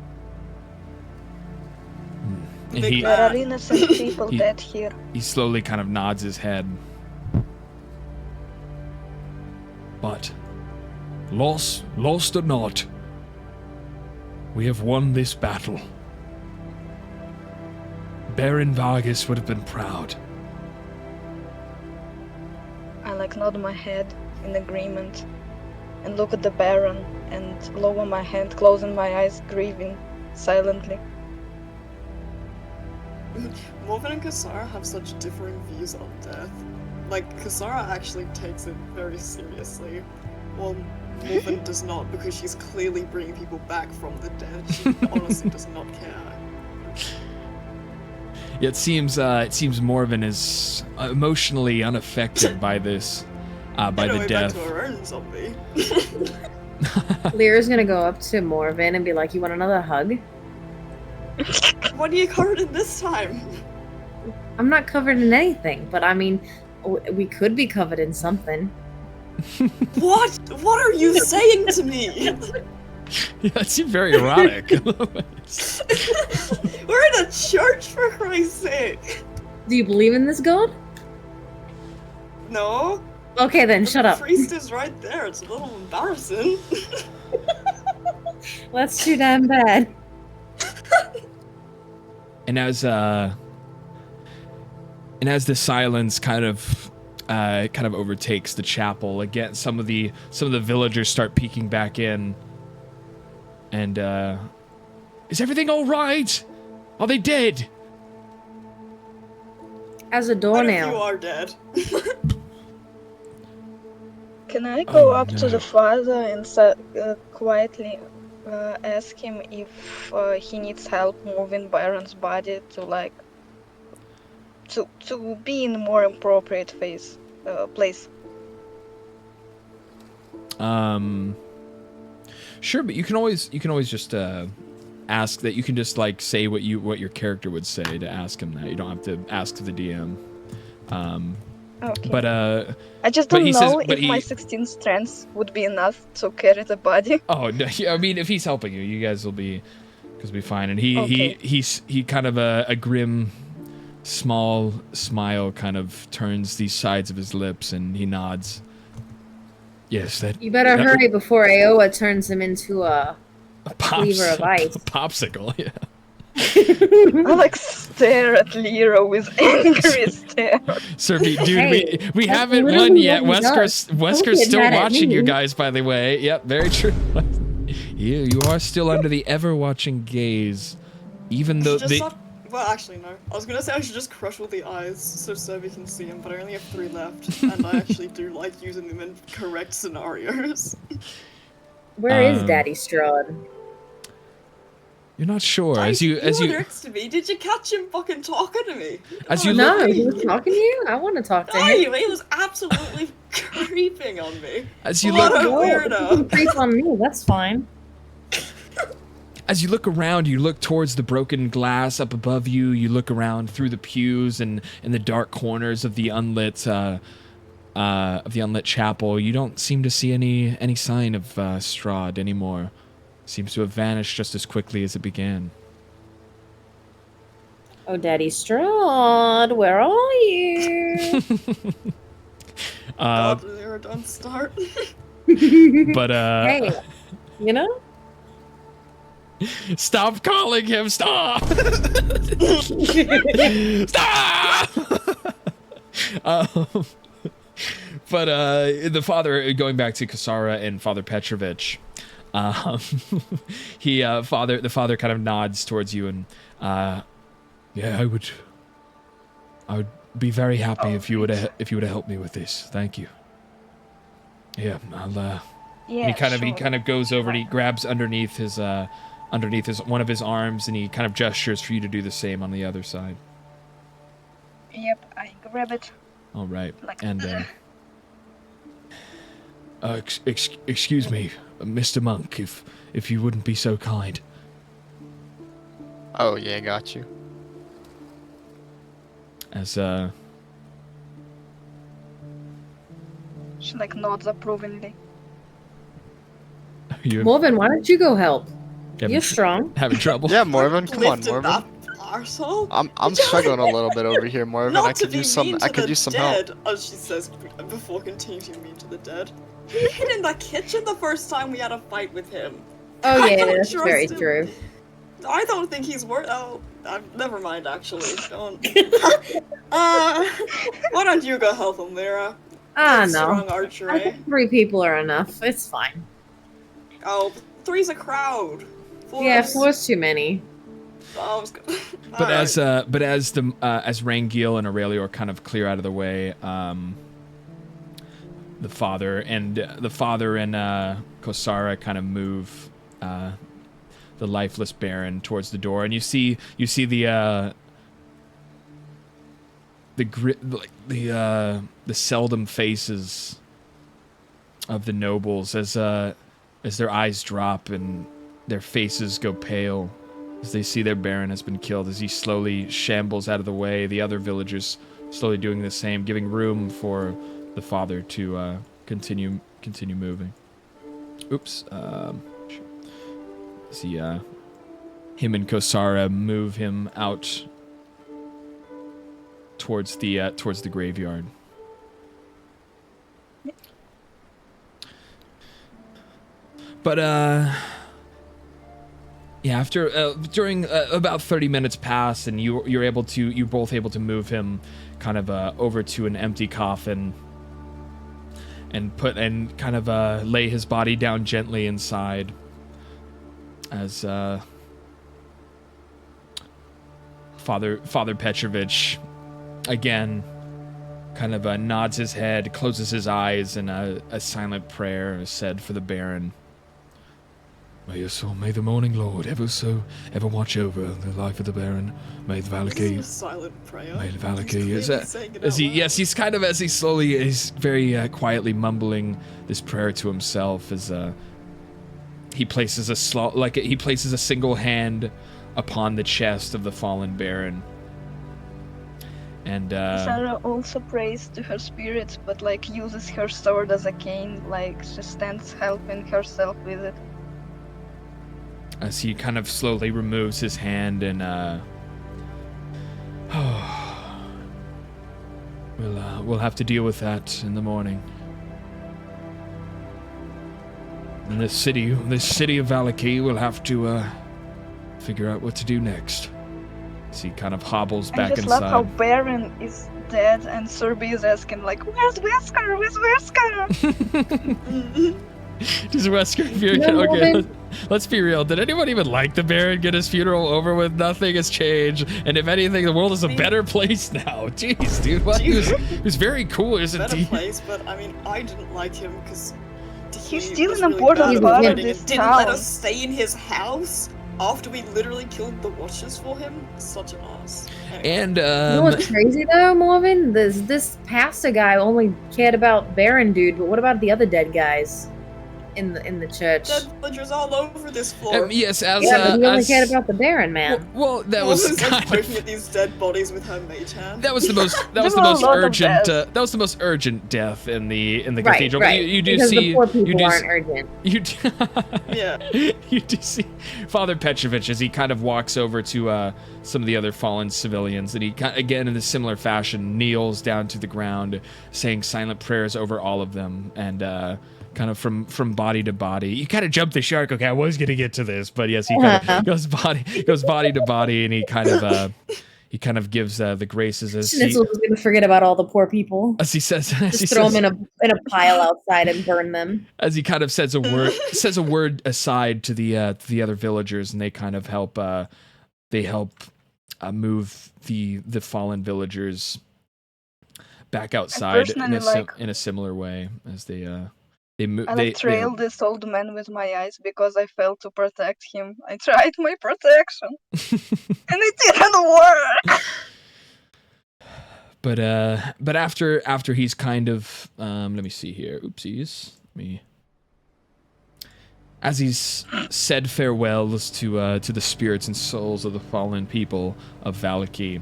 [SPEAKER 2] And
[SPEAKER 6] Big
[SPEAKER 2] he
[SPEAKER 5] There are innocent people
[SPEAKER 2] He-
[SPEAKER 5] dead here.
[SPEAKER 2] he slowly kind of nods his head.
[SPEAKER 9] But, lost or not, we have won this battle. Baron Vargas would have been proud.
[SPEAKER 5] I nod my head in agreement and look at the Baron and lower my hand, closing my eyes, grieving silently.
[SPEAKER 6] Morven and Kasara have such differing views on death. Like, Kasara actually takes it very seriously, while Morven does not, because she's clearly bringing people back from the dead. She honestly does not care.
[SPEAKER 2] Yeah, it seems Morven is emotionally unaffected by this, by the
[SPEAKER 6] Anyway, back
[SPEAKER 2] death.
[SPEAKER 6] to her own zombie.
[SPEAKER 7] Lyra's gonna go up to Morven and be like, "You want another hug?"
[SPEAKER 6] What are you covered in this time?
[SPEAKER 7] I'm not covered in anything, but I mean, we could be covered in something.
[SPEAKER 6] What? What are you saying to me?
[SPEAKER 2] Yeah, it seemed very erotic.
[SPEAKER 6] We're in a church, for Christ's sake.
[SPEAKER 7] Do you believe in this god?
[SPEAKER 6] No.
[SPEAKER 7] Okay, then
[SPEAKER 6] The
[SPEAKER 7] shut up.
[SPEAKER 6] priest is right there. It's a little embarrassing.
[SPEAKER 7] That's too damn bad.
[SPEAKER 2] And as the silence kind of overtakes the chapel again, some of the villagers start peeking back in. And is everything all right? Are they dead?
[SPEAKER 7] As a
[SPEAKER 6] What if you
[SPEAKER 7] doornail.
[SPEAKER 6] are dead?
[SPEAKER 5] Can I go
[SPEAKER 2] Oh,
[SPEAKER 5] up to
[SPEAKER 2] no.
[SPEAKER 5] the father and quietly ask him if he needs help moving Baron's body to to be in a more appropriate place?
[SPEAKER 2] Sure, but you can always just ask that. You can just like say what your character would say to ask him that. You don't have to ask the DM.
[SPEAKER 5] Okay.
[SPEAKER 2] But
[SPEAKER 5] I just
[SPEAKER 2] but
[SPEAKER 5] don't
[SPEAKER 2] he
[SPEAKER 5] know
[SPEAKER 2] says-
[SPEAKER 5] if
[SPEAKER 2] but
[SPEAKER 5] my
[SPEAKER 2] he-
[SPEAKER 5] 16 strength would be enough to carry the body.
[SPEAKER 2] oh no, I mean if he's helping you, you guys will be fine. And he
[SPEAKER 5] Okay.
[SPEAKER 2] he kind of a grim, small smile kind of turns the sides of his lips, and he nods. Yes, that.
[SPEAKER 7] You better
[SPEAKER 2] that-
[SPEAKER 7] hurry before Aowa turns him into a
[SPEAKER 2] Pops-
[SPEAKER 7] cleaver of ice.
[SPEAKER 2] a popsicle, yeah.
[SPEAKER 5] I stare at Lyra with angry stare.
[SPEAKER 2] Sir, dude,
[SPEAKER 7] Hey,
[SPEAKER 2] we
[SPEAKER 7] that's
[SPEAKER 2] haven't won
[SPEAKER 7] literally
[SPEAKER 2] yet.
[SPEAKER 7] what he does.
[SPEAKER 2] Wesker's
[SPEAKER 7] Don't get
[SPEAKER 2] still
[SPEAKER 7] mad at
[SPEAKER 2] watching you
[SPEAKER 7] me.
[SPEAKER 2] guys, by the way. Yep, very true. You are still under the ever-watching gaze, even though
[SPEAKER 6] Just
[SPEAKER 2] the.
[SPEAKER 6] stop- Well, actually, no. I was gonna say I should just crush all the eyes so Serby can see him, but I only have 3 left, and I actually do like using them in correct scenarios.
[SPEAKER 7] Where is
[SPEAKER 2] Um,
[SPEAKER 7] Daddy Strahd?
[SPEAKER 2] You're not sure as
[SPEAKER 6] He
[SPEAKER 2] you
[SPEAKER 6] was next to me. Did you catch him fucking talking to me?
[SPEAKER 2] As you
[SPEAKER 6] Oh,
[SPEAKER 2] look-
[SPEAKER 7] No, he was talking to you? I want to talk to
[SPEAKER 6] No,
[SPEAKER 7] him.
[SPEAKER 6] he was absolutely creeping on me.
[SPEAKER 2] as you
[SPEAKER 6] What
[SPEAKER 2] look
[SPEAKER 6] a
[SPEAKER 7] No,
[SPEAKER 6] weirdo.
[SPEAKER 7] creep on me, that's fine.
[SPEAKER 2] as you look around, you look towards the broken glass up above you. You look around through the pews and in the dark corners of the unlit chapel. You don't seem to see any sign of Strahd anymore. Seems to have vanished just as quickly as it began.
[SPEAKER 7] Oh, Daddy Strahd, where are you?
[SPEAKER 2] Uh,
[SPEAKER 6] God, Lyra, don't start.
[SPEAKER 2] but
[SPEAKER 7] Hey, you know?
[SPEAKER 2] stop calling him. Stop. Stop. But the father, going back to Kasara and Father Petrovich, the father kind of nods towards you and,
[SPEAKER 9] Yeah, I would be very happy if you would help me with this. Thank you. Yeah, I'll
[SPEAKER 5] Yeah,
[SPEAKER 2] he kind of goes over and he grabs underneath his one of his arms and he kind of gestures for you to do the same on the other side.
[SPEAKER 5] Yep, I grab it.
[SPEAKER 2] All right,
[SPEAKER 5] Like,
[SPEAKER 2] and
[SPEAKER 9] excuse me, Mr. Monk, if you wouldn't be so kind.
[SPEAKER 4] Oh yeah, got you.
[SPEAKER 2] as
[SPEAKER 5] she like nods approvingly.
[SPEAKER 2] you
[SPEAKER 7] Morven, why don't you go help?
[SPEAKER 2] having
[SPEAKER 7] You're
[SPEAKER 2] tr-
[SPEAKER 7] strong.
[SPEAKER 2] having trouble.
[SPEAKER 4] Yeah, Morven, come on,
[SPEAKER 6] Lifted
[SPEAKER 4] Morven.
[SPEAKER 6] that arsehole.
[SPEAKER 4] I'm struggling a little bit over here, Morven.
[SPEAKER 6] Not
[SPEAKER 4] I
[SPEAKER 6] to
[SPEAKER 4] could
[SPEAKER 6] be
[SPEAKER 4] use some.
[SPEAKER 6] mean
[SPEAKER 4] I
[SPEAKER 6] to
[SPEAKER 4] could
[SPEAKER 6] the
[SPEAKER 4] use some
[SPEAKER 6] dead,
[SPEAKER 4] help.
[SPEAKER 6] as she says before continuing to be mean to the dead. He hid in the kitchen the first time we had a fight with him.
[SPEAKER 7] Oh
[SPEAKER 6] I
[SPEAKER 7] yeah,
[SPEAKER 6] don't
[SPEAKER 7] that's
[SPEAKER 6] trust
[SPEAKER 7] very
[SPEAKER 6] him.
[SPEAKER 7] true.
[SPEAKER 6] I don't think he's worth. Oh, never mind. Actually, don't. Why don't you go help him, Lyra?
[SPEAKER 7] Ah,
[SPEAKER 6] Strong
[SPEAKER 7] no.
[SPEAKER 6] archer,
[SPEAKER 7] I
[SPEAKER 6] eh?
[SPEAKER 7] think 3 people are enough. It's fine.
[SPEAKER 6] Oh, 3's a crowd. 4's...
[SPEAKER 7] Yeah, 4's too many.
[SPEAKER 6] Oh, I was good.
[SPEAKER 2] But as Rangiel and Aurelior kind of clear out of the way, the father and Kosara kind of move the lifeless Baron towards the door, and you see the seldom faces of the nobles as their eyes drop and their faces go pale as they see their Baron has been killed, as he slowly shambles out of the way, the other villagers slowly doing the same, giving room for the father to continue moving. Oops. See, him and Kosara move him out towards the graveyard. But yeah, after during about 30 minutes pass, and you're both able to move him kind of over to an empty coffin and kind of lay his body down gently inside as Father Petrovich again kind of nods his head, closes his eyes, and a silent prayer is said for the Baron.
[SPEAKER 9] May your soul, may the morning Lord ever watch over the life of the Baron. May the
[SPEAKER 6] This is a
[SPEAKER 9] Valaki,
[SPEAKER 6] silent prayer.
[SPEAKER 9] may the Valaki,
[SPEAKER 6] He's
[SPEAKER 9] is
[SPEAKER 6] saying it
[SPEAKER 2] As
[SPEAKER 6] out
[SPEAKER 2] he,
[SPEAKER 6] loud.
[SPEAKER 2] yes, he's kind of as he slowly is very quietly mumbling this prayer to himself as he places a single hand upon the chest of the fallen Baron. And
[SPEAKER 5] Sarah also prays to her spirits, but like uses her sword as a cane, like she stands helping herself with it.
[SPEAKER 2] as he kind of slowly removes his hand and we'll have to deal with that in the morning. In this city of Valaki, we'll have to figure out what to do next. As he kind of hobbles
[SPEAKER 5] I
[SPEAKER 2] back
[SPEAKER 5] just
[SPEAKER 2] inside.
[SPEAKER 5] love how Baron is dead and Serby is asking like, "Where's Wesker? Where's Wesker?"
[SPEAKER 2] Does Wesker fear?
[SPEAKER 7] No,
[SPEAKER 2] Okay,
[SPEAKER 7] Morven.
[SPEAKER 2] let's be real. Did anyone even like the Baron get his funeral over with? Nothing has changed, and if anything, the world is a better place now. Jeez, dude, what? He was very cool, isn't
[SPEAKER 6] Better
[SPEAKER 2] he?
[SPEAKER 6] place, but I mean, I didn't like him because
[SPEAKER 5] He's still an important
[SPEAKER 7] part of
[SPEAKER 5] this
[SPEAKER 6] didn't let
[SPEAKER 5] town.
[SPEAKER 6] us stay in his house after we literally killed the Watchers for him. Such an ass. Anyway.
[SPEAKER 2] And
[SPEAKER 7] You know what's crazy though, Morven? This pastor guy only cared about Baron dude, but what about the other dead guys in the church?
[SPEAKER 6] Dead villagers all over this floor.
[SPEAKER 2] yes, as
[SPEAKER 7] Yeah, but he only
[SPEAKER 2] as-
[SPEAKER 7] cared about the Baron, man.
[SPEAKER 2] well, that
[SPEAKER 6] Mom
[SPEAKER 2] was
[SPEAKER 6] like
[SPEAKER 2] kind
[SPEAKER 6] poking
[SPEAKER 2] of
[SPEAKER 6] at these dead bodies with her mage hand.
[SPEAKER 2] that was the most
[SPEAKER 5] There were a lot of
[SPEAKER 2] urgent
[SPEAKER 5] deaths.
[SPEAKER 2] that was the most urgent death in the
[SPEAKER 7] Right,
[SPEAKER 2] cathedral.
[SPEAKER 7] right.
[SPEAKER 2] You do
[SPEAKER 7] because
[SPEAKER 2] see
[SPEAKER 7] the poor people
[SPEAKER 2] you do
[SPEAKER 7] aren't urgent.
[SPEAKER 2] you do,
[SPEAKER 6] Yeah.
[SPEAKER 2] you do see Father Petrovich as he kind of walks over to some of the other fallen civilians, and he again in a similar fashion kneels down to the ground, saying silent prayers over all of them, and kind of from body to body. You kind of jumped the shark. Okay, I was gonna get to this, but yes, he kind of goes body to body, and he He kind of gives the graces as
[SPEAKER 7] Schnitzel was gonna forget about all the poor people.
[SPEAKER 2] he says, as he
[SPEAKER 7] Just throw
[SPEAKER 2] says,
[SPEAKER 7] them in a pile outside and burn them.
[SPEAKER 2] as he kind of says a word aside to the other villagers, and they kind of help move the fallen villagers back outside in a similar way as they move.
[SPEAKER 5] I trailed this old man with my eyes because I failed to protect him. I tried my protection, and it didn't work.
[SPEAKER 2] But after he's kind of let me see here. Oopsies. As he's said farewells to the spirits and souls of the fallen people of Valaki,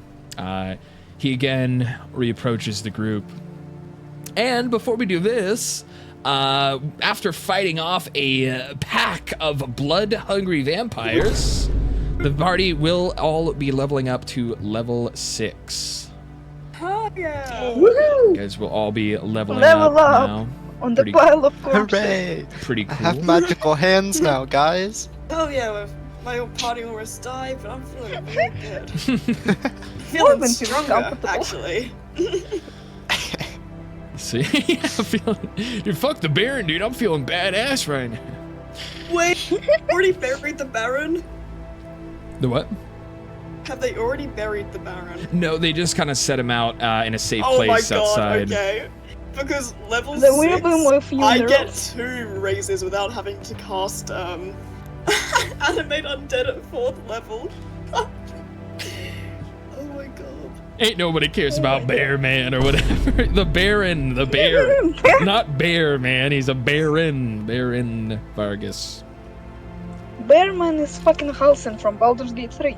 [SPEAKER 2] he again reapproaches the group. And before we do this, after fighting off a pack of blood-hungry vampires, the party will all be leveling up to level 6.
[SPEAKER 6] Oh yeah!
[SPEAKER 7] Woohoo!
[SPEAKER 2] You guys will all be leveling
[SPEAKER 5] Level up
[SPEAKER 2] now.
[SPEAKER 5] on the pile of corpses.
[SPEAKER 4] Hooray!
[SPEAKER 2] Pretty cool.
[SPEAKER 4] I have magical hands now, guys.
[SPEAKER 6] Oh yeah, my old party almost died, but I'm feeling really good.
[SPEAKER 5] More
[SPEAKER 6] feeling
[SPEAKER 5] than
[SPEAKER 6] stronger,
[SPEAKER 5] comfortable.
[SPEAKER 6] actually.
[SPEAKER 2] See, dude, fuck the Baron, dude. I'm feeling badass right now.
[SPEAKER 6] Wait, already buried the Baron?
[SPEAKER 2] The what?
[SPEAKER 6] Have they already buried the Baron?
[SPEAKER 2] No, they just kind of set him out in a safe
[SPEAKER 6] Oh my
[SPEAKER 2] place
[SPEAKER 6] god,
[SPEAKER 2] outside.
[SPEAKER 6] Okay. Because level
[SPEAKER 5] There will be more
[SPEAKER 6] 6,
[SPEAKER 5] few
[SPEAKER 6] I get
[SPEAKER 5] nerfs.
[SPEAKER 6] 2 raises without having to cast Animate Undead at 4th level. Oh my god.
[SPEAKER 2] Ain't nobody cares about Bear Man or whatever. The Baron, the Bear. Not Bear Man, he's a Baron. Baron Vargas.
[SPEAKER 5] Bearman is fucking Halsen from Baldur's Gate 3.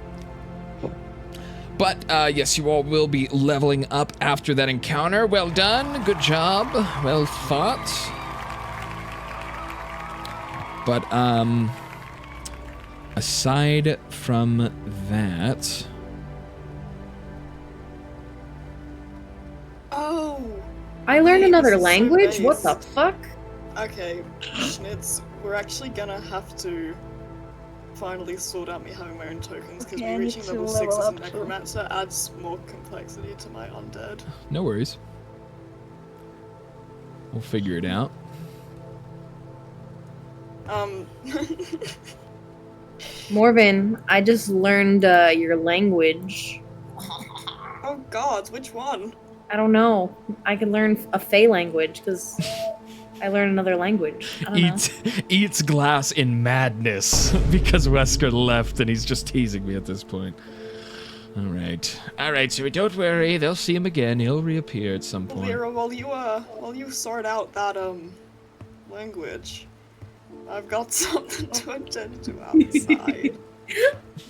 [SPEAKER 2] But yes, you all will be leveling up after that encounter. Well done, good job, well fought. But aside from that,
[SPEAKER 6] Oh!
[SPEAKER 7] I learned
[SPEAKER 6] Wait,
[SPEAKER 7] another
[SPEAKER 6] this is so
[SPEAKER 7] language? What the
[SPEAKER 6] based.
[SPEAKER 7] fuck?
[SPEAKER 6] Okay, Schnitz, we're actually gonna have to finally sort out me having my own tokens, because
[SPEAKER 5] Okay, I
[SPEAKER 6] me
[SPEAKER 5] need
[SPEAKER 6] reaching
[SPEAKER 5] to
[SPEAKER 6] level 6
[SPEAKER 5] level
[SPEAKER 6] as a
[SPEAKER 5] up too.
[SPEAKER 6] necromancer adds more complexity to my undead.
[SPEAKER 2] no worries. We'll figure it out.
[SPEAKER 7] Morven, I just learned your language.
[SPEAKER 6] Oh god, which one?
[SPEAKER 7] I don't know. I can learn a Fey language because I learned another language. I don't know.
[SPEAKER 2] Eats glass in madness because Wesker left and he's just teasing me at this point. All right, so don't worry, they'll see him again. He'll reappear at some point.
[SPEAKER 6] Lyra, while you sort out that language, I've got something to attend to outside.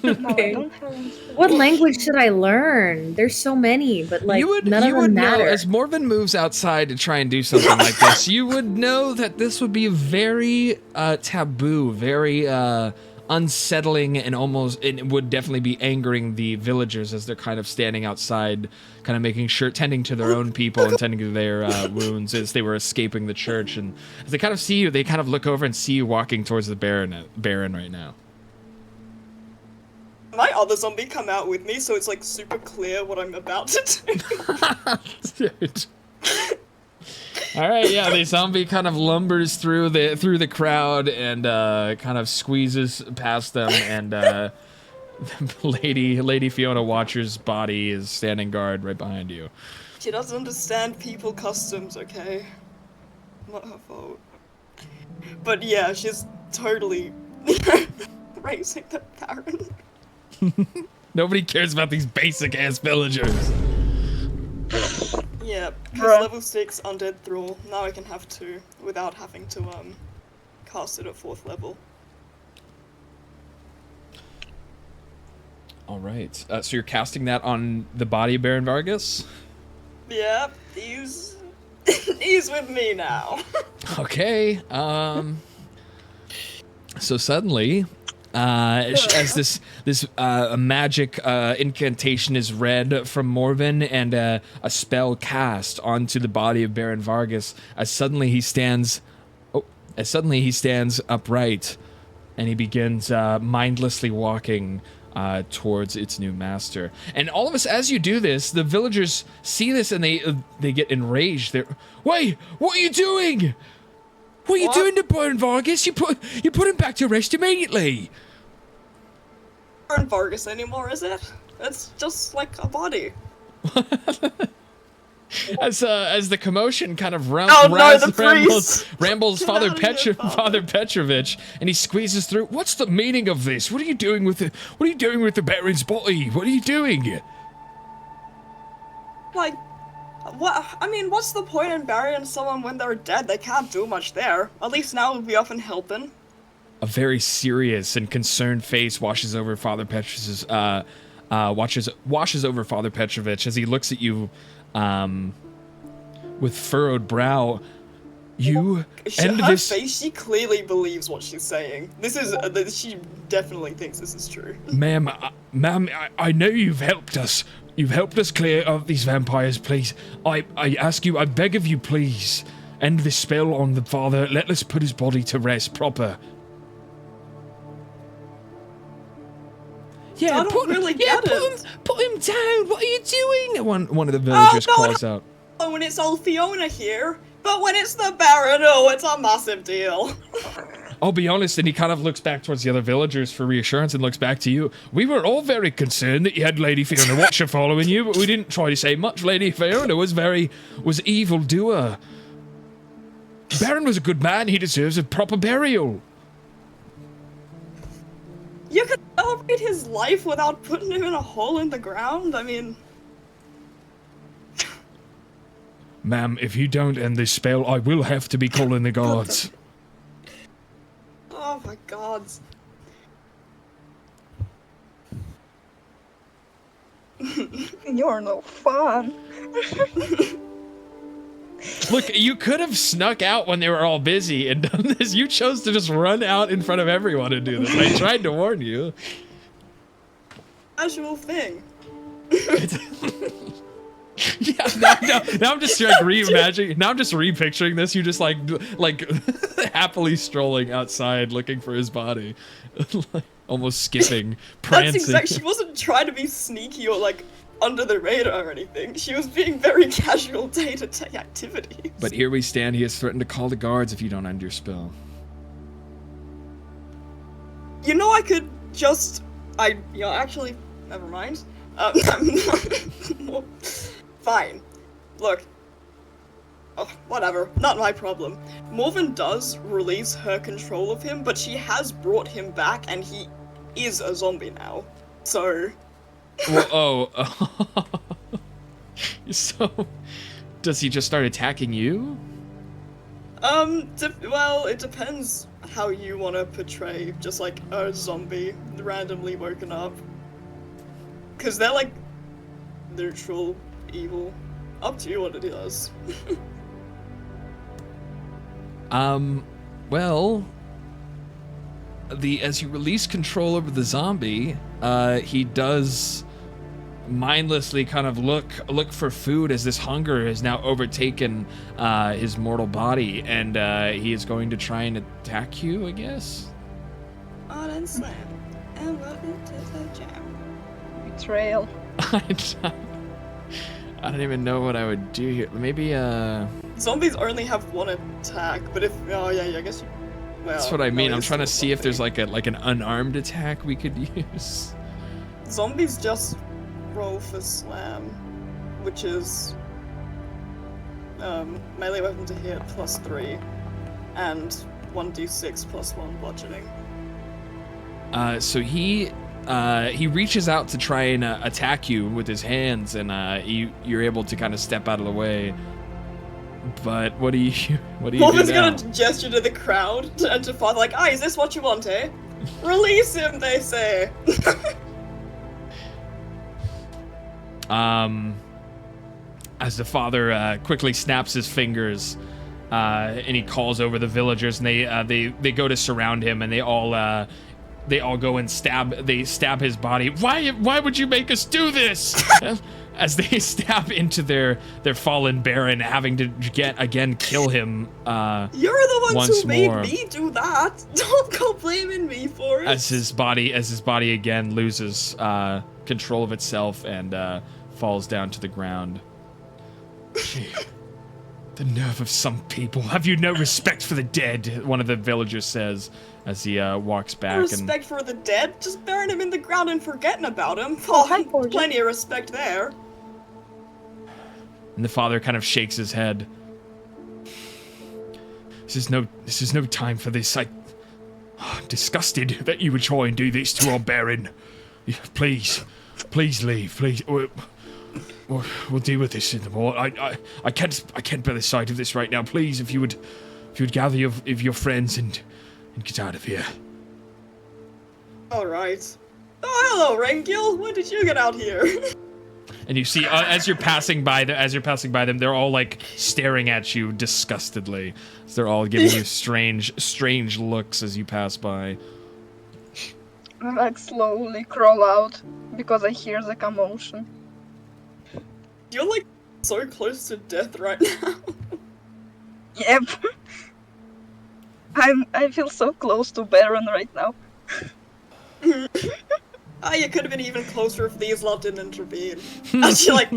[SPEAKER 5] No, I
[SPEAKER 7] Okay.
[SPEAKER 5] don't have
[SPEAKER 7] What language should I learn? There's so many, but like none of them
[SPEAKER 2] know,
[SPEAKER 7] matter.
[SPEAKER 2] as Morven moves outside to try and do something like this, you would know that this would be very taboo, very unsettling, and it would definitely be angering the villagers as they're kind of standing outside, kind of making sure, tending to their own people and tending to their wounds as they were escaping the church. And as they kind of see you, they kind of look over and see you walking towards the Baron right now.
[SPEAKER 6] My other zombie come out with me, so it's like super clear what I'm about to do.
[SPEAKER 2] Dude. All right, yeah, the zombie kind of lumbers through the crowd and kind of squeezes past them, and Lady Fiona Watcher's body is standing guard right behind you.
[SPEAKER 6] She doesn't understand people customs, okay? Not her fault. But yeah, she's totally raising the Baron.
[SPEAKER 2] Nobody cares about these basic ass villagers.
[SPEAKER 6] Yeah, because
[SPEAKER 5] Bruh.
[SPEAKER 6] level 6 undead thrall, now I can have 2 without having to cast it at 4th level.
[SPEAKER 2] All right, so you're casting that on the body of Baron Vargas?
[SPEAKER 6] Yep, he's with me now.
[SPEAKER 2] Okay, so suddenly, as this magic incantation is read from Morven and a spell cast onto the body of Baron Vargas, as suddenly he stands upright, and he begins mindlessly walking towards its new master. And all of us, as you do this, the villagers see this and they get enraged. They're, wait, what are you doing? What are you doing to Baron Vargas? You put him back to rest immediately.
[SPEAKER 6] Baron Vargas anymore, is it? It's just like a body.
[SPEAKER 2] As the commotion kind of rambles Father Petrovich, and he squeezes through. What's the meaning of this? What are you doing with the Baron's body? What are you doing?
[SPEAKER 6] Like, what? I mean, what's the point in burying someone when they're dead? They can't do much there. At least now we often helping.
[SPEAKER 2] A very serious and concerned face washes over Father Petrovich's washes over Father Petrovich as he looks at you. With furrowed brow, her face, she clearly believes what she's saying. She definitely thinks this is true.
[SPEAKER 9] Ma'am, I know you've helped us. You've helped us clear of these vampires, please. I ask you, I beg of you, please, end this spell on the father. Let us put his body to rest proper.
[SPEAKER 2] Yeah,
[SPEAKER 6] I don't really get it.
[SPEAKER 2] Put him down. What are you doing? One of the villagers calls out.
[SPEAKER 6] Oh, when it's all Fiona here, but when it's the Baron, oh, it's a massive deal.
[SPEAKER 2] I'll be honest, and he kind of looks back towards the other villagers for reassurance and looks back to you. We were all very concerned that you had Lady Fiona Watcher following you, but we didn't try to say much. Lady Fiona was evil doer. Baron was a good man. He deserves a proper burial.
[SPEAKER 6] You could celebrate his life without putting him in a hole in the ground? I mean...
[SPEAKER 9] Ma'am, if you don't end this spell, I will have to be calling the guards.
[SPEAKER 6] Oh my god.
[SPEAKER 5] You're no fun.
[SPEAKER 2] Look, you could have snuck out when they were all busy and done this. You chose to just run out in front of everyone and do this. I tried to warn you.
[SPEAKER 6] Casual thing.
[SPEAKER 2] Yeah, now I'm just like reimagining. Now I'm just repicturing this. You just like happily strolling outside looking for his body, like, almost skipping, prancing.
[SPEAKER 6] That's exactly. She wasn't trying to be sneaky or like under the radar or anything. She was being very casual day-to-day activities.
[SPEAKER 2] But here we stand. He has threatened to call the guards if you don't end your spell.
[SPEAKER 6] You know, I could just. Actually, never mind. Fine. Look. Oh, whatever. Not my problem. Morven does release her control of him, but she has brought him back, and he is a zombie now. So.
[SPEAKER 2] Well, So, does he just start attacking you?
[SPEAKER 6] Well, it depends how you want to portray just like a zombie randomly woken up. Because they're like neutral evil. Up to you what it is.
[SPEAKER 2] Well, as you release control over the zombie, he does mindlessly kind of look for food as this hunger has now overtaken his mortal body, and he is going to try and attack you, I guess.
[SPEAKER 6] On and slam. And welcome to the jam.
[SPEAKER 5] Betrayal.
[SPEAKER 2] I don't even know what I would do here. Maybe
[SPEAKER 6] Zombies only have one attack, but if I guess you. Well,
[SPEAKER 2] that's what I mean.
[SPEAKER 6] no,
[SPEAKER 2] I'm trying to see if there's
[SPEAKER 6] something.
[SPEAKER 2] like an unarmed attack we could use.
[SPEAKER 6] Zombies just roll for slam, which is melee weapon to hit +3 and 1d6 +1 bludgeoning.
[SPEAKER 2] So he reaches out to try and attack you with his hands, and you're able to kind of step out of the way. But what do you do
[SPEAKER 6] Morven's
[SPEAKER 2] now?
[SPEAKER 6] gonna gesture to the crowd and to Father like, is this what you want, eh? Release him, they say.
[SPEAKER 2] As the father quickly snaps his fingers, and he calls over the villagers, and they go to surround him, and they all go and stab his body. Why would you make us do this? as they stab into their fallen baron, having to again kill him.
[SPEAKER 6] You're the ones
[SPEAKER 2] once
[SPEAKER 6] who made
[SPEAKER 2] more.
[SPEAKER 6] me do that. Don't go blaming me for it.
[SPEAKER 2] As his body again loses control of itself and falls down to the ground. Gee, the nerve of some people. Have you no respect for the dead? One of the villagers says as he walks back.
[SPEAKER 6] Respect for the dead? Just burying him in the ground and forgetting about him.
[SPEAKER 5] Hi, Forger.
[SPEAKER 6] Plenty of respect there.
[SPEAKER 2] And the father kind of shakes his head. This is no time for this. I'm disgusted that you would try and do this to our baron. Please leave. Please. We'll deal with this in the morning. I can't bear the sight of this right now. Please, if you would gather your friends and get out of here.
[SPEAKER 6] All right. Oh, hello, Rangil. When did you get out here?
[SPEAKER 2] And you see, as you're passing by them, they're all like staring at you disgustedly. So they're all giving you strange looks as you pass by.
[SPEAKER 5] I like slowly crawl out because I hear the commotion.
[SPEAKER 6] You're like so close to death right now.
[SPEAKER 5] Yep. I feel so close to Baron right now.
[SPEAKER 6] You could have been even closer if these lot didn't intervene. And she like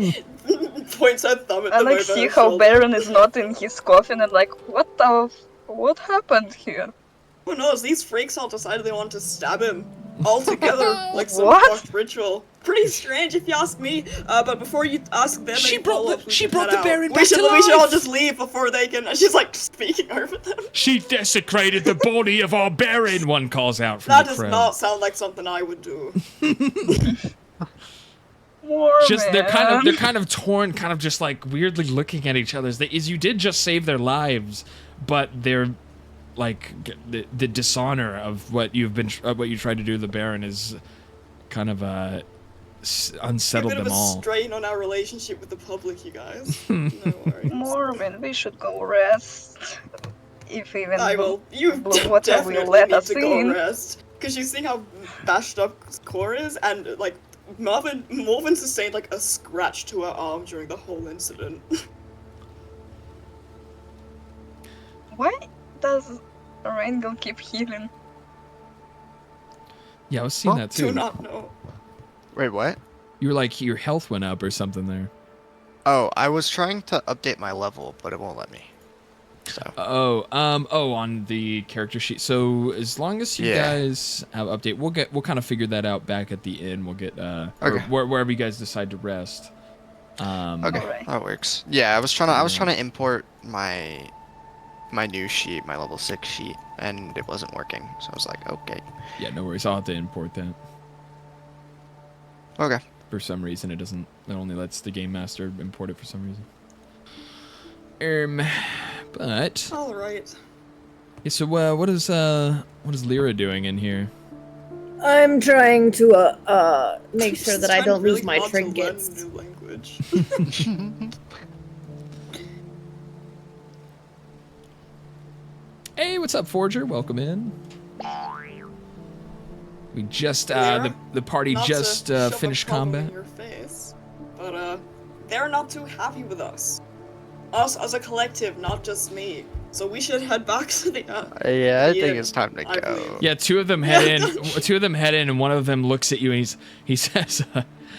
[SPEAKER 6] points her thumb at
[SPEAKER 5] I
[SPEAKER 6] them
[SPEAKER 5] like
[SPEAKER 6] over
[SPEAKER 5] see
[SPEAKER 6] her
[SPEAKER 5] how
[SPEAKER 6] shoulder.
[SPEAKER 5] Baron is not in his coffin and like, what happened here?
[SPEAKER 6] Who knows? These freaks all decided they wanted to stab him all together like some
[SPEAKER 5] What?
[SPEAKER 6] fucked ritual. Pretty strange if you ask me. But before you ask them,
[SPEAKER 2] She
[SPEAKER 6] any
[SPEAKER 2] brought
[SPEAKER 6] follow-ups,
[SPEAKER 2] the
[SPEAKER 6] we should head out.
[SPEAKER 2] Baron
[SPEAKER 6] We
[SPEAKER 2] back
[SPEAKER 6] should
[SPEAKER 2] to
[SPEAKER 6] we should all
[SPEAKER 2] life.
[SPEAKER 6] just leave before they can. She's like speaking over them.
[SPEAKER 2] She desecrated the body of our baron. One calls out from
[SPEAKER 6] That
[SPEAKER 2] the
[SPEAKER 6] does
[SPEAKER 2] crowd.
[SPEAKER 6] not sound like something I would do.
[SPEAKER 2] Just they're kind of torn, kind of just like weirdly looking at each other. You did just save their lives, but they're like the dishonor of what you tried to do to the Baron is kind of unsettled
[SPEAKER 6] A bit
[SPEAKER 2] them
[SPEAKER 6] of a
[SPEAKER 2] all.
[SPEAKER 6] strain on our relationship with the public, you guys. No worries.
[SPEAKER 5] Morven, we should go rest. If even
[SPEAKER 6] I will. You
[SPEAKER 5] Blue Water will
[SPEAKER 6] definitely
[SPEAKER 5] let
[SPEAKER 6] need
[SPEAKER 5] us
[SPEAKER 6] to go
[SPEAKER 5] in.
[SPEAKER 6] rest. Because you see how bashed up Core is, and like Morven sustained like a scratch to her arm during the whole incident.
[SPEAKER 5] Why does Rangel keep healing?
[SPEAKER 2] Yeah, I was seeing that
[SPEAKER 6] Do
[SPEAKER 2] too.
[SPEAKER 6] not know.
[SPEAKER 4] Wait, what?
[SPEAKER 2] You were like your health went up or something there.
[SPEAKER 4] Oh, I was trying to update my level, but it won't let me. So.
[SPEAKER 2] On the character sheet. So as long as you guys have update, we'll kind of figure that out back at the inn. We'll get
[SPEAKER 4] Okay.
[SPEAKER 2] wherever you guys decide to rest.
[SPEAKER 4] Okay,
[SPEAKER 5] Alright.
[SPEAKER 4] that works. Yeah, I was trying to import my new sheet, my level 6 sheet, and it wasn't working. So I was like, okay.
[SPEAKER 2] Yeah, no worries. I'll have to import that.
[SPEAKER 4] Okay.
[SPEAKER 2] For some reason, it only lets the game master import it for some reason. But
[SPEAKER 6] All right.
[SPEAKER 2] yeah, so what is Lyra doing in here?
[SPEAKER 7] I'm trying to make sure
[SPEAKER 6] Just
[SPEAKER 7] that I
[SPEAKER 6] trying
[SPEAKER 7] don't
[SPEAKER 6] really
[SPEAKER 7] lose my
[SPEAKER 6] hard to learn
[SPEAKER 7] trinkets.
[SPEAKER 6] new language.
[SPEAKER 2] Hey, what's up, Forger? Welcome in. We just
[SPEAKER 6] Lyra,
[SPEAKER 2] the party
[SPEAKER 6] Not
[SPEAKER 2] just
[SPEAKER 6] to shove a
[SPEAKER 2] finished
[SPEAKER 6] problem
[SPEAKER 2] combat.
[SPEAKER 6] in your face, but they're not too happy with us. Us as a collective, not just me. So we should head back to the.
[SPEAKER 4] Yeah, I think
[SPEAKER 6] inn,
[SPEAKER 4] it's time to
[SPEAKER 6] I
[SPEAKER 4] go.
[SPEAKER 6] believe.
[SPEAKER 2] Yeah, two of them head in, and one of them looks at you and he says.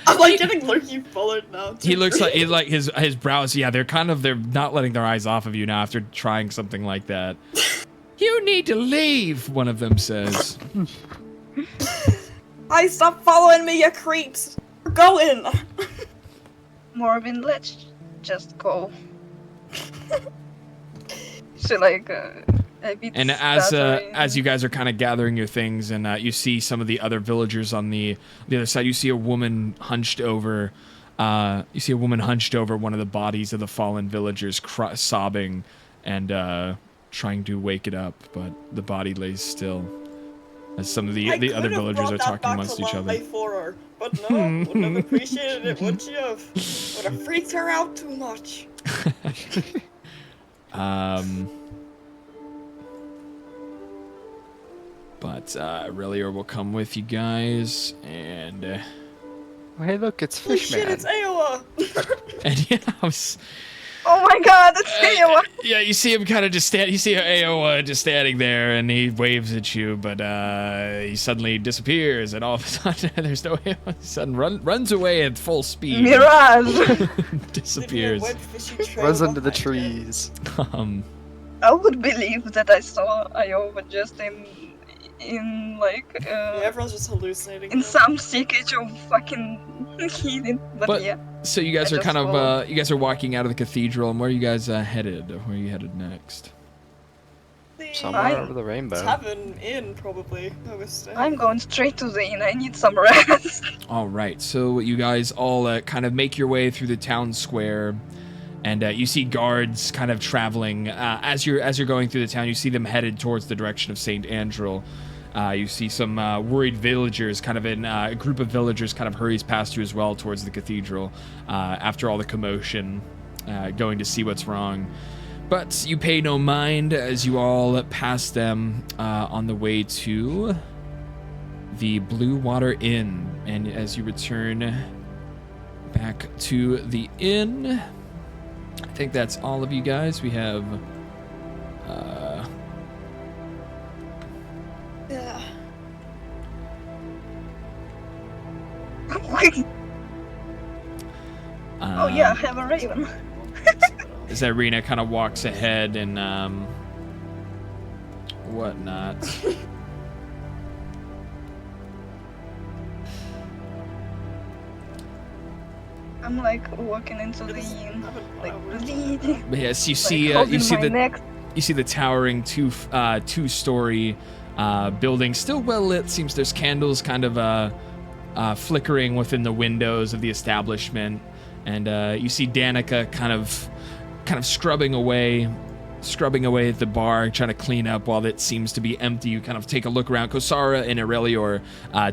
[SPEAKER 6] I'm like getting lurky forward now.
[SPEAKER 2] He looks like his brows. Yeah, they're not letting their eyes off of you now after trying something like that. You need to leave. One of them says.
[SPEAKER 6] Hey, stop following me, you creeps! We're going!
[SPEAKER 5] Morven, let's just go. She like a bit
[SPEAKER 2] And
[SPEAKER 5] stuttering.
[SPEAKER 2] as you guys are kind of gathering your things, and you see some of the other villagers on the other side, you see a woman hunched over. You see a woman hunched over one of the bodies of the fallen villagers, sobbing and trying to wake it up, but the body lays still. As some of the other villagers are talking amongst each other.
[SPEAKER 6] For her, but no, wouldn't have appreciated it, would you have? Would have freaked her out too much.
[SPEAKER 2] But Aurelior will come with you guys, and
[SPEAKER 4] Oh, hey, look, it's
[SPEAKER 6] Holy shit,
[SPEAKER 4] Fishman.
[SPEAKER 6] it's Aowa!
[SPEAKER 2] And yeah, I was,
[SPEAKER 5] Oh my god, it's Iowa!
[SPEAKER 2] yeah, you see him kind of just stand. You see Aowa just standing there, and he waves at you, but he suddenly disappears, and all of a sudden there's no Aowa. He suddenly runs away at full speed.
[SPEAKER 5] Mirage!
[SPEAKER 2] Disappears.
[SPEAKER 4] Runs under the trees.
[SPEAKER 5] I would believe that I saw Iowa just in like
[SPEAKER 6] Yeah, everyone's just hallucinating.
[SPEAKER 5] in some secret of fucking hidden, but yeah.
[SPEAKER 2] So you guys
[SPEAKER 5] I
[SPEAKER 2] are
[SPEAKER 5] just
[SPEAKER 2] kind of
[SPEAKER 5] followed.
[SPEAKER 2] you guys are walking out of the cathedral, and where are you guys headed? Where are you headed next?
[SPEAKER 4] Somewhere over the rainbow.
[SPEAKER 6] Tavern Inn, probably. Where we're staying.
[SPEAKER 5] I'm going straight to the inn. I need some rest.
[SPEAKER 2] All right, so you guys all kind of make your way through the town square, and you see guards kind of traveling as you're going through the town. You see them headed towards the direction of Saint Andrew. You see some worried villagers, kind of a group of villagers, kind of hurries past you as well towards the cathedral after all the commotion, going to see what's wrong. But you pay no mind as you all pass them on the way to the Blue Water Inn. And as you return back to the inn, I think that's all of you guys. We have...
[SPEAKER 6] Yeah.
[SPEAKER 5] Oh yeah, I have a raven.
[SPEAKER 2] As Irina kind of walks ahead and whatnot.
[SPEAKER 5] I'm like walking into the inn, like bleeding.
[SPEAKER 2] But yes, you
[SPEAKER 5] like,
[SPEAKER 2] see
[SPEAKER 5] holding
[SPEAKER 2] you see
[SPEAKER 5] my
[SPEAKER 2] the
[SPEAKER 5] neck.
[SPEAKER 2] you see the towering two-story building, still well lit. Seems there's candles kind of flickering within the windows of the establishment, and you see Danica kind of scrubbing away at the bar, trying to clean up while it seems to be empty. You kind of take a look around. Kosara and Aurelior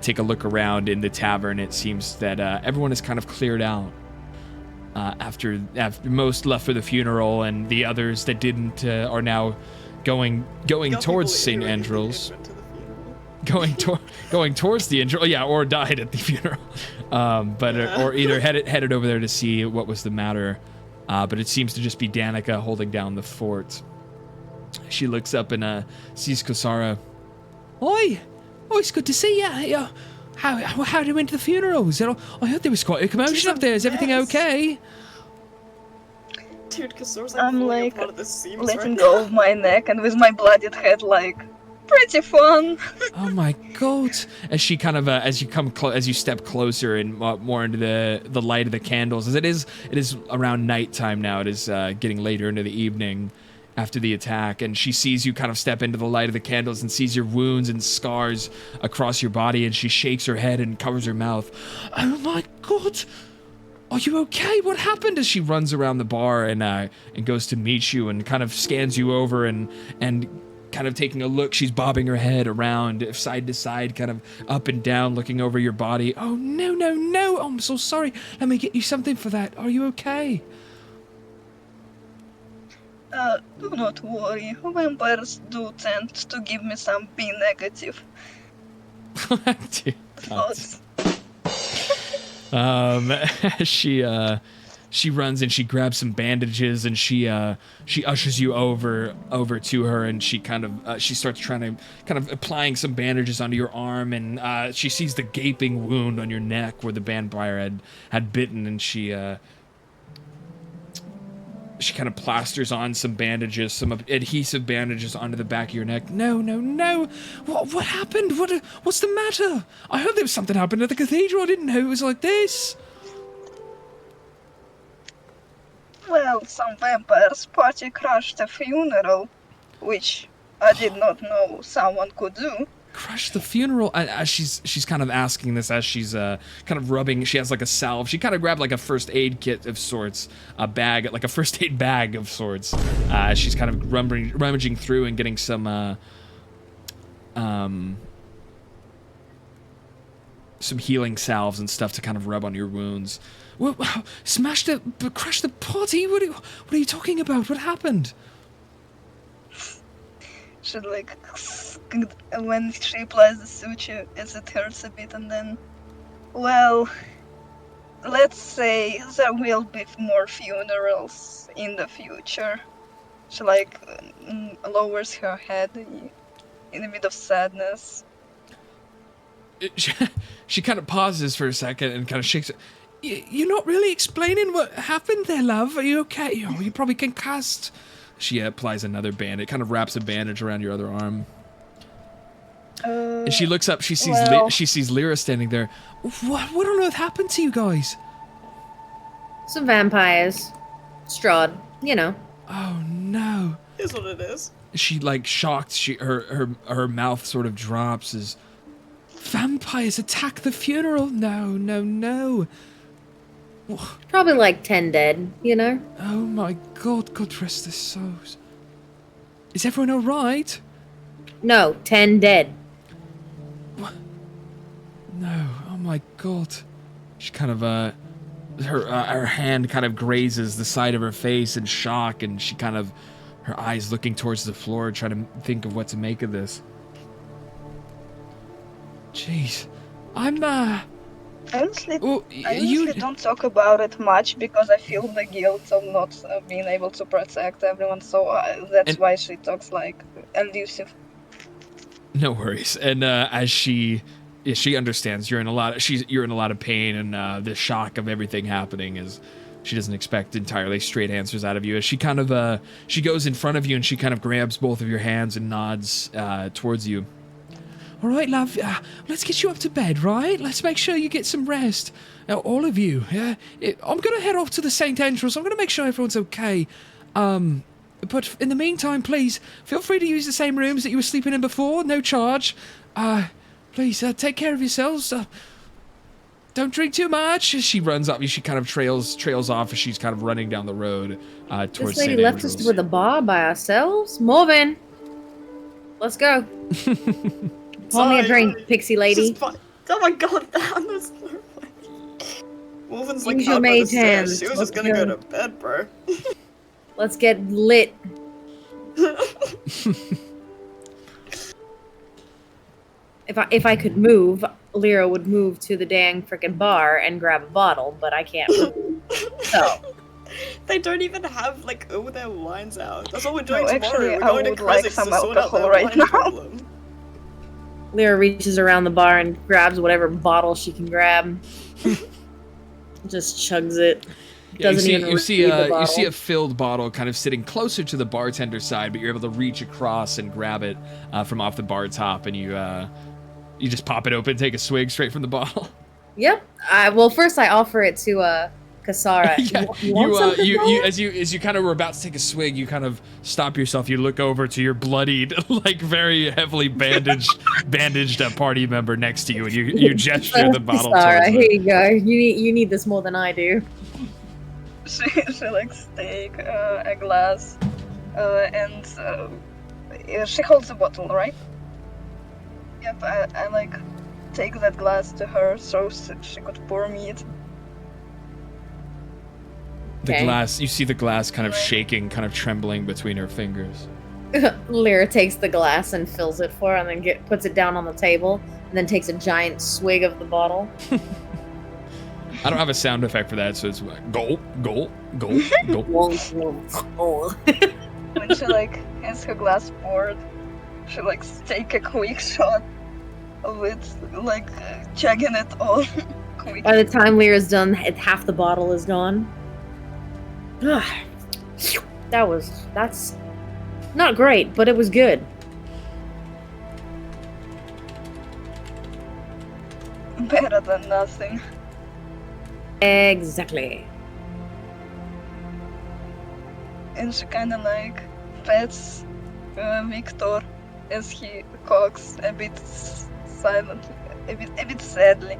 [SPEAKER 2] take a look around in the tavern. It seems that everyone is kind of cleared out after most left for the funeral, and the others that didn't are now going towards St. Andrew's. Going towards the funeral, yeah, or died at the funeral, or either headed over there to see what was the matter. But it seems to just be Danica holding down the fort. She looks up and sees Kosara. Oi! Oh, it's good to see you. How did you went to the funeral? I heard there was quite a commotion up there. Is everything okay?
[SPEAKER 6] Dude, Kassor's
[SPEAKER 5] I'm
[SPEAKER 6] falling
[SPEAKER 5] like
[SPEAKER 6] apart at the seams
[SPEAKER 5] letting
[SPEAKER 6] right
[SPEAKER 5] go of my neck, and with my bloodied head, like pretty fun.
[SPEAKER 2] Oh my god! As she kind of as you step closer and more into the light of the candles, as it is around nighttime now. It is getting later into the evening after the attack, and she sees you kind of step into the light of the candles and sees your wounds and scars across your body, and she shakes her head and covers her mouth. Oh my god! Are you okay? What happened? As she runs around the bar and goes to meet you and kind of scans you over and kind of taking a look. She's bobbing her head around side to side, kind of up and down, looking over your body. Oh, no. Oh, I'm so sorry. Let me get you something for that. Are you okay?
[SPEAKER 5] Do not worry. Vampires do tend to give me some B negative thoughts.
[SPEAKER 2] She runs and she grabs some bandages and she ushers you over to her, and she she starts trying to kind of applying some bandages onto your arm, and she sees the gaping wound on your neck where the vampire had bitten, and she kind of plasters on some bandages, some adhesive bandages onto the back of your neck. No. What happened? What's the matter? I heard there was something happened at the cathedral. I didn't know it was like this.
[SPEAKER 5] Well, some vampires party crashed a funeral, which I did not know someone could do.
[SPEAKER 2] Crush the funeral. As she's kind of asking this, as she's kind of rubbing. She has like a salve. She kind of grabbed like a first aid kit of sorts, a bag, like a first aid bag of sorts. She's kind of rummaging through and getting some healing salves and stuff to kind of rub on your wounds. Crush the party? What are you talking about? What happened?
[SPEAKER 5] She like, when she applies the suture, as it hurts a bit, and then, well, let's say there will be more funerals in the future. She like lowers her head in a bit of sadness.
[SPEAKER 2] She kind of pauses for a second and kind of shakes it. You're not really explaining what happened there, love. Are you okay? Oh, you probably concussed. She applies another bandage. Kind of wraps a bandage around your other arm. And she looks up. She sees Lyra standing there. What on earth happened to you guys?
[SPEAKER 7] Some vampires. Strahd, you know.
[SPEAKER 2] Oh no.
[SPEAKER 6] Here's what it is.
[SPEAKER 2] She like shocked. Her mouth sort of drops as vampires attack the funeral. No.
[SPEAKER 7] Probably like 10 dead, you know?
[SPEAKER 2] Oh my god, God rest their souls. Is everyone alright?
[SPEAKER 7] No, 10 dead.
[SPEAKER 2] What? No, oh my god. She kind of, her hand kind of grazes the side of her face in shock, and she kind of, her eyes looking towards the floor, trying to think of what to make of this. Jeez.
[SPEAKER 5] I usually don't talk about it much because I feel the guilt of not being able to protect everyone, so that's why she talks like elusive.
[SPEAKER 2] No worries. And as she understands you're in a lot of pain, and the shock of everything happening is she doesn't expect entirely straight answers out of you. As she kind of she goes in front of you and she kind of grabs both of your hands and nods towards you. All right, love, let's get you up to bed, right? Let's make sure you get some rest. All of you. I'm going to head off to the St. Andrews. I'm going to make sure everyone's okay. But in the meantime, please, feel free to use the same rooms that you were sleeping in before. No charge. Please, take care of yourselves. Don't drink too much. As she runs up, she kind of trails off as she's kind of running down the road towards
[SPEAKER 7] This lady
[SPEAKER 2] St.
[SPEAKER 7] left us with a bar by ourselves? Morven! Let's go. Pour me a drink, pixie lady.
[SPEAKER 6] Oh my god, that's Wolven's like
[SPEAKER 7] Use your
[SPEAKER 6] up by the
[SPEAKER 7] mage
[SPEAKER 6] stairs.
[SPEAKER 7] hands.
[SPEAKER 6] She was
[SPEAKER 7] Let's
[SPEAKER 6] just gonna
[SPEAKER 7] go.
[SPEAKER 6] go to bed, bro.
[SPEAKER 7] Let's get lit. If I could move, Lyra would move to the dang frickin' bar and grab a bottle, but I can't move. So
[SPEAKER 6] They don't even have like all their wines out. That's what we're doing
[SPEAKER 5] No,
[SPEAKER 6] tomorrow.
[SPEAKER 5] actually,
[SPEAKER 6] We're
[SPEAKER 5] I
[SPEAKER 6] going to
[SPEAKER 5] would like
[SPEAKER 6] Krezik
[SPEAKER 5] some
[SPEAKER 6] to sort out
[SPEAKER 5] alcohol
[SPEAKER 6] their
[SPEAKER 5] right
[SPEAKER 6] wine
[SPEAKER 5] now.
[SPEAKER 6] problem.
[SPEAKER 7] Lyra reaches around the bar and grabs whatever bottle she can grab. Just chugs it.
[SPEAKER 2] Yeah,
[SPEAKER 7] Doesn't even
[SPEAKER 2] you see
[SPEAKER 7] receive the
[SPEAKER 2] you see
[SPEAKER 7] bottle.
[SPEAKER 2] a filled bottle kind of sitting closer to the bartender's side, but you're able to reach across and grab it from off the bar top, and you just pop it open, take a swig straight from the bottle.
[SPEAKER 7] Yep. Well, first I offer it to Kasara.
[SPEAKER 2] Yeah,
[SPEAKER 7] you want something,
[SPEAKER 2] you
[SPEAKER 7] bro?
[SPEAKER 2] as you kind of were about to take a swig, you kind of stop yourself. You look over to your bloodied, like very heavily bandaged party member next to you, and you gesture the bottle
[SPEAKER 7] Kasara,
[SPEAKER 2] towards
[SPEAKER 7] here
[SPEAKER 2] them.
[SPEAKER 7] you go. You need this more than I do.
[SPEAKER 5] She likes take a glass, and she holds a bottle, right? Yep, I like take that glass to her so she could pour me it.
[SPEAKER 2] The
[SPEAKER 7] Okay.
[SPEAKER 2] glass, you see the glass kind of shaking, kind of trembling between her fingers.
[SPEAKER 7] Lyra takes the glass and fills it for her, and then puts it down on the table, and then takes a giant swig of the bottle.
[SPEAKER 2] I don't have a sound effect for that, so it's like, gulp, gulp, gulp, gulp.
[SPEAKER 5] When she like has her glass poured, she like take a quick shot of it, like chugging it all quick.
[SPEAKER 7] By the time Lyra's done, half the bottle is gone. That's not great, but it was good.
[SPEAKER 5] Better than nothing.
[SPEAKER 7] Exactly.
[SPEAKER 5] And she kind of like pets Victor as he coughs a bit silently, a bit sadly.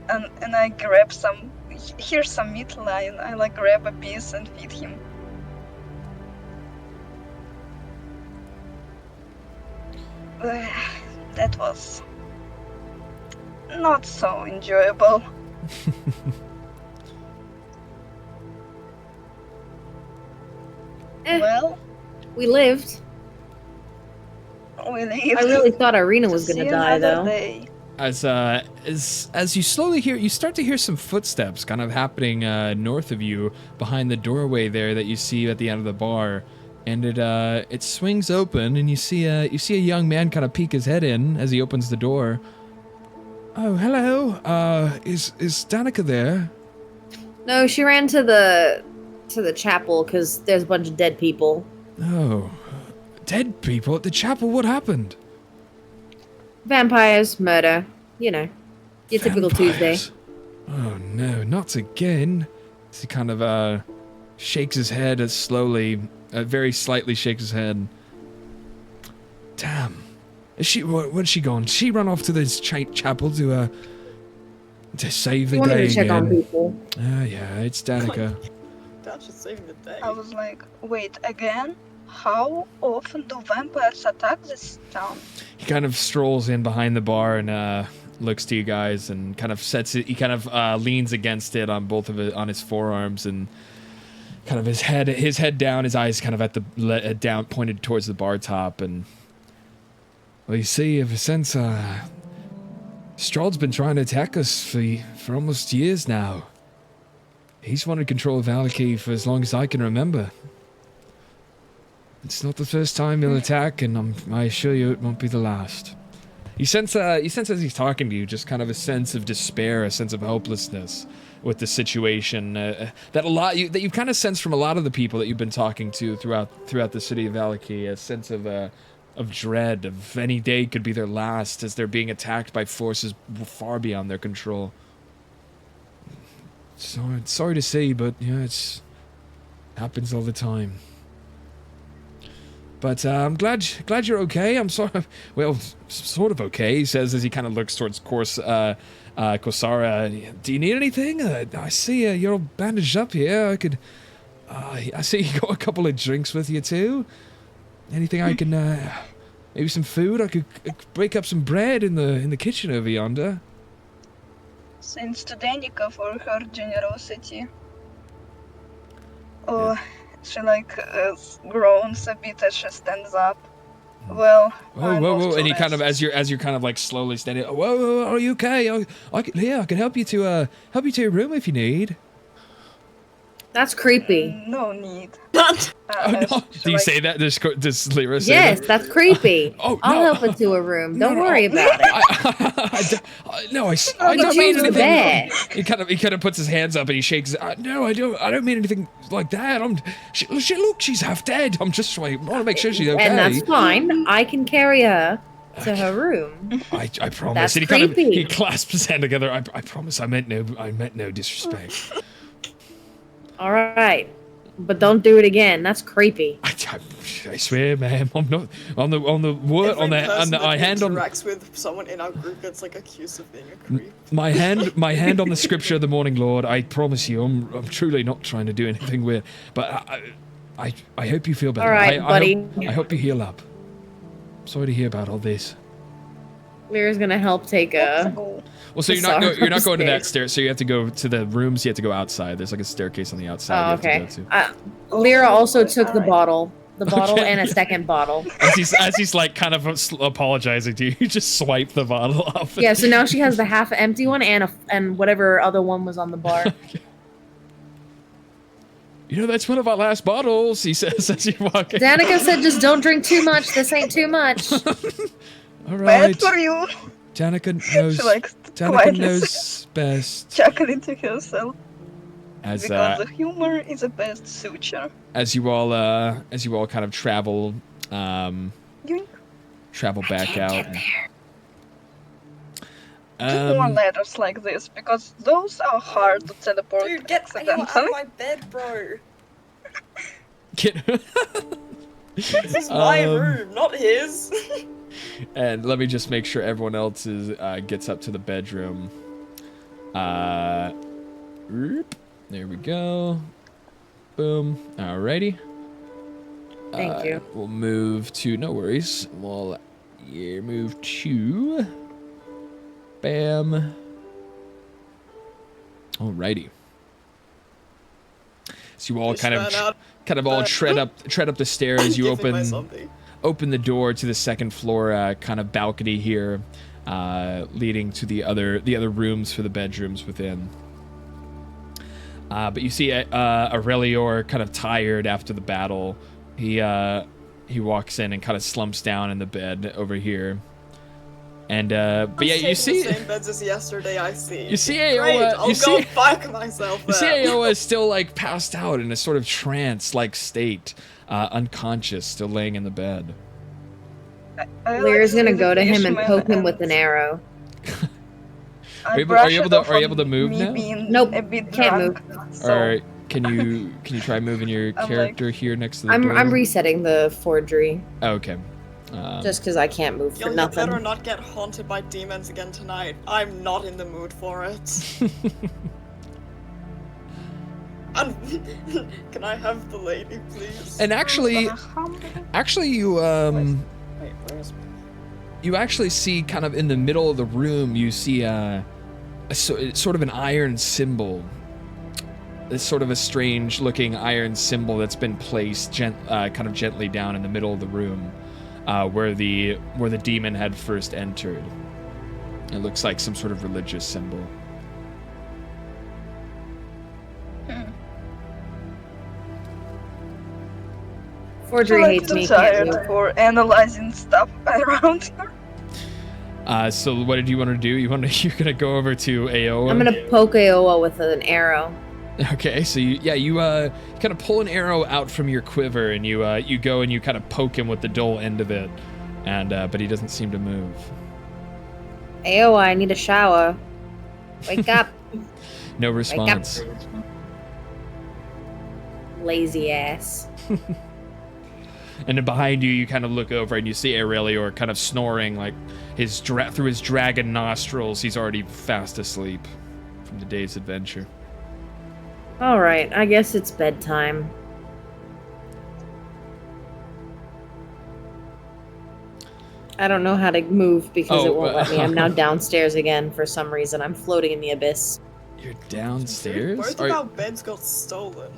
[SPEAKER 5] And I grab some. Here's some meat lying. I like grab a piece and feed him. That was not so enjoyable. Well,
[SPEAKER 7] We lived.
[SPEAKER 5] we leave.
[SPEAKER 7] I really thought Irina was
[SPEAKER 5] See
[SPEAKER 7] gonna die,
[SPEAKER 5] another
[SPEAKER 7] though.
[SPEAKER 5] day.
[SPEAKER 2] as you slowly you start to hear some footsteps kind of happening north of you behind the doorway there that you see at the end of the bar, and it swings open and you see a young man kind of peek his head in as he opens the door. Oh, hello. Is Danica there?
[SPEAKER 7] No, she ran to the chapel because there's a bunch of dead people.
[SPEAKER 2] Oh, dead people at the chapel? What happened?
[SPEAKER 7] Vampires, murder. You know, your typical Tuesday.
[SPEAKER 2] Vampires. Oh no, not again. He kind of shakes his head as slowly, very slightly shakes his head. Damn. Is she? Where's she gone? She run off to this chapel to save the
[SPEAKER 7] You wanted
[SPEAKER 2] day
[SPEAKER 7] to check on
[SPEAKER 2] again.
[SPEAKER 7] people.
[SPEAKER 2] Yeah, it's Danica.
[SPEAKER 6] That's just saving the day.
[SPEAKER 5] I was like, wait, again? How often do vampires attack this town?
[SPEAKER 2] He kind of strolls in behind the bar and looks to you guys and kind of sets it. He kind of leans against it on both of it on his forearms and kind of his head down, his eyes kind of at the down, pointed towards the bar top. And well, you see, ever since Strahd's been trying to attack us for almost years now. He's wanted control of Valaki for as long as I can remember. It's not the first time he'll attack, and I assure you it won't be the last. You sense as he's talking to you, just kind of a sense of despair, a sense of hopelessness with the situation that you've kind of sensed from a lot of the people that you've been talking to throughout the city of Valaki, a sense of dread of any day could be their last as they're being attacked by forces far beyond their control. Sorry to say, but yeah, it happens all the time. But I'm glad you're okay. I'm sorry. Well, sort of okay, he says as he kind of looks towards Kosara. Do you need anything? I see you're all bandaged up here. I see you got a couple of drinks with you too. Anything I can, maybe some food? I could break up some bread in the kitchen over yonder.
[SPEAKER 5] Thanks to Danica for her generosity. Oh, she groans a bit as she stands up. Well,
[SPEAKER 2] whoa! And he kind of, as you're kind of like slowly standing. Whoa! Are you okay? I can help you to your room if you need.
[SPEAKER 7] That's creepy.
[SPEAKER 5] No need.
[SPEAKER 2] No. Do you say that? Does Lyra say
[SPEAKER 7] Yes,
[SPEAKER 2] that?
[SPEAKER 7] that's creepy.
[SPEAKER 2] Oh,
[SPEAKER 7] I'll
[SPEAKER 2] no.
[SPEAKER 7] help her to a room. Don't worry about it.
[SPEAKER 2] I don't mean
[SPEAKER 7] choose the
[SPEAKER 2] anything.
[SPEAKER 7] bed.
[SPEAKER 2] He kind of puts his hands up and he shakes. No, I don't mean anything like that. Look, she's half dead. I want to make sure she's okay.
[SPEAKER 7] And that's fine. I can carry her to her room.
[SPEAKER 2] I promise.
[SPEAKER 7] That's
[SPEAKER 2] And
[SPEAKER 7] creepy.
[SPEAKER 2] he clasps his hand together. I promise. I meant no disrespect.
[SPEAKER 7] All right, but don't do it again. That's creepy.
[SPEAKER 2] I swear, ma'am, I'm not on the word on the I hand on
[SPEAKER 6] interacts with someone in our group that's like accused of being a creep.
[SPEAKER 2] my hand on the scripture of the Morning Lord. I promise you, I'm truly not trying to do anything weird. But I hope you feel better.
[SPEAKER 7] All right, buddy.
[SPEAKER 2] I hope you heal up. Sorry to hear about all this.
[SPEAKER 7] Lyra's gonna help take a.
[SPEAKER 2] Well, so you're not going to that stair. So you have to go to the rooms. You have to go outside. There's like a staircase on the outside.
[SPEAKER 7] Oh,
[SPEAKER 2] you
[SPEAKER 7] okay.
[SPEAKER 2] have to go to.
[SPEAKER 7] Lyra also took the bottle.
[SPEAKER 2] Okay,
[SPEAKER 7] And a
[SPEAKER 2] yeah.
[SPEAKER 7] second bottle.
[SPEAKER 2] As he's like kind of apologizing to you, you just swipe the bottle off.
[SPEAKER 7] Yeah, so now she has the half empty one and whatever other one was on the bar.
[SPEAKER 2] You know, that's one of our last bottles, he says as you walk in.
[SPEAKER 7] Danica said just don't drink too much. This ain't too much.
[SPEAKER 2] All right.
[SPEAKER 5] Bad for you.
[SPEAKER 2] Danica knows. Danica
[SPEAKER 5] quietly
[SPEAKER 2] knows best.
[SPEAKER 5] chuckling to herself.
[SPEAKER 2] As
[SPEAKER 5] Because the humor is the best suture.
[SPEAKER 2] as you all kind of travel
[SPEAKER 5] Yoink.
[SPEAKER 2] travel back out.
[SPEAKER 5] Do more letters like this, because those are hard to teleport
[SPEAKER 6] Dude, get out
[SPEAKER 5] accidentally.
[SPEAKER 6] of my bed, bro.
[SPEAKER 2] Get
[SPEAKER 6] This is my room, not his.
[SPEAKER 2] And let me just make sure everyone else gets up to the bedroom. There we go. Boom. Alrighty.
[SPEAKER 7] Thank you.
[SPEAKER 2] We'll move to, no worries. We'll move to, bam. Alrighty. So you all kind of all tread up the stairs. You open the door to the second floor kind of balcony here. leading to the other rooms for the bedrooms within. But you see Aurelior kind of tired after the battle. He walks in and kind of slumps down in the bed over here. And but yeah, you see
[SPEAKER 6] the same beds as yesterday. I see.
[SPEAKER 2] You see
[SPEAKER 6] Great,
[SPEAKER 2] Aoa.
[SPEAKER 6] I'll go fuck myself.
[SPEAKER 2] You see Aoa is still like passed out in a sort of trance-like state, unconscious, still laying in the bed.
[SPEAKER 7] Lyra's gonna go to him and poke him with an arrow.
[SPEAKER 2] Are you able to move now?
[SPEAKER 7] Nope,
[SPEAKER 5] a bit
[SPEAKER 7] can't
[SPEAKER 5] drunk,
[SPEAKER 7] move.
[SPEAKER 5] so-
[SPEAKER 2] All right, can you try moving your
[SPEAKER 5] I'm
[SPEAKER 2] character here next to the
[SPEAKER 7] I'm
[SPEAKER 2] door?
[SPEAKER 7] resetting the forgery.
[SPEAKER 2] Oh, okay.
[SPEAKER 7] Just because I can't move for
[SPEAKER 6] You
[SPEAKER 7] nothing.
[SPEAKER 6] better not get haunted by demons again tonight. I'm not in the mood for it. And can I have the lady, please?
[SPEAKER 2] And actually, you
[SPEAKER 6] Wait, where's
[SPEAKER 2] you actually see kind of in the middle of the room, you see sort of an iron symbol. It's sort of a strange looking iron symbol that's been placed kind of gently down in the middle of the room, where the demon had first entered. It looks like some sort of religious symbol.
[SPEAKER 7] Forgery hates me.
[SPEAKER 5] I'm too
[SPEAKER 7] Can't move.
[SPEAKER 5] tired for analyzing stuff around here.
[SPEAKER 2] So what did you want to do? You're gonna go over to Aoa?
[SPEAKER 7] I'm gonna poke Aoa with an arrow.
[SPEAKER 2] Okay, so you kind of pull an arrow out from your quiver and you go and you kind of poke him with the dull end of it, and but he doesn't seem to move.
[SPEAKER 7] Aoa, I need a shower. Wake up.
[SPEAKER 2] No response.
[SPEAKER 7] Wake up. Lazy ass.
[SPEAKER 2] And then behind you, you kind of look over and you see Aurelior kind of snoring, like through his dragon nostrils. He's already fast asleep from the day's adventure.
[SPEAKER 7] All right, I guess it's bedtime. I don't know how to move because it won't let me. I'm now downstairs again for some reason. I'm floating in the abyss.
[SPEAKER 2] You're downstairs?
[SPEAKER 6] Both of our beds got stolen.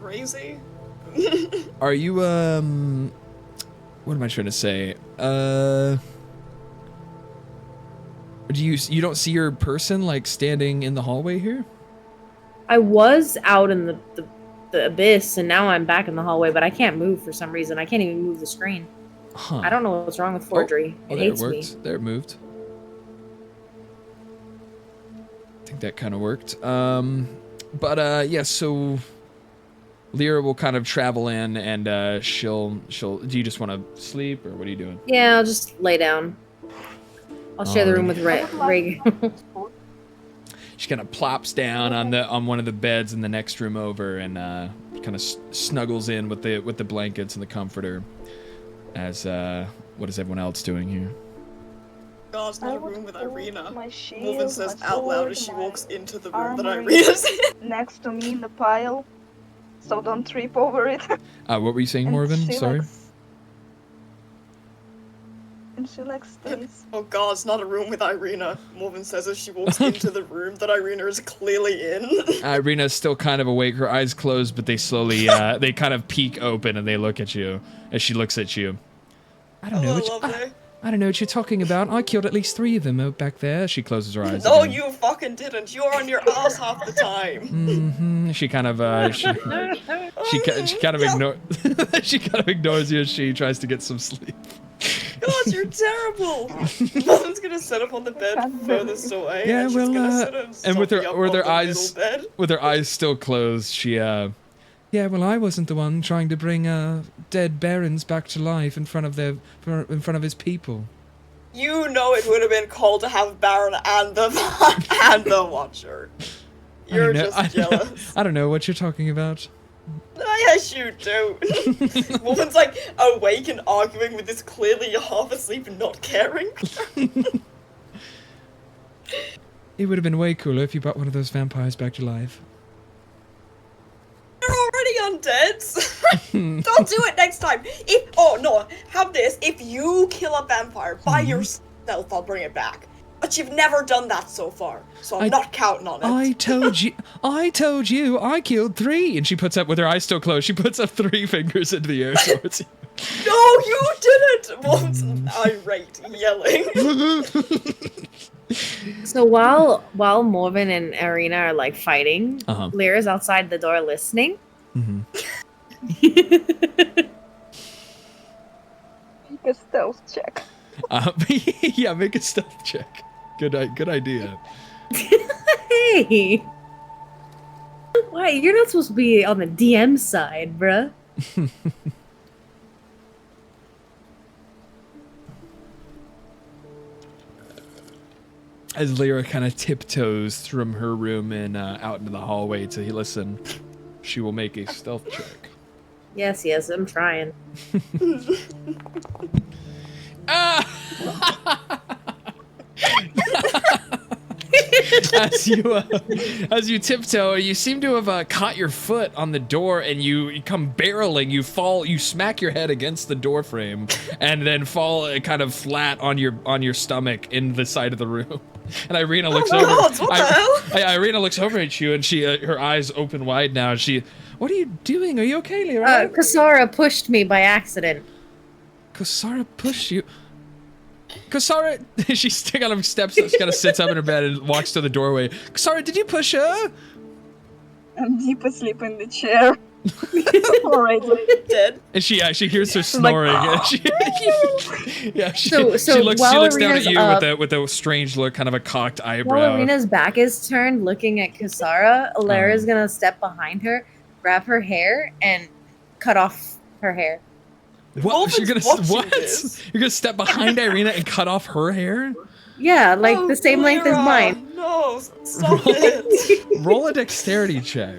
[SPEAKER 6] Crazy.
[SPEAKER 2] Are you what am I trying to say? You don't see your person like standing in the hallway here?
[SPEAKER 7] I was out in the abyss, and now I'm back in the hallway, but I can't move for some reason. I can't even move the screen.
[SPEAKER 2] Huh.
[SPEAKER 7] I don't know what's wrong with forgery.
[SPEAKER 2] Oh,
[SPEAKER 7] It
[SPEAKER 2] there
[SPEAKER 7] hates
[SPEAKER 2] it
[SPEAKER 7] me.
[SPEAKER 2] worked. There it moved. I think that kind of worked. Yeah, so Lyra will kind of travel in and she'll do you just want to sleep or what are you doing?
[SPEAKER 7] Yeah, I'll just lay down. I'll share the room with Rig.
[SPEAKER 2] She kind of plops down on one of the beds in the next room over and kind of snuggles in with the blankets and the comforter. As what is everyone else doing here?
[SPEAKER 6] God's not a room with Irina.
[SPEAKER 5] My shield,
[SPEAKER 6] Woman says
[SPEAKER 5] my
[SPEAKER 6] out loud
[SPEAKER 5] sword,
[SPEAKER 6] as she
[SPEAKER 5] my
[SPEAKER 6] walks into the room that
[SPEAKER 5] armory
[SPEAKER 6] Irina's in.
[SPEAKER 5] next to me in the pile, so don't trip over it.
[SPEAKER 2] What were you saying,
[SPEAKER 5] And
[SPEAKER 2] Morven?
[SPEAKER 5] she
[SPEAKER 2] Sorry.
[SPEAKER 5] And she like stays.
[SPEAKER 6] Oh God, it's not a room with Irina. Morven says as she walks into the room that Irina is clearly in.
[SPEAKER 2] Irina's still kind of awake, her eyes closed, but they slowly, they kind of peek open and they look at you as she looks at you. I don't know what you're talking about. I killed at least 3 of them back there. She closes her eyes.
[SPEAKER 6] No,
[SPEAKER 2] again.
[SPEAKER 6] you fucking didn't. You're on your ass half the time.
[SPEAKER 2] Mm-hmm. She kind of, she kind of she kind of ignores you as she tries to get some sleep.
[SPEAKER 6] God, you're terrible. Morven's gonna sit up on the bed furthest away.
[SPEAKER 2] Yeah,
[SPEAKER 6] and she's
[SPEAKER 2] well,
[SPEAKER 6] gonna sit
[SPEAKER 2] and with
[SPEAKER 6] softly up on
[SPEAKER 2] her
[SPEAKER 6] the
[SPEAKER 2] eyes,
[SPEAKER 6] middle bed.
[SPEAKER 2] with her eyes still closed, she, yeah, well, I wasn't the one trying to bring dead barons back to life in front of his people.
[SPEAKER 6] You know it would have been cool to have Baron and the Watcher. You're just jealous.
[SPEAKER 2] I don't know what you're talking about.
[SPEAKER 6] Yes, you do. Woman's like awake and arguing with this clearly half asleep and not caring.
[SPEAKER 2] It would have been way cooler if you brought one of those vampires back to life.
[SPEAKER 6] They're already undead. Don't do it next time. Have this. If you kill a vampire by yourself, I'll bring it back. But you've never done that so far, so I'm not counting on it.
[SPEAKER 2] I told you, I killed 3. And she puts up, with her eyes still closed, she puts up 3 fingers into the air towards you.
[SPEAKER 6] No, you didn't! Was irate, yelling.
[SPEAKER 7] So while Morven and Arena are like fighting,
[SPEAKER 2] Uh-huh.
[SPEAKER 7] Lyra's outside the door listening.
[SPEAKER 2] Mm-hmm.
[SPEAKER 5] Make a stealth check.
[SPEAKER 2] Yeah, make a stealth check. Good idea.
[SPEAKER 7] Hey! Why? You're not supposed to be on the DM side, bruh.
[SPEAKER 2] As Lyra kind of tiptoes from her room and out into the hallway to listen, she will make a stealth check.
[SPEAKER 7] Yes, I'm trying.
[SPEAKER 2] As you tiptoe, you seem to have caught your foot on the door, and you come barreling. You fall. You smack your head against the door frame, and then fall kind of flat on your stomach in the side of the room. And Irina looks over.
[SPEAKER 6] What the hell?
[SPEAKER 2] Irina looks over at you, and she her eyes open wide now. And what are you doing? Are you okay, Lyra?
[SPEAKER 7] Kasara pushed me by accident.
[SPEAKER 2] Kasara pushed you. Kasara, she kind of steps, she kind of sits up in her bed and walks to the doorway. Kasara, did you push her?
[SPEAKER 5] I'm deep asleep in the chair. Already
[SPEAKER 6] Dead.
[SPEAKER 2] And she hears her snoring. And she
[SPEAKER 7] So
[SPEAKER 2] looks
[SPEAKER 7] while
[SPEAKER 2] down at
[SPEAKER 7] Arena's
[SPEAKER 2] you with a strange look, kind of a cocked
[SPEAKER 7] While
[SPEAKER 2] eyebrow.
[SPEAKER 7] Arena's back is turned, looking at Kasara, Alara's gonna step behind her, grab her hair, and cut off her hair.
[SPEAKER 2] What? You're gonna
[SPEAKER 6] watching
[SPEAKER 2] what?
[SPEAKER 6] this.
[SPEAKER 2] You're gonna step behind Irina and cut off her hair?
[SPEAKER 7] Yeah, like the same length as
[SPEAKER 6] Lyra,
[SPEAKER 7] mine.
[SPEAKER 6] No, stop it.
[SPEAKER 2] Roll a dexterity check.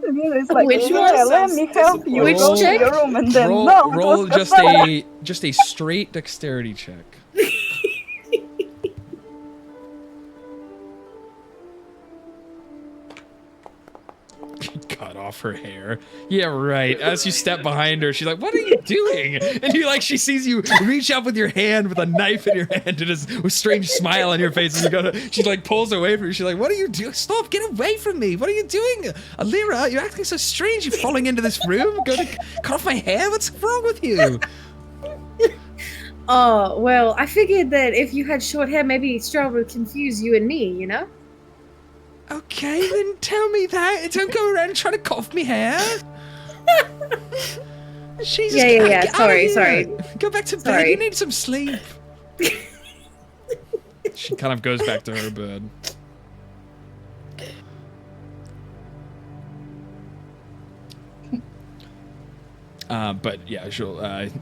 [SPEAKER 5] It's like,
[SPEAKER 7] Which
[SPEAKER 5] yeah,
[SPEAKER 7] one?
[SPEAKER 5] let me help you.
[SPEAKER 7] Which
[SPEAKER 5] Go to
[SPEAKER 7] check?
[SPEAKER 5] your room and then
[SPEAKER 2] Roll
[SPEAKER 5] no.
[SPEAKER 2] just a straight dexterity check. Cut off her hair. Yeah, right. As you step behind her, she's like, "What are you doing?" And she sees you reach up with your hand with a knife in your hand and a strange smile on your face. And she like pulls away from you. She's like, "What are you doing? Stop! Get away from me! What are you doing, Lyra? You're acting so strange. You're falling into this room. Gonna cut off my hair? What's wrong with you?"
[SPEAKER 7] Oh, well, I figured that if you had short hair, maybe Stroud would confuse you and me, you know?
[SPEAKER 2] Okay, then tell me that. Don't go around trying to cut off me hair. Jesus,
[SPEAKER 7] Yeah.
[SPEAKER 2] get out of
[SPEAKER 7] Sorry.
[SPEAKER 2] here. Go back to bed.
[SPEAKER 7] Sorry.
[SPEAKER 2] You need some sleep. She kind of goes back to her bed. But yeah, she'll.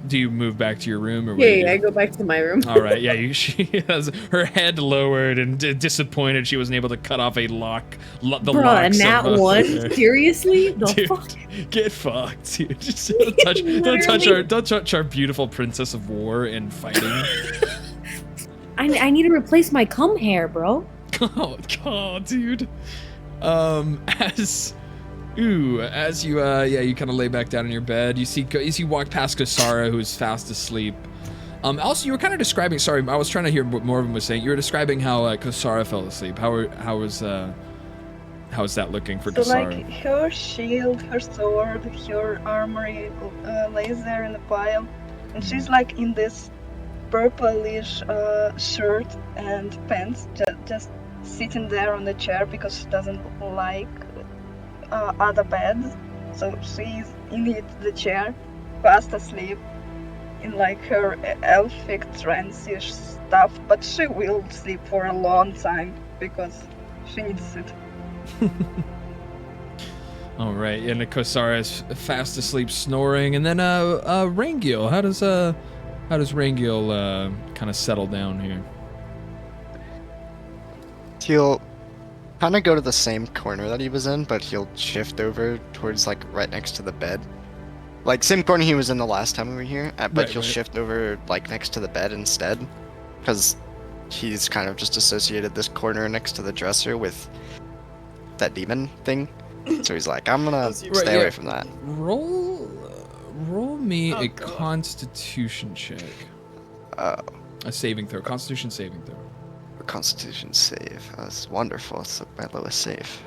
[SPEAKER 2] Do you move back to your room or? What do you
[SPEAKER 7] Yeah,
[SPEAKER 2] do?
[SPEAKER 7] I go back to my room.
[SPEAKER 2] All right, yeah. She has her head lowered and disappointed she wasn't able to cut off the
[SPEAKER 7] Bruh,
[SPEAKER 2] locks.
[SPEAKER 7] nat
[SPEAKER 2] of,
[SPEAKER 7] one?
[SPEAKER 2] her hair.
[SPEAKER 7] Seriously? The
[SPEAKER 2] Dude,
[SPEAKER 7] fuck?
[SPEAKER 2] get fucked, dude. Just don't touch our beautiful princess of war and fighting.
[SPEAKER 7] I need to replace my cum hair, bro.
[SPEAKER 2] Oh god, dude. As you you kind of lay back down in your bed, you see walk past Kasara, who's fast asleep. Also, you were kind of describing. Sorry, I was trying to hear what Morven was saying. You were describing how Kasara fell asleep. How is that looking for
[SPEAKER 5] So
[SPEAKER 2] Kasara?
[SPEAKER 5] like her shield, her sword, her armory lays there in a pile, and she's like in this purplish shirt and pants, just sitting there on the chair because she doesn't like other beds. So she's in the chair, fast asleep, in like her elfic trance-ish stuff, but she will sleep for a long time because she needs it.
[SPEAKER 2] All right, and Kasara is fast asleep, snoring, and then Rangiel. How does Rangiel kind of settle down here?
[SPEAKER 4] He'll kind of go to the same corner that he was in, but he'll shift over towards like right next to the bed. Like same corner he was in the last time we were here, but he'll shift over like next to the bed instead, because he's kind of just associated this corner next to the dresser with that demon thing. So he's like, I'm gonna stay away from that.
[SPEAKER 2] Roll me a Constitution check. A saving throw. Constitution saving throw.
[SPEAKER 4] A Constitution save. That's wonderful. It's my lowest save.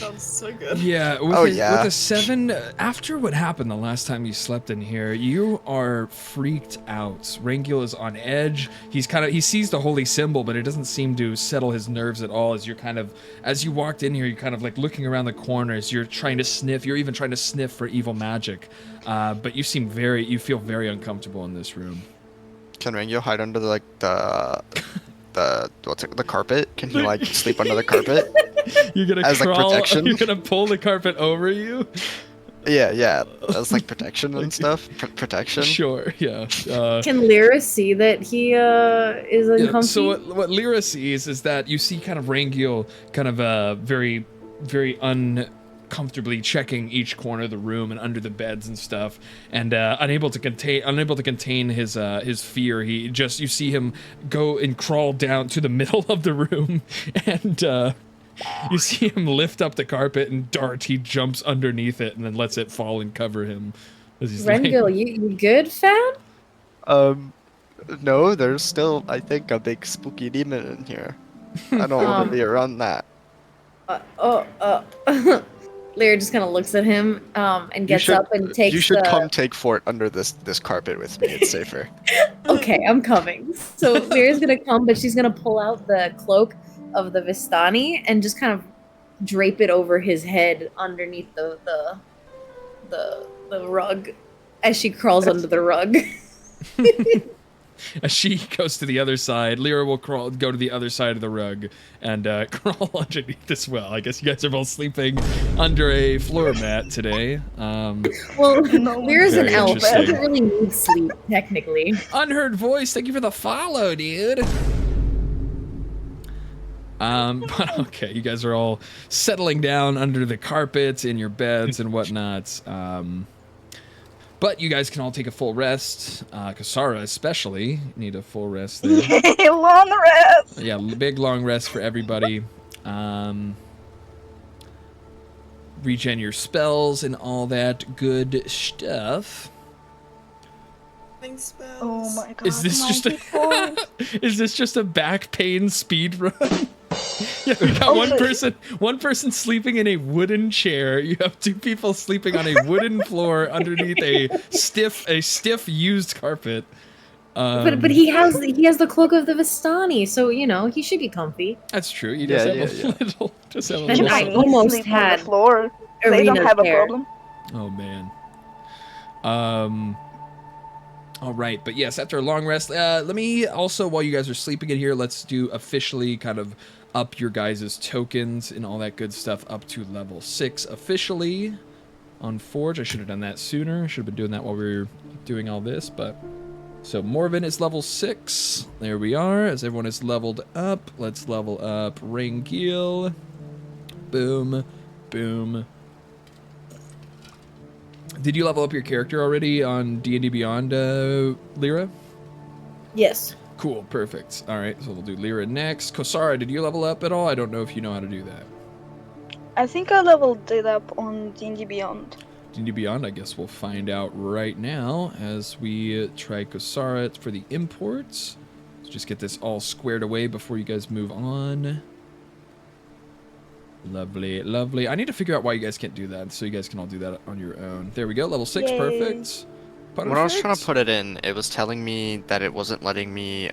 [SPEAKER 6] sounds so good.
[SPEAKER 2] Yeah, with,
[SPEAKER 4] Oh,
[SPEAKER 2] with
[SPEAKER 4] yeah.
[SPEAKER 2] a 7, after what happened the last time you slept in here, you are freaked out. Rangil is on edge. He sees the holy symbol, but it doesn't seem to settle his nerves at all. As you walked in here, you're kind of like looking around the corners. You're trying to sniff. You're even trying to sniff for evil magic. But you feel very uncomfortable in this room.
[SPEAKER 4] Can Rangyo hide under the carpet? Can he like sleep under the carpet?
[SPEAKER 2] You're gonna
[SPEAKER 4] As, like,
[SPEAKER 2] crawl.
[SPEAKER 4] protection?
[SPEAKER 2] You're gonna pull the carpet over you.
[SPEAKER 4] Yeah. That's like protection and stuff. Protection.
[SPEAKER 2] Sure. Yeah.
[SPEAKER 7] Can Lyra see that he is uncomfortable?
[SPEAKER 2] So what Lyra sees is that you see kind of Rangil kind of very, very uncomfortably checking each corner of the room and under the beds and stuff, and unable to contain his fear. You see him go and crawl down to the middle of the room, and you see him lift up the carpet and dart. He jumps underneath it and then lets it fall and cover him. As he's
[SPEAKER 7] Rengil, you good, fam?
[SPEAKER 4] No, there's still, I think, a big spooky demon in here. I don't want to be around that.
[SPEAKER 7] Lyra just kind of looks at him and gets up and takes.
[SPEAKER 4] You should come take fort under this carpet with me. It's safer.
[SPEAKER 7] Okay, I'm coming. So Lyra's gonna come, but she's gonna pull out the cloak of the Vistani and just kind of drape it over his head underneath the rug as she crawls under the rug.
[SPEAKER 2] As she goes to the other side, Lyra will go to the other side of the rug and crawl underneath as well. I guess you guys are both sleeping under a floor mat today.
[SPEAKER 7] Well, Lyra's an elf. She doesn't really need sleep, technically.
[SPEAKER 2] Unheard voice, thank you for the follow, dude. But okay, you guys are all settling down under the carpets in your beds and whatnot. But you guys can all take a full rest. Kasara especially need a full rest there.
[SPEAKER 5] Yay, long rest!
[SPEAKER 2] Yeah, big long rest for everybody. Regen your spells and all that good stuff.
[SPEAKER 6] Spells.
[SPEAKER 5] Oh my god.
[SPEAKER 2] Is this just a back pain speed run? Yeah, we got one person sleeping in a wooden chair. You have 2 people sleeping on a wooden floor underneath a stiff used carpet.
[SPEAKER 7] But he has the cloak of the Vistani, so he should be comfy.
[SPEAKER 2] That's true. He does have a little.
[SPEAKER 7] And I almost had
[SPEAKER 5] the floor. They don't have a problem.
[SPEAKER 2] Oh man. All right, but yes, after a long rest, let me also, while you guys are sleeping in here, let's do officially kind of up your guys' tokens and all that good stuff up to level 6 officially on Forge. I should have done that sooner. Should have been doing that while we were doing all this, but... So Morven is level 6. There we are. As everyone is leveled up, let's level up Rangil. Boom. Boom. Did you level up your character already on D&D Beyond, Lyra?
[SPEAKER 7] Yes.
[SPEAKER 2] Cool, perfect. All right, so we'll do Lyra next. Kosara, did you level up at all? I don't know if you know how to do that.
[SPEAKER 5] I think I leveled it up on D&D Beyond.
[SPEAKER 2] D&D Beyond, I guess we'll find out right now as we try Kosara for the imports. Let's just get this all squared away before you guys move on. Lovely, lovely. I need to figure out why you guys can't do that, so you guys can all do that on your own. There we go, level 6,
[SPEAKER 5] Yay.
[SPEAKER 2] Perfect.
[SPEAKER 4] When I was trying to put it in, it was telling me that it wasn't letting me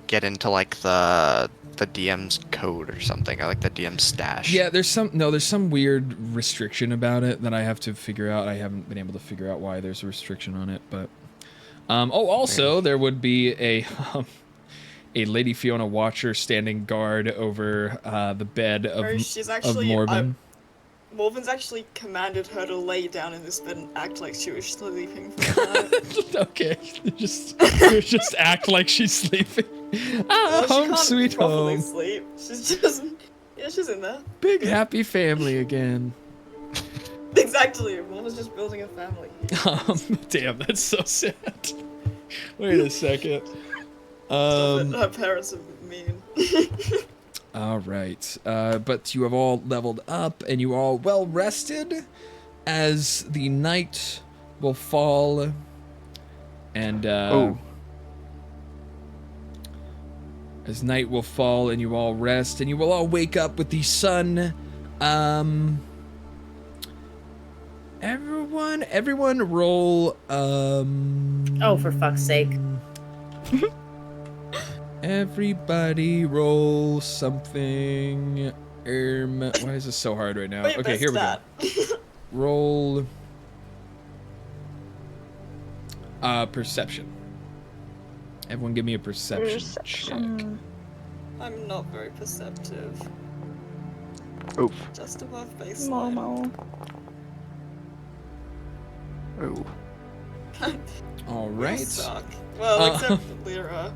[SPEAKER 4] get into like the DM's code or something, or like the DM's stash.
[SPEAKER 2] Yeah, there's some weird restriction about it that I have to figure out. I haven't been able to figure out why there's a restriction on it, but also there would be a Lady Fiona Watcher standing guard over the bed of Morven.
[SPEAKER 6] Morven's actually commanded her to lay down in this bed and act like she was sleeping for the night.
[SPEAKER 2] Okay, just act like she's sleeping. Home sweet home.
[SPEAKER 6] Sleep. She's in there.
[SPEAKER 2] Big happy family again.
[SPEAKER 6] Exactly. Morven's just building a family.
[SPEAKER 2] Damn, that's so sad. Wait a second.
[SPEAKER 6] Her parents are mean.
[SPEAKER 2] All right, but you have all leveled up and you are all well rested as the night will fall and as night will fall and you all rest, and you will all wake up with the sun. Everyone roll,
[SPEAKER 7] Oh, for fuck's sake.
[SPEAKER 2] everybody roll something. Why is this so hard right now?
[SPEAKER 6] Wait,
[SPEAKER 2] Okay, here we go. Roll perception. Everyone give me a perception check.
[SPEAKER 6] I'm not very perceptive.
[SPEAKER 4] Oof.
[SPEAKER 6] Just above baseline.
[SPEAKER 5] Momo.
[SPEAKER 4] Ooh.
[SPEAKER 2] All
[SPEAKER 6] You
[SPEAKER 2] right.
[SPEAKER 6] suck. Well, except for Lyra.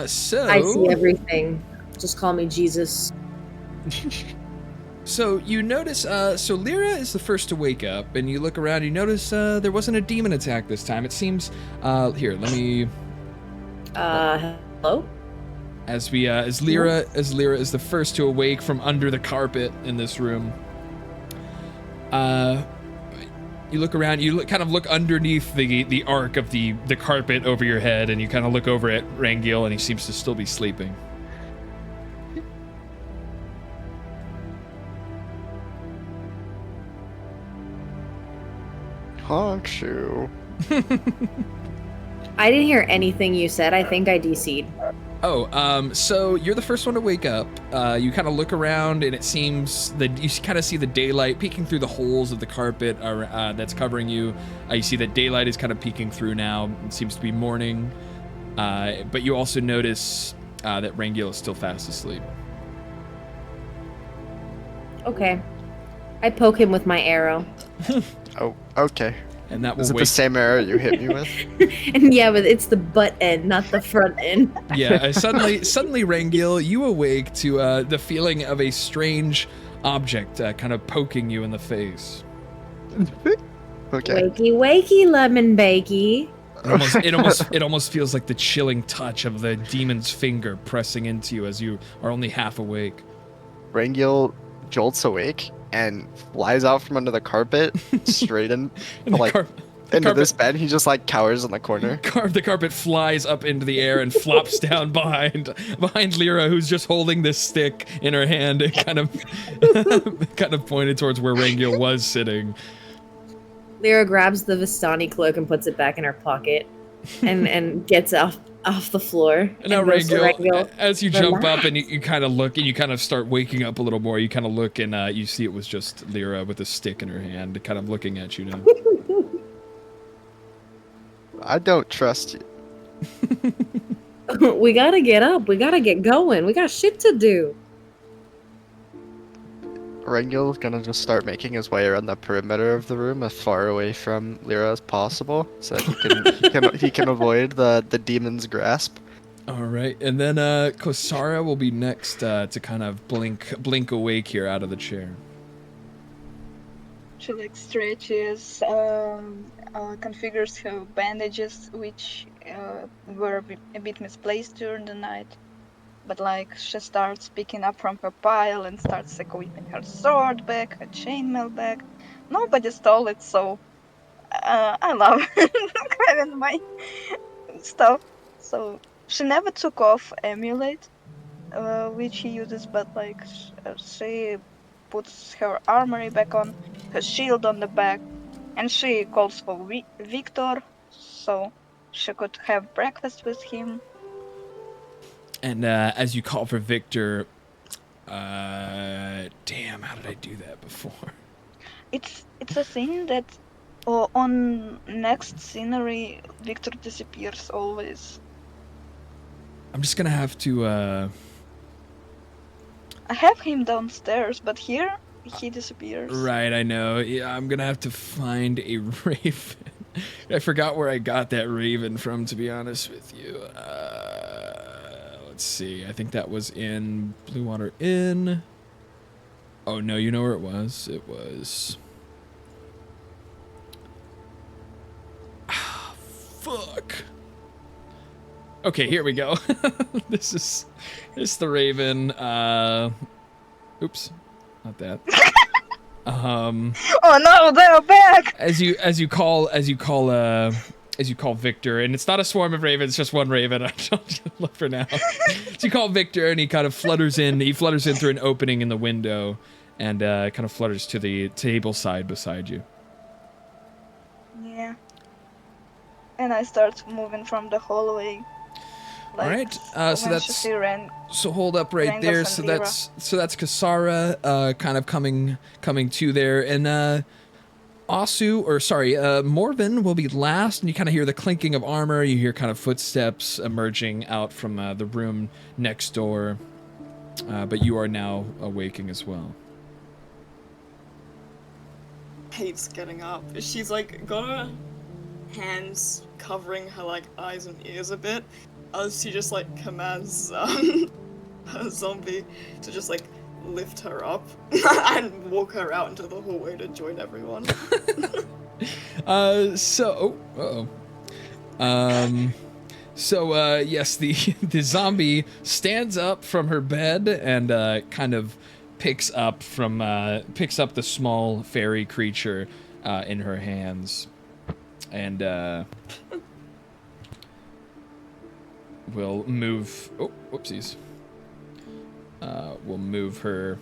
[SPEAKER 2] So
[SPEAKER 7] I see everything. Just call me Jesus.
[SPEAKER 2] So you notice, so Lyra is the first to wake up, and you look around. You notice there wasn't a demon attack this time. It seems. Here, let me.
[SPEAKER 7] Hello?
[SPEAKER 2] As Lyra is the first to awake from under the carpet in this room. You look around. You kind of look underneath the arc of the carpet over your head, and you kind of look over at Rangil, and he seems to still be sleeping.
[SPEAKER 4] Honk shoe.
[SPEAKER 7] I didn't hear anything you said. I think I DC'd.
[SPEAKER 2] Oh, so you're the first one to wake up. You kind of look around, and it seems that you kind of see the daylight peeking through the holes of the carpet that's covering you. You see that daylight is kind of peeking through now. It seems to be morning. But you also notice that Rangil is still fast asleep.
[SPEAKER 7] Okay. I poke him with my arrow.
[SPEAKER 4] Oh, okay.
[SPEAKER 2] And that will
[SPEAKER 4] Is it
[SPEAKER 2] wake.
[SPEAKER 4] the same arrow you hit me with?
[SPEAKER 7] And yeah, but it's the butt end, not the front end.
[SPEAKER 2] Yeah. Suddenly, Rangil, you awake to the feeling of a strange object kind of poking you in the face.
[SPEAKER 4] Okay.
[SPEAKER 7] Wakey, wakey, lemon bakey.
[SPEAKER 2] It almost feels like the chilling touch of the demon's finger pressing into you as you are only half awake.
[SPEAKER 4] Rangil jolts awake and flies out from under the carpet straight into this bed. He just like cowers in the corner.
[SPEAKER 2] The carpet flies up into the air and flops down behind Lyra, who's just holding this stick in her hand and kind of pointed towards where Rangil was sitting.
[SPEAKER 7] Lyra grabs the Vistani cloak and puts it back in her pocket and gets off the floor.
[SPEAKER 2] And now
[SPEAKER 7] goes to
[SPEAKER 2] Rangil, as you jump up and you kind of look and you kind of start waking up a little more, you kind of look and you see it was just Lyra with a stick in her hand, kind of looking at you now.
[SPEAKER 4] I don't trust you.
[SPEAKER 7] We gotta get up. We gotta get going. We got shit to do.
[SPEAKER 4] Rangil's gonna just start making his way around the perimeter of the room as far away from Lyra as possible, so that he can avoid the demon's grasp.
[SPEAKER 2] All right, and then Kosara will be next to kind of blink awake here out of the chair.
[SPEAKER 5] She like stretches, configures her bandages, which were a bit misplaced during the night. But like she starts picking up from her pile and starts equipping her sword back, her chainmail back. Nobody stole it, so I love having my stuff. So she never took off amulet, which she uses, but like she puts her armory back on, her shield on the back, and she calls for Victor, so she could have breakfast with him.
[SPEAKER 2] And as you call for Victor, damn, how did I do that before?
[SPEAKER 5] It's a thing that on next scenery, Victor disappears always.
[SPEAKER 2] I'm just gonna have to.
[SPEAKER 5] I have him downstairs, but here he disappears.
[SPEAKER 2] Right, I know. Yeah, I'm gonna have to find a raven. I forgot where I got that raven from, to be honest with you. Let's see. I think that was in Blue Water Inn. Oh no, you know where it was? It was. Ah, fuck. Okay, here we go. This is the raven. Oops, not that.
[SPEAKER 5] Oh no, they're back!
[SPEAKER 2] As you call as you call Victor, and it's not a swarm of ravens, it's just one raven. I don't look for now. So you call Victor, and he kind of flutters in. He flutters in through an opening in the window, and kind of flutters to the table side beside you.
[SPEAKER 5] Yeah. And I start moving from the hallway.
[SPEAKER 2] All right. So that's so hold up right
[SPEAKER 5] Rangos
[SPEAKER 2] there.
[SPEAKER 5] and
[SPEAKER 2] So
[SPEAKER 5] Lyra.
[SPEAKER 2] that's Kasara kind of coming to there, and Morven will be last, and you kind of hear the clinking of armor. You hear kind of footsteps emerging out from the room next door, but you are now awaking as well.
[SPEAKER 6] Hates getting up. She's like got her hands covering her like eyes and ears a bit as she just like commands her zombie to just like lift her up and walk her out into the hallway to join everyone.
[SPEAKER 2] Yes, the zombie stands up from her bed and kind of picks up the small fairy creature in her hands, and will move. Oh, whoopsies. We'll move her,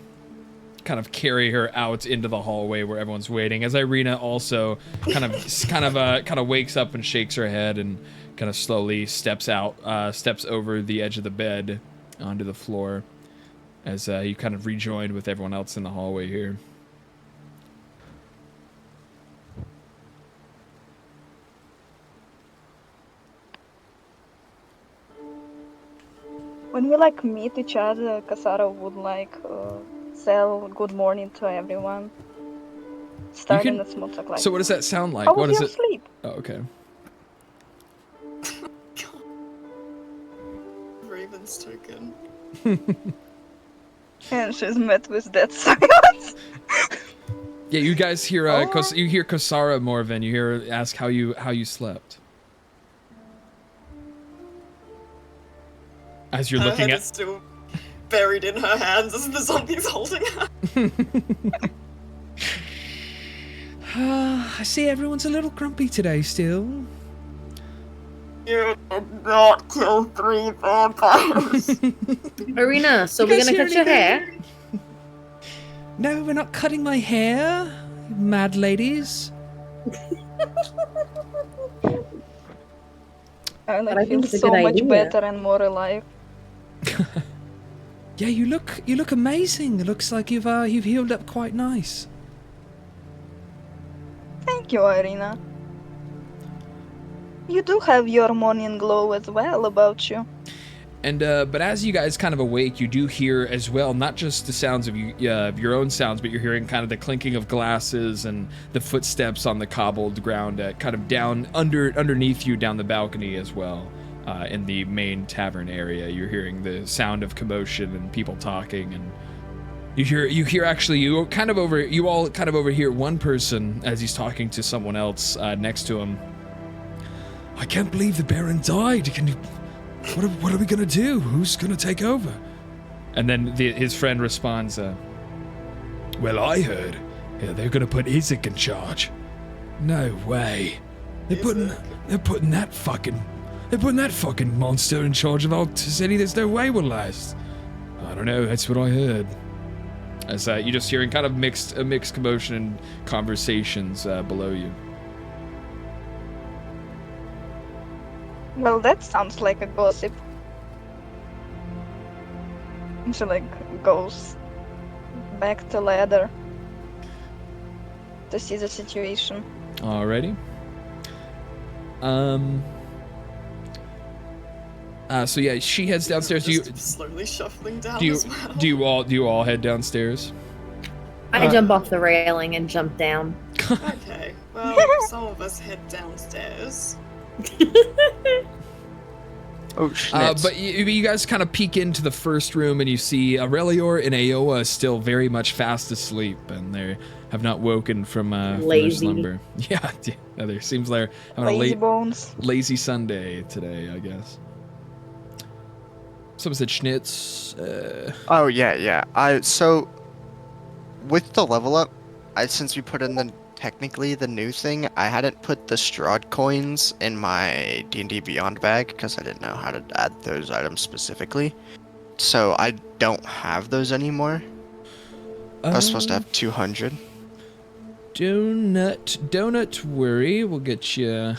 [SPEAKER 2] kind of carry her out into the hallway where everyone's waiting. As Irina also kind of wakes up and shakes her head and kind of slowly steps over the edge of the bed onto the floor, as you kind of rejoined with everyone else in the hallway here.
[SPEAKER 5] When we like meet each other, Kasara would like tell good morning to everyone. Starting a small talk like.
[SPEAKER 2] So what does that sound like?
[SPEAKER 5] How
[SPEAKER 2] What
[SPEAKER 5] was
[SPEAKER 2] is
[SPEAKER 5] your
[SPEAKER 2] it?
[SPEAKER 5] sleep?
[SPEAKER 2] Oh, okay.
[SPEAKER 6] Raven's token.
[SPEAKER 5] And she's met with that silence.
[SPEAKER 2] Yeah, you guys hear you hear Kasara Morven. You hear her ask how you slept. As you're
[SPEAKER 6] Her
[SPEAKER 2] looking
[SPEAKER 6] head
[SPEAKER 2] at
[SPEAKER 6] is still buried in her hands as the zombie's holding her.
[SPEAKER 2] I see everyone's a little grumpy today still.
[SPEAKER 6] You did not kill 3 vampires.
[SPEAKER 7] Arena, so we're gonna cut your hair?
[SPEAKER 2] No, we're not cutting my hair, you mad ladies.
[SPEAKER 5] I
[SPEAKER 7] But I
[SPEAKER 5] like feel
[SPEAKER 7] think it's a
[SPEAKER 5] so
[SPEAKER 7] good
[SPEAKER 5] much
[SPEAKER 7] idea.
[SPEAKER 5] better and more alive.
[SPEAKER 2] Yeah, you look amazing. It looks like you've healed up quite nice.
[SPEAKER 5] Thank you, Irina. You do have your morning glow as well about you.
[SPEAKER 2] And but as you guys kind of awake, you do hear as well, not just the sounds of your own sounds, but you're hearing kind of the clinking of glasses and the footsteps on the cobbled ground, kind of down underneath you down the balcony as well. In the main tavern area, you're hearing the sound of commotion and people talking, and you all kind of overhear one person as he's talking to someone else next to him. I can't believe the Baron died. What are we gonna do? Who's gonna take over? And then his friend responds, well, I heard they're gonna put Isaac in charge. No way. They're putting that fucking monster in charge of our city. There's no way we'll last. I don't know. That's what I heard. As you're just hearing kind of mixed commotion and conversations below you.
[SPEAKER 5] Well, that sounds like a gossip. And she like goes back to ladder to see the situation.
[SPEAKER 2] Alrighty. So yeah, she heads downstairs.
[SPEAKER 6] Just slowly shuffling down
[SPEAKER 2] do
[SPEAKER 6] as well.
[SPEAKER 2] you all head downstairs?
[SPEAKER 7] I jump off the railing and jump down.
[SPEAKER 6] Okay, well, some of us head downstairs.
[SPEAKER 4] Oh, schnitz.
[SPEAKER 2] But you guys kind of peek into the first room and you see Aurelior and Aoa still very much fast asleep, and they have not woken from their
[SPEAKER 7] Lazy.
[SPEAKER 2] slumber. Yeah, there seems like having
[SPEAKER 5] Lazy
[SPEAKER 2] a
[SPEAKER 5] bones.
[SPEAKER 2] lazy Sunday today, I guess. Someone said Schnitz.
[SPEAKER 4] Yeah. So with the level up, since we put in the technically the new thing. I hadn't put the Strahd coins in my D&D Beyond bag because I didn't know how to add those items specifically. So I don't have those anymore. I was supposed to have 200.
[SPEAKER 2] Don't worry. We'll get you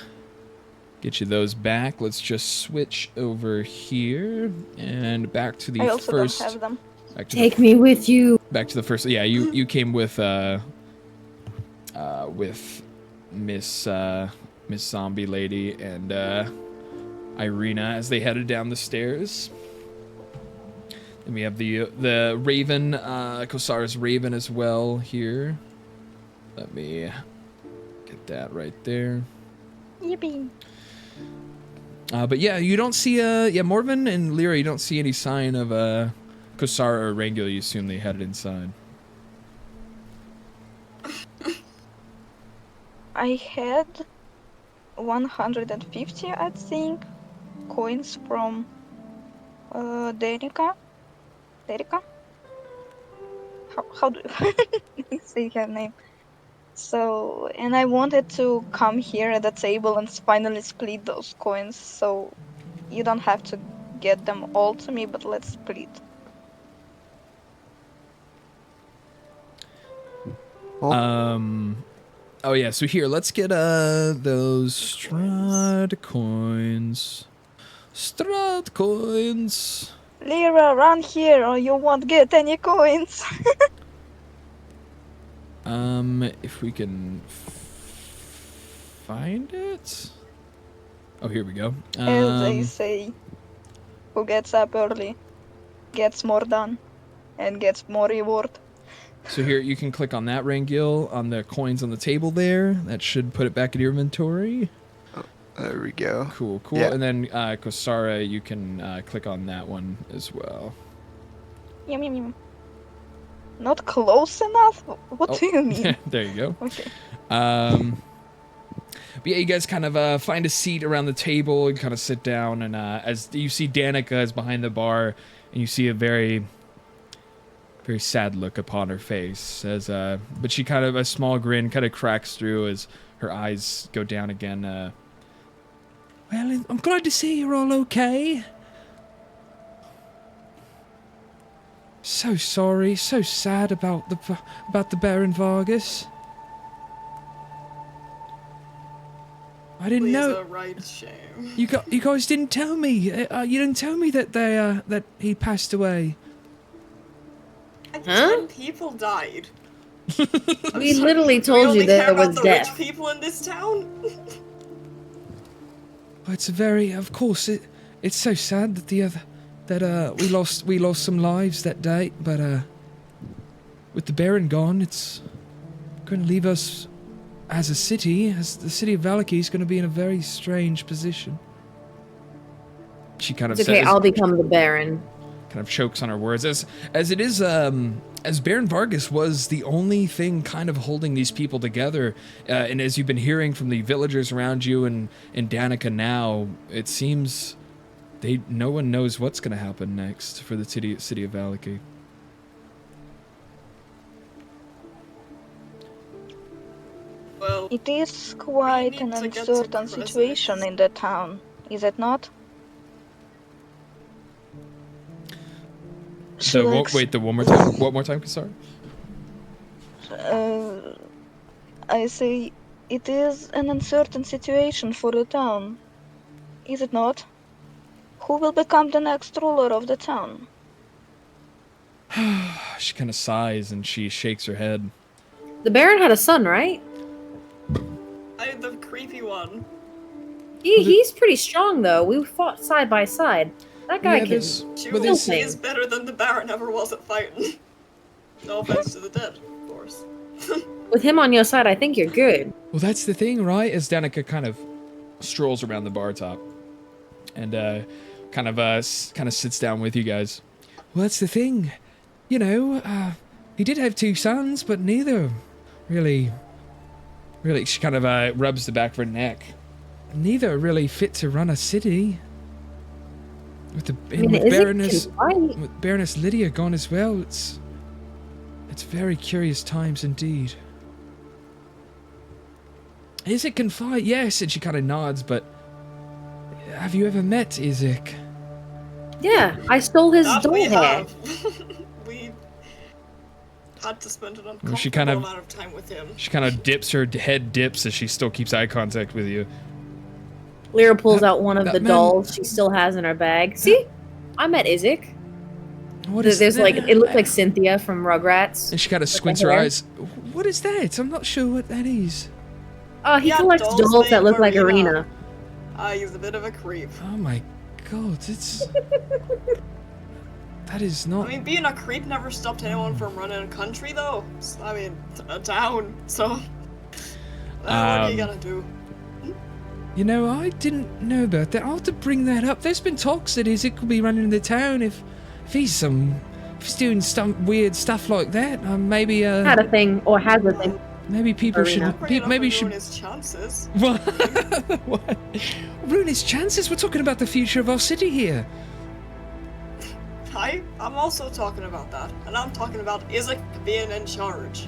[SPEAKER 2] those back. Let's just switch over here and back to the
[SPEAKER 5] I also
[SPEAKER 2] first.
[SPEAKER 5] don't have them.
[SPEAKER 7] Take me with you.
[SPEAKER 2] Back to the first. Yeah, you came with Miss Zombie Lady and Irina as they headed down the stairs. And we have the Raven, Kosara's Raven as well here. Let me get that right there.
[SPEAKER 5] Yippee.
[SPEAKER 2] But yeah, you don't see Morven and Lyra, you don't see any sign of Kosara or Rangil. You assume they headed inside.
[SPEAKER 5] I had 150, I think, coins from Derika. How do you say her name? So, and I wanted to come here at the table and finally split those coins. So, you don't have to get them all to me, but let's split.
[SPEAKER 2] Oh yeah, so here, let's get those Strahd coins. Strahd coins.
[SPEAKER 5] Lyra, run here or you won't get any coins.
[SPEAKER 2] If we can find it. Oh, here we go.
[SPEAKER 5] As they say, who gets up early gets more done and gets more reward.
[SPEAKER 2] So here, you can click on that, Rangil, on the coins on the table there. That should put it back in your inventory.
[SPEAKER 4] There we go.
[SPEAKER 2] Cool.
[SPEAKER 4] Yeah.
[SPEAKER 2] And then Kosara, you can click on that one as well.
[SPEAKER 5] Yum. Not close enough? What do you mean?
[SPEAKER 2] There you go.
[SPEAKER 5] Okay.
[SPEAKER 2] But yeah, you guys kind of find a seat around the table and kind of sit down. And as you see Danica is behind the bar, and you see a very, very sad look upon her face. But she kind of, a small grin kind of cracks through as her eyes go down again. Well, I'm glad to see you're all okay. So sorry, so sad about the Baron Vargas. I didn't know.
[SPEAKER 6] A right shame.
[SPEAKER 2] You guys didn't tell me. You didn't tell me that that he passed away.
[SPEAKER 6] 10 people died.
[SPEAKER 7] We literally told you that there was death.
[SPEAKER 6] Rich people in this town.
[SPEAKER 2] It's a very, of course, it's so sad that we lost some lives that day, but with the Baron gone, it's going to leave us as a city, as the city of Valaki is going to be in a very strange position. She kind of
[SPEAKER 7] It's okay,
[SPEAKER 2] says,
[SPEAKER 7] I'll become the Baron.
[SPEAKER 2] kind of chokes on her words, as it is, as Baron Vargas was the only thing kind of holding these people together, and as you've been hearing from the villagers around you and Danica now, it seems no one knows what's going to happen next for the city of Valaki.
[SPEAKER 6] Well,
[SPEAKER 5] It is quite an
[SPEAKER 6] need to get
[SPEAKER 5] uncertain
[SPEAKER 6] some
[SPEAKER 5] situation in the town, is it not?
[SPEAKER 2] So wait, one more time. One more time, Kasar.
[SPEAKER 5] I say it is an uncertain situation for the town, is it not? Who will become the next ruler of the town?
[SPEAKER 2] She kind of sighs and she shakes her head.
[SPEAKER 7] The Baron had a son, right?
[SPEAKER 6] The creepy one.
[SPEAKER 7] He's pretty strong, though. We fought side by side. That guy
[SPEAKER 2] Yeah,
[SPEAKER 7] can...
[SPEAKER 6] She is better than the Baron ever was at fighting. No offense to the dead, of course.
[SPEAKER 7] With him on your side, I think you're good.
[SPEAKER 2] Well, that's the thing, right? As Danica kind of strolls around the bar top and kind of sits down with you guys. Well, that's the thing. You know, he did have 2 sons, but neither really, she kind of rubs the back of her neck. Neither really fit to run a city. With Baroness Lydia gone as well, it's very curious times indeed.
[SPEAKER 9] Izek can fight, yes, and she kind of nods, but have you ever met Izek?
[SPEAKER 7] Yeah, I stole his
[SPEAKER 6] That
[SPEAKER 7] doll
[SPEAKER 6] we
[SPEAKER 7] hair.
[SPEAKER 6] have. We had to spend an uncomfortable
[SPEAKER 9] she kind of-
[SPEAKER 6] amount of time with him.
[SPEAKER 9] She kind of dips her head dips as she still keeps eye contact with you.
[SPEAKER 7] Lyra pulls out one of
[SPEAKER 9] that
[SPEAKER 7] the
[SPEAKER 9] man-
[SPEAKER 7] dolls she still has in her bag. See? I met Izek.
[SPEAKER 9] What is
[SPEAKER 7] There's
[SPEAKER 9] that?
[SPEAKER 7] like, it looked like Cynthia from Rugrats.
[SPEAKER 9] And she kind of
[SPEAKER 7] with the
[SPEAKER 9] squints her
[SPEAKER 7] hair.
[SPEAKER 9] eyes. What is that? I'm not sure what that is.
[SPEAKER 7] He
[SPEAKER 6] Yeah,
[SPEAKER 7] collects
[SPEAKER 6] dolls
[SPEAKER 7] dolls that
[SPEAKER 6] named
[SPEAKER 7] look like
[SPEAKER 6] Arena.
[SPEAKER 7] Arena.
[SPEAKER 6] He's a bit of a creep.
[SPEAKER 9] Oh my god, it's... That is not...
[SPEAKER 6] I mean, being a creep never stopped anyone from running a country, though. I mean, a town, so... what are you gonna do?
[SPEAKER 9] You know, I didn't know about that. I'll have to bring that up. There's been talks that Izek could be running the town if he's if he's doing some weird stuff like that. Maybe
[SPEAKER 7] Had a thing, or has a thing.
[SPEAKER 9] maybe people
[SPEAKER 7] Arena.
[SPEAKER 9] should
[SPEAKER 6] Bring it up
[SPEAKER 9] maybe
[SPEAKER 6] and
[SPEAKER 9] should
[SPEAKER 6] ruin his chances.
[SPEAKER 9] what? What? Ruin his chances. We're talking about the future of our city here.
[SPEAKER 6] I'm also talking about that, and I'm talking about Izek being in charge.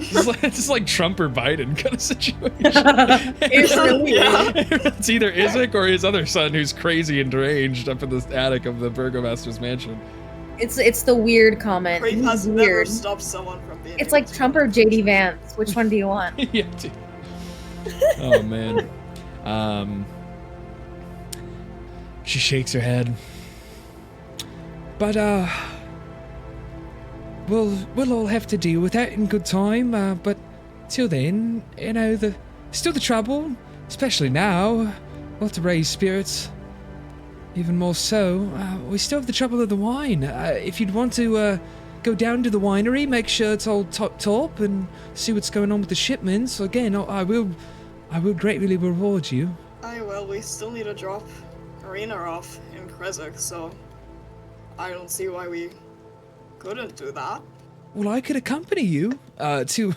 [SPEAKER 9] It's like Trump or Biden kind of situation.
[SPEAKER 7] It's really
[SPEAKER 6] Yeah.
[SPEAKER 9] It's either Izek or his other son who's crazy and deranged up in the attic of the burgomaster's mansion.
[SPEAKER 7] It's the weird comment.
[SPEAKER 6] Creep
[SPEAKER 7] He's
[SPEAKER 6] has never
[SPEAKER 7] weird.
[SPEAKER 6] stopped someone from being.
[SPEAKER 7] It's
[SPEAKER 6] able
[SPEAKER 7] like
[SPEAKER 6] to
[SPEAKER 7] Trump or
[SPEAKER 6] run.
[SPEAKER 7] JD Vance. Which one do you want?
[SPEAKER 9] Yeah, dude. Oh man. She shakes her head. But we'll all have to deal with that in good time. But till then, you know, still the trouble, especially now. We'll have to raise spirits. Even more so, we still have the trouble of the wine. If you'd want to go down to the winery, make sure it's all top, and see what's going on with the shipments. Again, I will greatly reward you.
[SPEAKER 6] Well, we still need to drop Arena off in Kresik, so I don't see why we couldn't do that.
[SPEAKER 9] Well, I could accompany you to.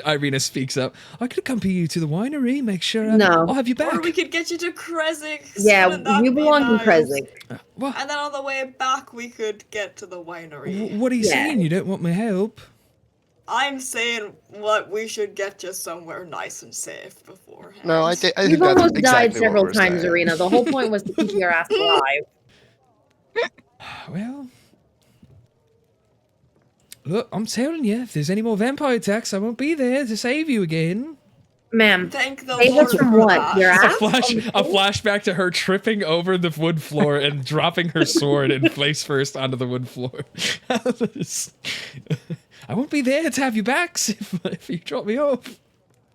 [SPEAKER 9] Irina speaks up. I could accompany you to the winery. Make sure
[SPEAKER 7] No.
[SPEAKER 9] I'll have you back.
[SPEAKER 6] Or we could get you to Kresik.
[SPEAKER 7] Yeah,
[SPEAKER 6] wouldn't that
[SPEAKER 7] you
[SPEAKER 6] be
[SPEAKER 7] belong in
[SPEAKER 6] nice?
[SPEAKER 7] Kresik.
[SPEAKER 9] Well,
[SPEAKER 6] And then on the way back, we could get to the winery.
[SPEAKER 9] what are you
[SPEAKER 7] Yeah.
[SPEAKER 9] saying? You don't want my help?
[SPEAKER 6] I'm saying what we should get you somewhere nice and safe beforehand.
[SPEAKER 4] No, I think
[SPEAKER 7] You've
[SPEAKER 4] that's
[SPEAKER 7] almost
[SPEAKER 4] exactly
[SPEAKER 7] died
[SPEAKER 4] what
[SPEAKER 7] several
[SPEAKER 4] we're
[SPEAKER 7] times,
[SPEAKER 4] saying.
[SPEAKER 7] Arena. The whole point was to keep your ass alive.
[SPEAKER 9] Well, look, I'm telling you, if there's any more vampire attacks, I won't be there to save you again.
[SPEAKER 7] Ma'am,
[SPEAKER 6] Thank the
[SPEAKER 7] save
[SPEAKER 6] Lord
[SPEAKER 7] us from
[SPEAKER 6] for
[SPEAKER 7] what?
[SPEAKER 6] that.
[SPEAKER 7] Your
[SPEAKER 9] A
[SPEAKER 7] ass?
[SPEAKER 9] flashback to her tripping over the wood floor and dropping her sword and face first onto the wood floor. I won't be there to have you back if you drop me off.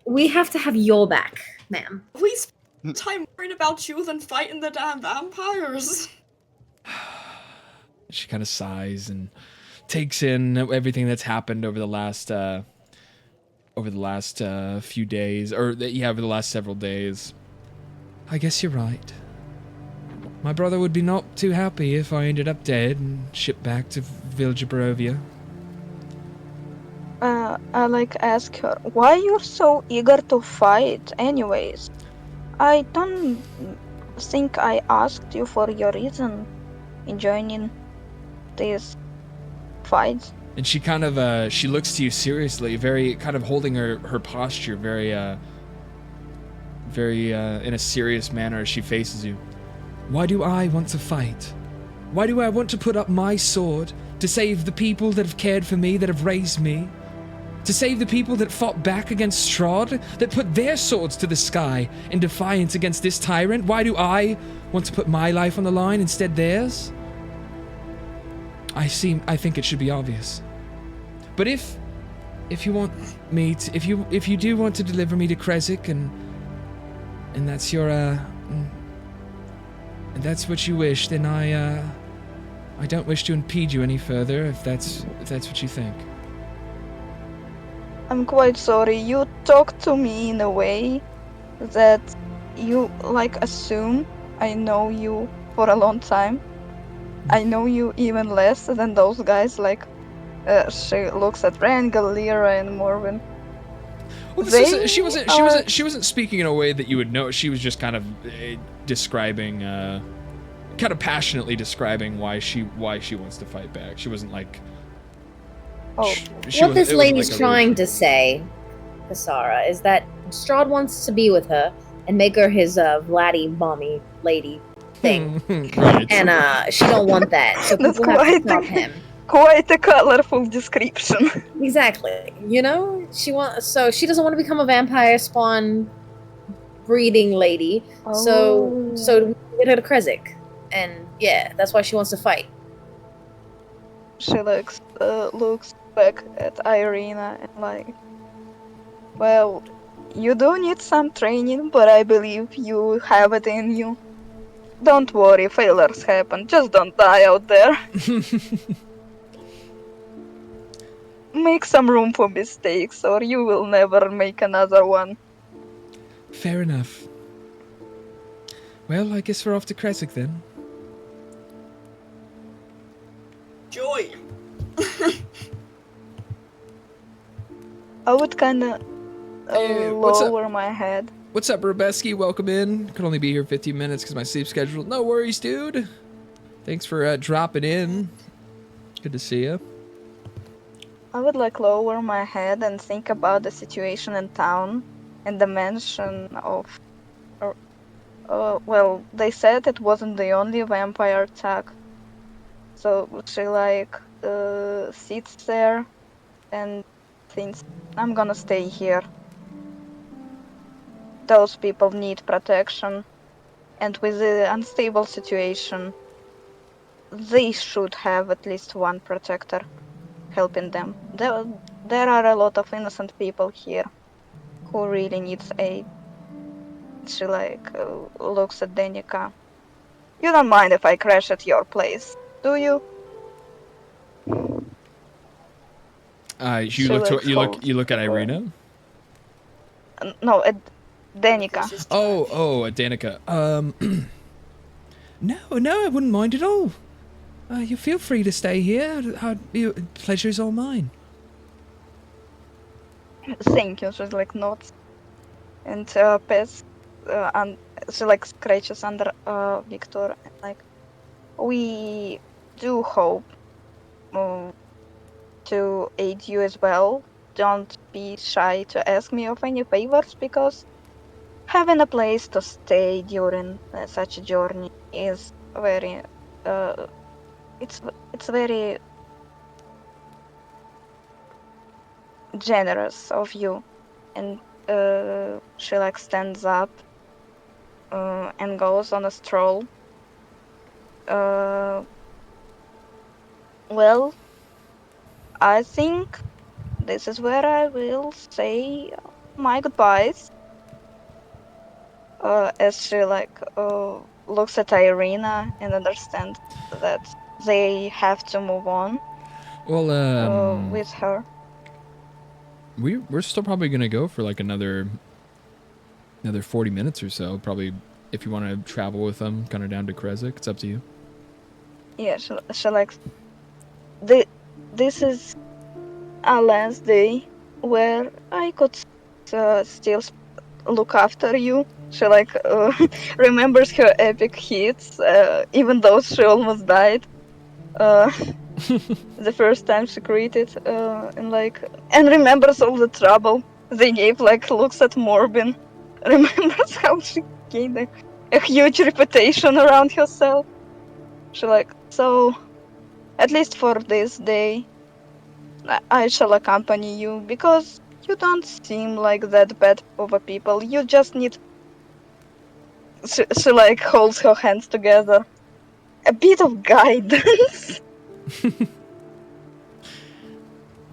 [SPEAKER 7] We have to have your back, ma'am.
[SPEAKER 6] We spend time worrying about you than fighting the damn vampires.
[SPEAKER 9] She kind of sighs and takes in everything that's happened over the last few days, or over the last several days. I guess you're right. My brother would be not too happy if I ended up dead and shipped back to Village of Barovia.
[SPEAKER 5] I ask her, why you're so eager to fight anyways? I don't think I asked you for your reason in joining these fights.
[SPEAKER 9] And she kind of she looks to you seriously, very kind of holding her posture very in a serious manner as she faces you. Why do I want to fight? Why do I want to put up my sword to save the people that have cared for me, that have raised me? To save the people that fought back against Strahd, that put their swords to the sky in defiance against this tyrant? Why do I want to put my life on the line instead theirs? I think it should be obvious. But if you want me to, if you do want to deliver me to Kresik and that's your and that's what you wish, then I don't wish to impede you any further if that's what you think.
[SPEAKER 5] I'm quite sorry. You talk to me in a way that you assume I know you for a long time. I know you even less than those guys. She looks at Rangel, Lyra, and Morwen.
[SPEAKER 9] Well, she wasn't speaking in a way that you would know. She was just kind of describing, kind of passionately describing why she wants to fight back. She wasn't like.
[SPEAKER 5] Oh,
[SPEAKER 7] What this lady's trying to say, Kasara is that Strahd wants to be with her and make her his Vladdy mommy lady thing.
[SPEAKER 2] Right.
[SPEAKER 7] And she don't want that, so
[SPEAKER 5] That's
[SPEAKER 7] people have to
[SPEAKER 5] quite
[SPEAKER 7] stop
[SPEAKER 5] a,
[SPEAKER 7] him.
[SPEAKER 5] quite a colorful description.
[SPEAKER 7] Exactly. You know, she doesn't want to become a vampire spawn breeding lady. So we get her to Krezk. And yeah, that's why she wants to fight.
[SPEAKER 5] She looks back at Irina and like, well, you do need some training, but I believe you have it in you. Don't worry, failures happen. Just don't die out there. Make some room for mistakes, or you will never make another one.
[SPEAKER 9] Fair enough. Well, I guess we're off to Krezk then.
[SPEAKER 6] Joy!
[SPEAKER 5] I would kinda
[SPEAKER 2] Hey, what's up?
[SPEAKER 5] lower my head.
[SPEAKER 2] What's up, Rubeski? Welcome in. Could only be here 15 minutes because my sleep schedule. No worries, dude. Thanks for dropping in. Good to see you.
[SPEAKER 5] I would like lower my head and think about the situation in town and the mention of. Well, they said it wasn't the only vampire attack. So she like sits there and thinks, I'm gonna stay here. Those people need protection, and with the unstable situation, they should have at least one protector helping them. There are a lot of innocent people here who really needs aid. She like looks at Danica. You don't mind if I crash at your place, do you?
[SPEAKER 2] You look at Irina.
[SPEAKER 5] No, at Danica.
[SPEAKER 2] Oh, Danica. No, I wouldn't mind at all. You feel free to stay here. Pleasure's all mine.
[SPEAKER 5] Thank you. She's like nods and pets, and she like scratches under Victor. And, like, we do hope to aid you as well. Don't be shy to ask me of any favors, because having a place to stay during such a journey is very it's very generous of you. And she like stands up and goes on a stroll. Well, I think this is where I will say my goodbyes. As she like looks at Irina and understands that they have to move on
[SPEAKER 2] Well,
[SPEAKER 5] with her.
[SPEAKER 2] we're still probably gonna go for like another 40 minutes or so. Probably, if you want to travel with them, kind of down to Krezk. It's up to you.
[SPEAKER 5] Yeah, she like this is our last day where I could still look after you. She like remembers her epic hits, even though she almost died the first time she created, and remembers all the trouble they gave. Like looks at Morbin, remembers how she gained a huge reputation around herself. She like, so at least for this day, I shall accompany you, because you don't seem like that bad of a people. You just need. She like holds her hands together. A bit of guidance.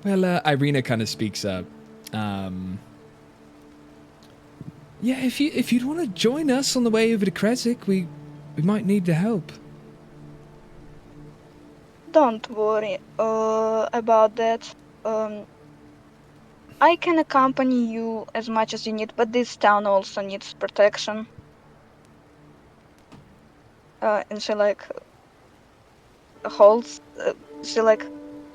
[SPEAKER 2] Well, Irina kind of speaks up. Yeah, if you'd want to join us on the way over to Krezk, we might need the help.
[SPEAKER 5] Don't worry about that. I can accompany you as much as you need, but this town also needs protection. And she like holds. She like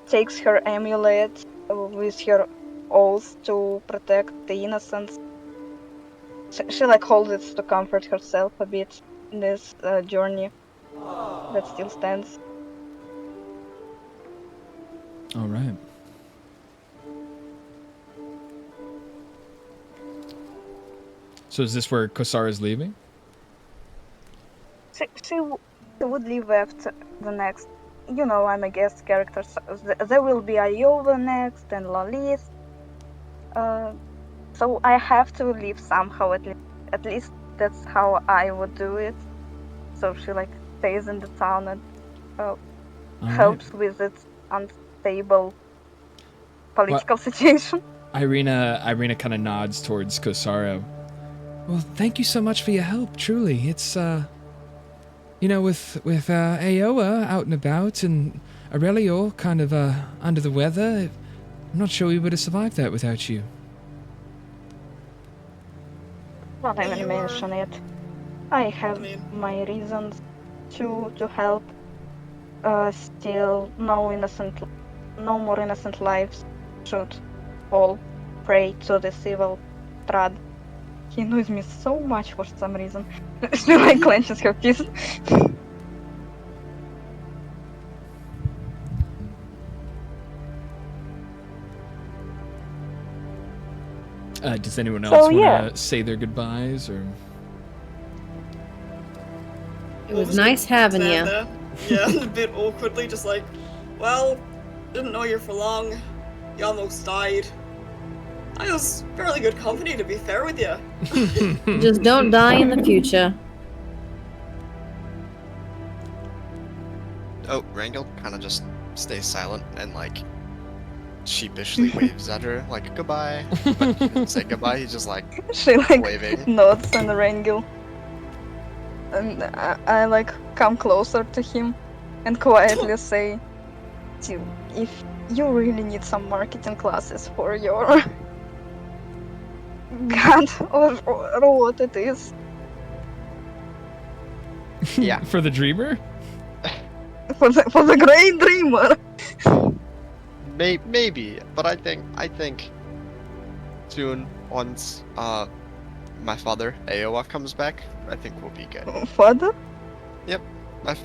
[SPEAKER 5] takes her amulet with her oath to protect the innocents. She like holds it to comfort herself a bit in this journey that still stands.
[SPEAKER 2] All right. So is this where Kosara's leaving?
[SPEAKER 5] She would leave after the next. You know, I'm a guest character, so there will be Iowa next and Lolis. So I have to leave somehow at least. At least that's how I would do it. So she like stays in the town and helps with its unstable political situation.
[SPEAKER 2] Irina kind of nods towards Kosara.
[SPEAKER 9] Well, thank you so much for your help, truly. It's, you know, with Aoa out and about and Aurelio kind of, under the weather, I'm not sure we would have survived that without you.
[SPEAKER 5] Don't even mention it. I have my reasons to help. Still, no more innocent lives should fall prey to this evil Strad. He annoys me so much for some reason. She like clenches her fist.
[SPEAKER 2] Does anyone else want
[SPEAKER 5] yeah.
[SPEAKER 2] to say their goodbyes or?
[SPEAKER 7] It was nice having you.
[SPEAKER 6] Yeah, a bit awkwardly, just like, well, didn't know you for long. You almost died. I was fairly good company, to be fair with you.
[SPEAKER 7] Just don't die in the future.
[SPEAKER 4] Oh, Rangel kind of just stays silent and like sheepishly waves at her like goodbye. But he didn't say goodbye. He's just like
[SPEAKER 5] She like
[SPEAKER 4] waving.
[SPEAKER 5] nods and Rangel. And I like come closer to him and quietly say, if you really need some marketing classes for your god or what it is.
[SPEAKER 4] Yeah.
[SPEAKER 2] For the dreamer?
[SPEAKER 5] For the great dreamer.
[SPEAKER 4] Maybe, but I think soon once my father Aowa comes back, I think we'll be good.
[SPEAKER 5] Father?
[SPEAKER 4] Yep, my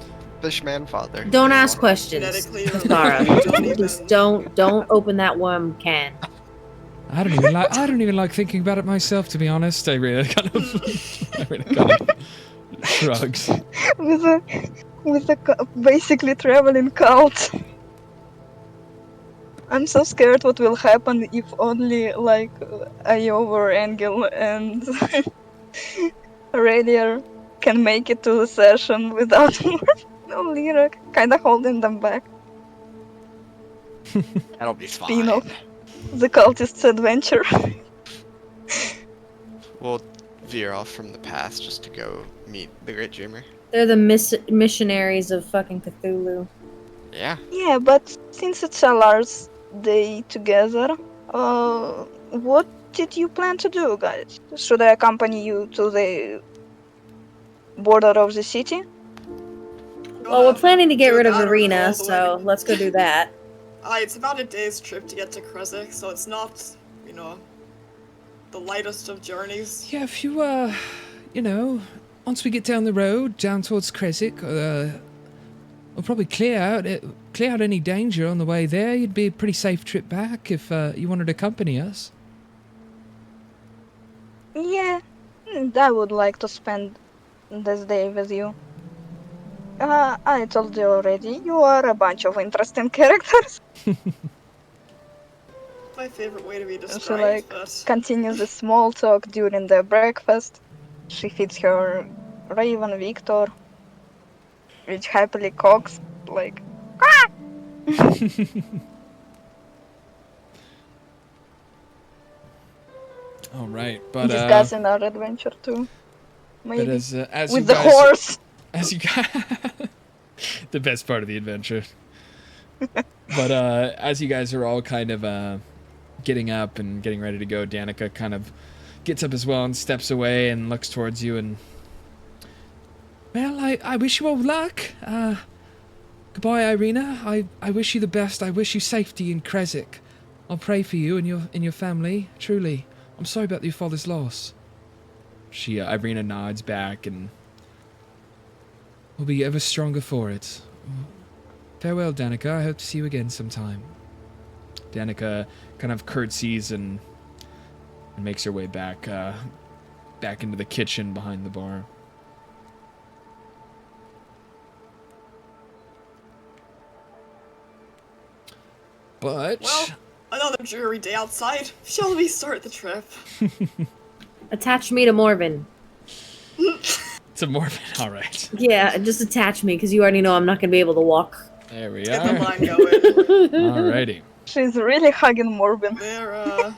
[SPEAKER 4] fishman father.
[SPEAKER 7] Don't ask
[SPEAKER 4] Aowa.
[SPEAKER 7] questions,
[SPEAKER 6] Genetically,
[SPEAKER 7] Kasara. Just don't open that worm can.
[SPEAKER 9] I don't even like thinking about it myself, to be honest.
[SPEAKER 2] Irina kind of shrugs.
[SPEAKER 5] with a basically traveling cult. I'm so scared what will happen if only like Iowa, Angel, and Radier can make it to the session without no lyric, kinda holding them back.
[SPEAKER 4] That'll be fine.
[SPEAKER 5] Spin-off. The cultist's adventure.
[SPEAKER 4] We'll veer off from the path just to go meet the Great Dreamer.
[SPEAKER 7] They're the missionaries of fucking Cthulhu.
[SPEAKER 4] Yeah.
[SPEAKER 5] Yeah, but since it's a Lars day together, what did you plan to do, guys? Should I accompany you to the border of the city?
[SPEAKER 7] Well, we're planning to get rid of
[SPEAKER 6] I don't know,
[SPEAKER 7] Arena,
[SPEAKER 6] but
[SPEAKER 7] so let's go do that.
[SPEAKER 6] It's about a day's trip to get to Kresik, so it's not, you know, the lightest of journeys.
[SPEAKER 9] Yeah, if you, you know, once we get down the road, down towards Kresik, we'll probably clear out any danger on the way there. It'd be a pretty safe trip back if you wanted to accompany us.
[SPEAKER 5] Yeah, I would like to spend this day with you. I told you already, you are a bunch of interesting characters.
[SPEAKER 6] My favorite way to be
[SPEAKER 5] She
[SPEAKER 6] described,
[SPEAKER 5] like
[SPEAKER 6] but
[SPEAKER 5] continues the small talk during the breakfast. She feeds her raven Victor, which happily cocks like
[SPEAKER 2] All right, but
[SPEAKER 5] discussing our adventure too. Maybe
[SPEAKER 2] but as
[SPEAKER 5] with
[SPEAKER 2] you
[SPEAKER 5] the
[SPEAKER 2] guys,
[SPEAKER 5] horse.
[SPEAKER 2] as you guys, the best part of the adventure. But as you guys are all kind of getting up and getting ready to go, Danica kind of gets up as well and steps away and looks towards you and.
[SPEAKER 9] Well, I wish you all luck. Goodbye, Irina. I wish you the best. I wish you safety in Kresik. I'll pray for you and your family. Truly, I'm sorry about your father's loss.
[SPEAKER 2] Irina nods back and.
[SPEAKER 9] We'll be ever stronger for it. Farewell, Danica. I hope to see you again sometime.
[SPEAKER 2] Danica kind of curtsies and makes her way back. back into the kitchen behind the bar. But
[SPEAKER 6] Well, another dreary day outside. Shall we start the trip?
[SPEAKER 7] Attach me to Morven.
[SPEAKER 2] it's a Morven. All right.
[SPEAKER 7] Yeah, just attach me, because you already know I'm not going to be able to walk.
[SPEAKER 2] There we
[SPEAKER 6] Get the
[SPEAKER 2] are.
[SPEAKER 6] line going.
[SPEAKER 2] Alrighty.
[SPEAKER 5] She's really hugging Morbin.
[SPEAKER 6] There,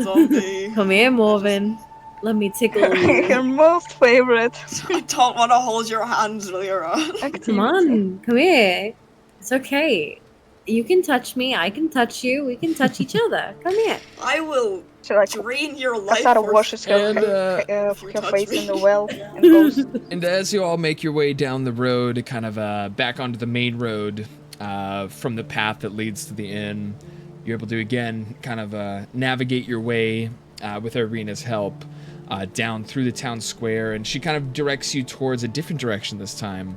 [SPEAKER 6] zombie.
[SPEAKER 7] Come here, Morven. Let me tickle
[SPEAKER 5] Her
[SPEAKER 7] you.
[SPEAKER 5] most favorite
[SPEAKER 6] I don't want to hold your hands, Lyra.
[SPEAKER 5] activity.
[SPEAKER 7] Come on, come here. It's okay. You can touch me, I can touch you, we can touch each other. Come here.
[SPEAKER 6] I will
[SPEAKER 5] She like
[SPEAKER 6] drain your life
[SPEAKER 5] Kasara
[SPEAKER 6] force.
[SPEAKER 5] washes her,
[SPEAKER 2] And,
[SPEAKER 5] her
[SPEAKER 6] if you
[SPEAKER 5] her
[SPEAKER 6] touch
[SPEAKER 5] face
[SPEAKER 6] me.
[SPEAKER 5] in the well and goes.
[SPEAKER 2] And as you all make your way down the road, kind of back onto the main road from the path that leads to the inn, you're able to again kind of navigate your way with Irina's help down through the town square, and she kind of directs you towards a different direction this time.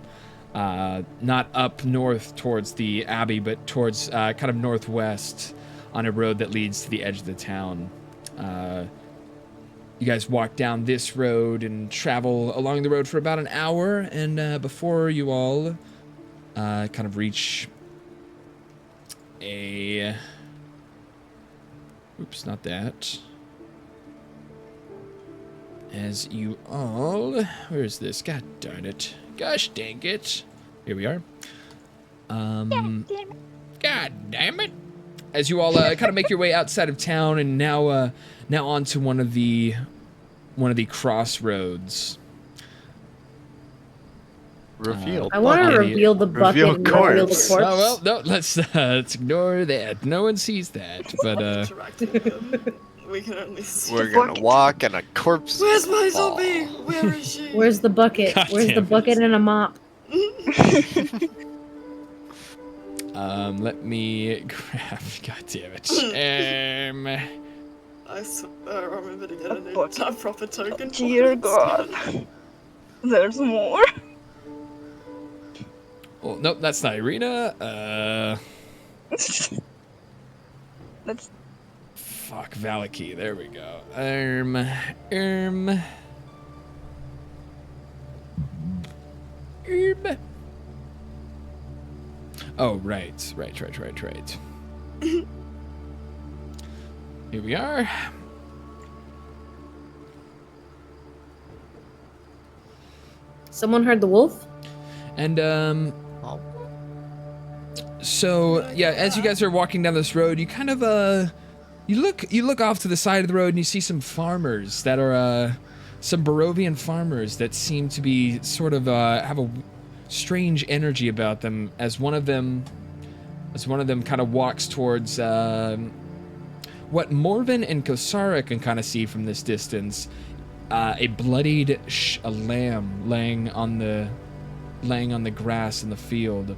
[SPEAKER 2] Not up north towards the abbey, but towards kind of northwest on a road that leads to the edge of the town. You guys walk down this road and travel along the road for about an hour, and before you all kind of reach a... Oops, not that. As you all... Where's this? God darn it. Gosh dang it. Here we are. God damn it. As you all kind of make your way outside of town and now onto one of the crossroads.
[SPEAKER 4] Reveal.
[SPEAKER 7] I want to
[SPEAKER 2] Bucket.
[SPEAKER 7] reveal the bucket
[SPEAKER 4] Reveal
[SPEAKER 7] and not reveal the
[SPEAKER 4] corpse.
[SPEAKER 7] corpse.
[SPEAKER 2] Oh well, no, let's ignore that. No one sees that. But
[SPEAKER 6] Interacting with him. We can only see.
[SPEAKER 4] We're gonna walk and a corpse.
[SPEAKER 6] Where's my
[SPEAKER 4] fall.
[SPEAKER 6] zombie? Where is she?
[SPEAKER 7] Where's the bucket?
[SPEAKER 2] God
[SPEAKER 7] Where's the
[SPEAKER 2] damn it.
[SPEAKER 7] bucket and a mop?
[SPEAKER 2] let me grab. God damn it.
[SPEAKER 6] I swear I'm gonna get a proper token. for
[SPEAKER 5] Dear
[SPEAKER 6] it.
[SPEAKER 5] God. There's more.
[SPEAKER 2] Oh nope, that's not Irina.
[SPEAKER 5] That's
[SPEAKER 2] Fuck, Valaki. There we go. Oh, right. Here we are.
[SPEAKER 7] Someone heard the wolf?
[SPEAKER 2] And,
[SPEAKER 4] Oh.
[SPEAKER 2] so, yeah, as you guys are walking down this road, you kind of, you look off to the side of the road and you see some farmers that are, some Barovian farmers that seem to be sort of, have a strange energy about them as one of them kind of walks towards, what Morven and Kosara can kind of see from this distance, a bloodied a lamb laying on the grass in the field.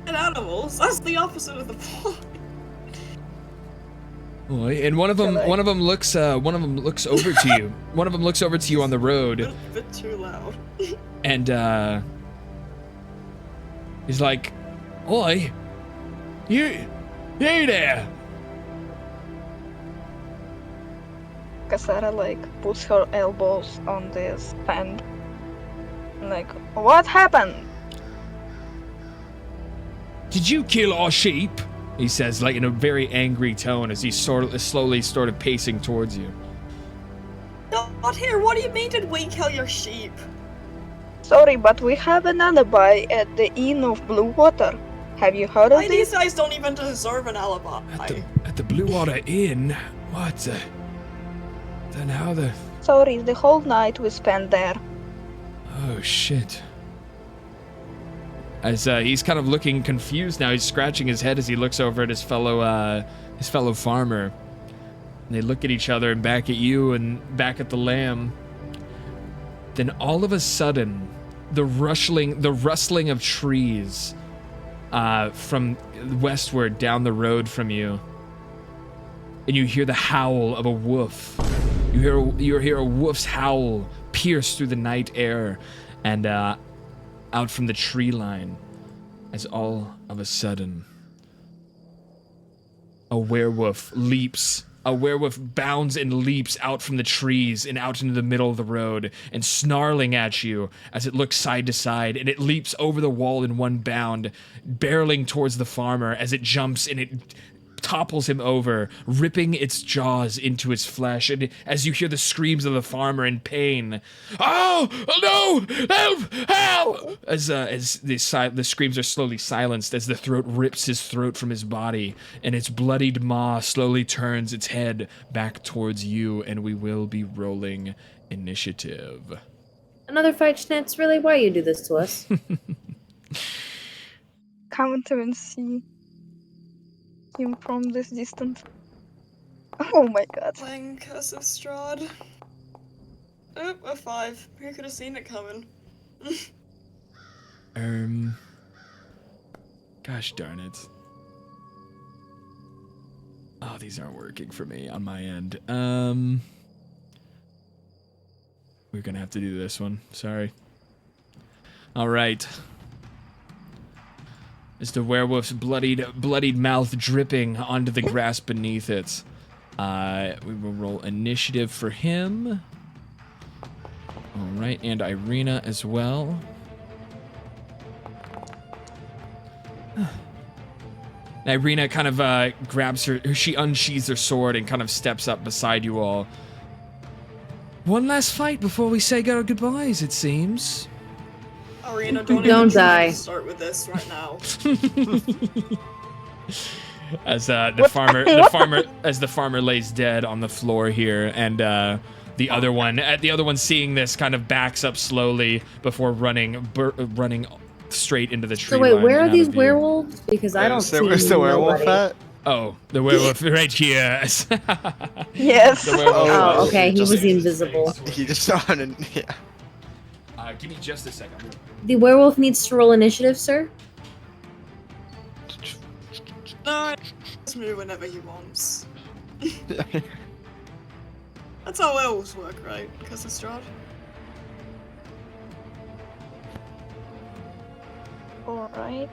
[SPEAKER 6] And animals. That's the opposite of the point.
[SPEAKER 2] Oh, and one of them looks over to you. One of them looks over to you on the road,
[SPEAKER 6] A bit too loud.
[SPEAKER 2] and he's like, "Oi, you there?"
[SPEAKER 5] Kasara like puts her elbows on this stand. Like, what happened?
[SPEAKER 2] Did you kill our sheep? He says, like in a very angry tone, as he's slowly pacing towards you.
[SPEAKER 6] Not here. What do you mean? Did we kill your sheep?
[SPEAKER 5] Sorry, but we have an alibi at the Inn of Blue Water. Have you heard of
[SPEAKER 6] Why
[SPEAKER 5] this?
[SPEAKER 6] these guys don't even deserve an alibi.
[SPEAKER 2] At the Blue Water Inn? What? Then how the...
[SPEAKER 5] Sorry, the whole night we spent there.
[SPEAKER 2] Oh shit. As he's kind of looking confused now, he's scratching his head as he looks over at his fellow farmer. And they look at each other and back at you and back at the lamb. Then all of a sudden, the rustling of trees from westward down the road from you, and you hear the howl of a wolf. You hear a wolf's howl pierce through the night air, and out from the tree line, as all of a sudden, a werewolf leaps a werewolf bounds and leaps out from the trees and out into the middle of the road and snarling at you as it looks side to side, and it leaps over the wall in one bound, barreling towards the farmer as it jumps and it topples him over, ripping its jaws into his flesh. And as you hear the screams of the farmer in pain, "Oh no! Help! Help!" As the screams are slowly silenced as the throat rips his throat from his body, and its bloodied maw slowly turns its head back towards you, and we will be rolling initiative.
[SPEAKER 7] Another fight, Schnitz? Really? Why you do this to us?
[SPEAKER 5] Counter and see him from this distance. Oh my god.
[SPEAKER 6] Playing Curse of Strahd. Oh, a 5. Who could have seen it coming?
[SPEAKER 2] Gosh darn it. Oh, these aren't working for me on my end. We're gonna have to do this one. Sorry. All right. As the werewolf's bloodied mouth dripping onto the grass beneath it. We will roll initiative for him. All right, and Irina as well. Irina kind of grabs she unsheathes her sword and kind of steps up beside you all. One last fight before we say our goodbyes, it seems.
[SPEAKER 6] Arena,
[SPEAKER 7] Don't
[SPEAKER 6] even try
[SPEAKER 7] die.
[SPEAKER 6] to start with this right now.
[SPEAKER 2] As the farmer lays dead on the floor here, and the other one seeing this kind of backs up slowly before running straight into the tree.
[SPEAKER 7] So wait,
[SPEAKER 2] line
[SPEAKER 7] where are
[SPEAKER 2] and out
[SPEAKER 7] these
[SPEAKER 2] of view.
[SPEAKER 7] werewolves? Because I don't see
[SPEAKER 4] Where's the werewolf
[SPEAKER 7] nobody.
[SPEAKER 4] at?
[SPEAKER 2] Oh, the werewolf right here.
[SPEAKER 5] Yes.
[SPEAKER 2] The werewolf
[SPEAKER 7] Oh,
[SPEAKER 2] was
[SPEAKER 7] okay, he
[SPEAKER 2] just-
[SPEAKER 7] was invisible.
[SPEAKER 4] He just saw it and yeah.
[SPEAKER 2] Give me just a second.
[SPEAKER 7] The werewolf needs to roll initiative, sir.
[SPEAKER 6] No, just move whenever he wants. That's how werewolves work, right? Curse of Strahd.
[SPEAKER 5] Alright.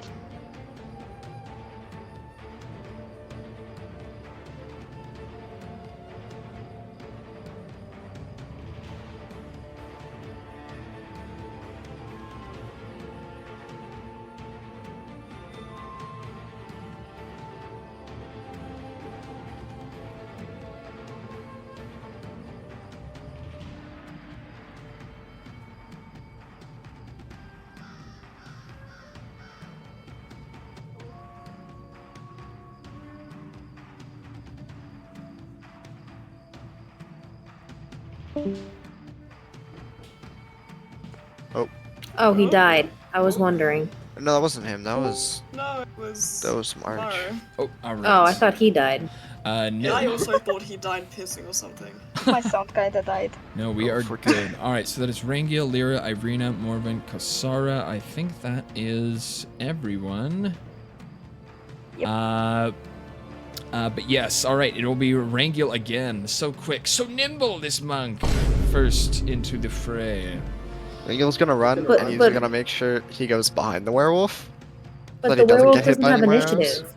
[SPEAKER 7] Oh, he died. I was wondering.
[SPEAKER 4] No, that wasn't him. That was
[SPEAKER 6] No, it was.
[SPEAKER 4] March.
[SPEAKER 6] No.
[SPEAKER 2] Oh, all right.
[SPEAKER 7] Oh, I thought he died.
[SPEAKER 6] Yeah,
[SPEAKER 2] No.
[SPEAKER 6] I also thought he died pissing or something.
[SPEAKER 5] My sound kinda died.
[SPEAKER 2] No, we are good. All right, so that is Rangiel, Lyra, Irina, Morven, Kasara. I think that is everyone.
[SPEAKER 5] Yep.
[SPEAKER 2] But yes, all right, it will be Rangiel again. So quick, so nimble, this monk. First into the fray.
[SPEAKER 4] Rangiel's gonna run
[SPEAKER 7] But-
[SPEAKER 4] and he's
[SPEAKER 7] but-
[SPEAKER 4] gonna make sure he goes behind the werewolf.
[SPEAKER 7] But
[SPEAKER 4] But
[SPEAKER 7] the
[SPEAKER 4] he doesn't
[SPEAKER 7] werewolf
[SPEAKER 4] get hit
[SPEAKER 7] doesn't
[SPEAKER 4] by
[SPEAKER 7] have
[SPEAKER 4] any arrows?
[SPEAKER 7] initiative.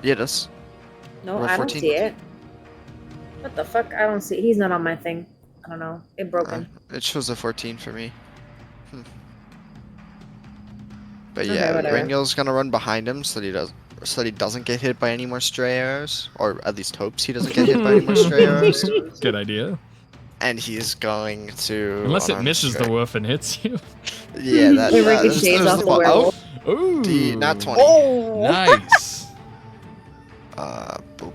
[SPEAKER 4] Yeah, it does.
[SPEAKER 7] No,
[SPEAKER 4] Roll
[SPEAKER 7] I don't
[SPEAKER 4] 14.
[SPEAKER 7] see it. What the fuck? I don't see. He's not on my thing. I don't know. It broken.
[SPEAKER 4] It shows a 14 for me. But
[SPEAKER 7] Okay,
[SPEAKER 4] yeah,
[SPEAKER 7] whatever.
[SPEAKER 4] Rangiel's gonna run behind him so that he doesn't get hit by any more stray arrows, or at least hopes he doesn't get hit by any more stray arrows.
[SPEAKER 2] Good idea.
[SPEAKER 4] And he's going to
[SPEAKER 2] Unless it
[SPEAKER 4] unarmed
[SPEAKER 2] misses the
[SPEAKER 4] strike.
[SPEAKER 2] wolf and hits you.
[SPEAKER 4] Yeah, that.
[SPEAKER 7] It
[SPEAKER 4] that-
[SPEAKER 7] ricochets
[SPEAKER 4] there's
[SPEAKER 7] off the
[SPEAKER 4] oh,
[SPEAKER 7] werewolf.
[SPEAKER 2] Ooh.
[SPEAKER 4] not 20.
[SPEAKER 5] Oh!
[SPEAKER 2] Nice.
[SPEAKER 4] Boop.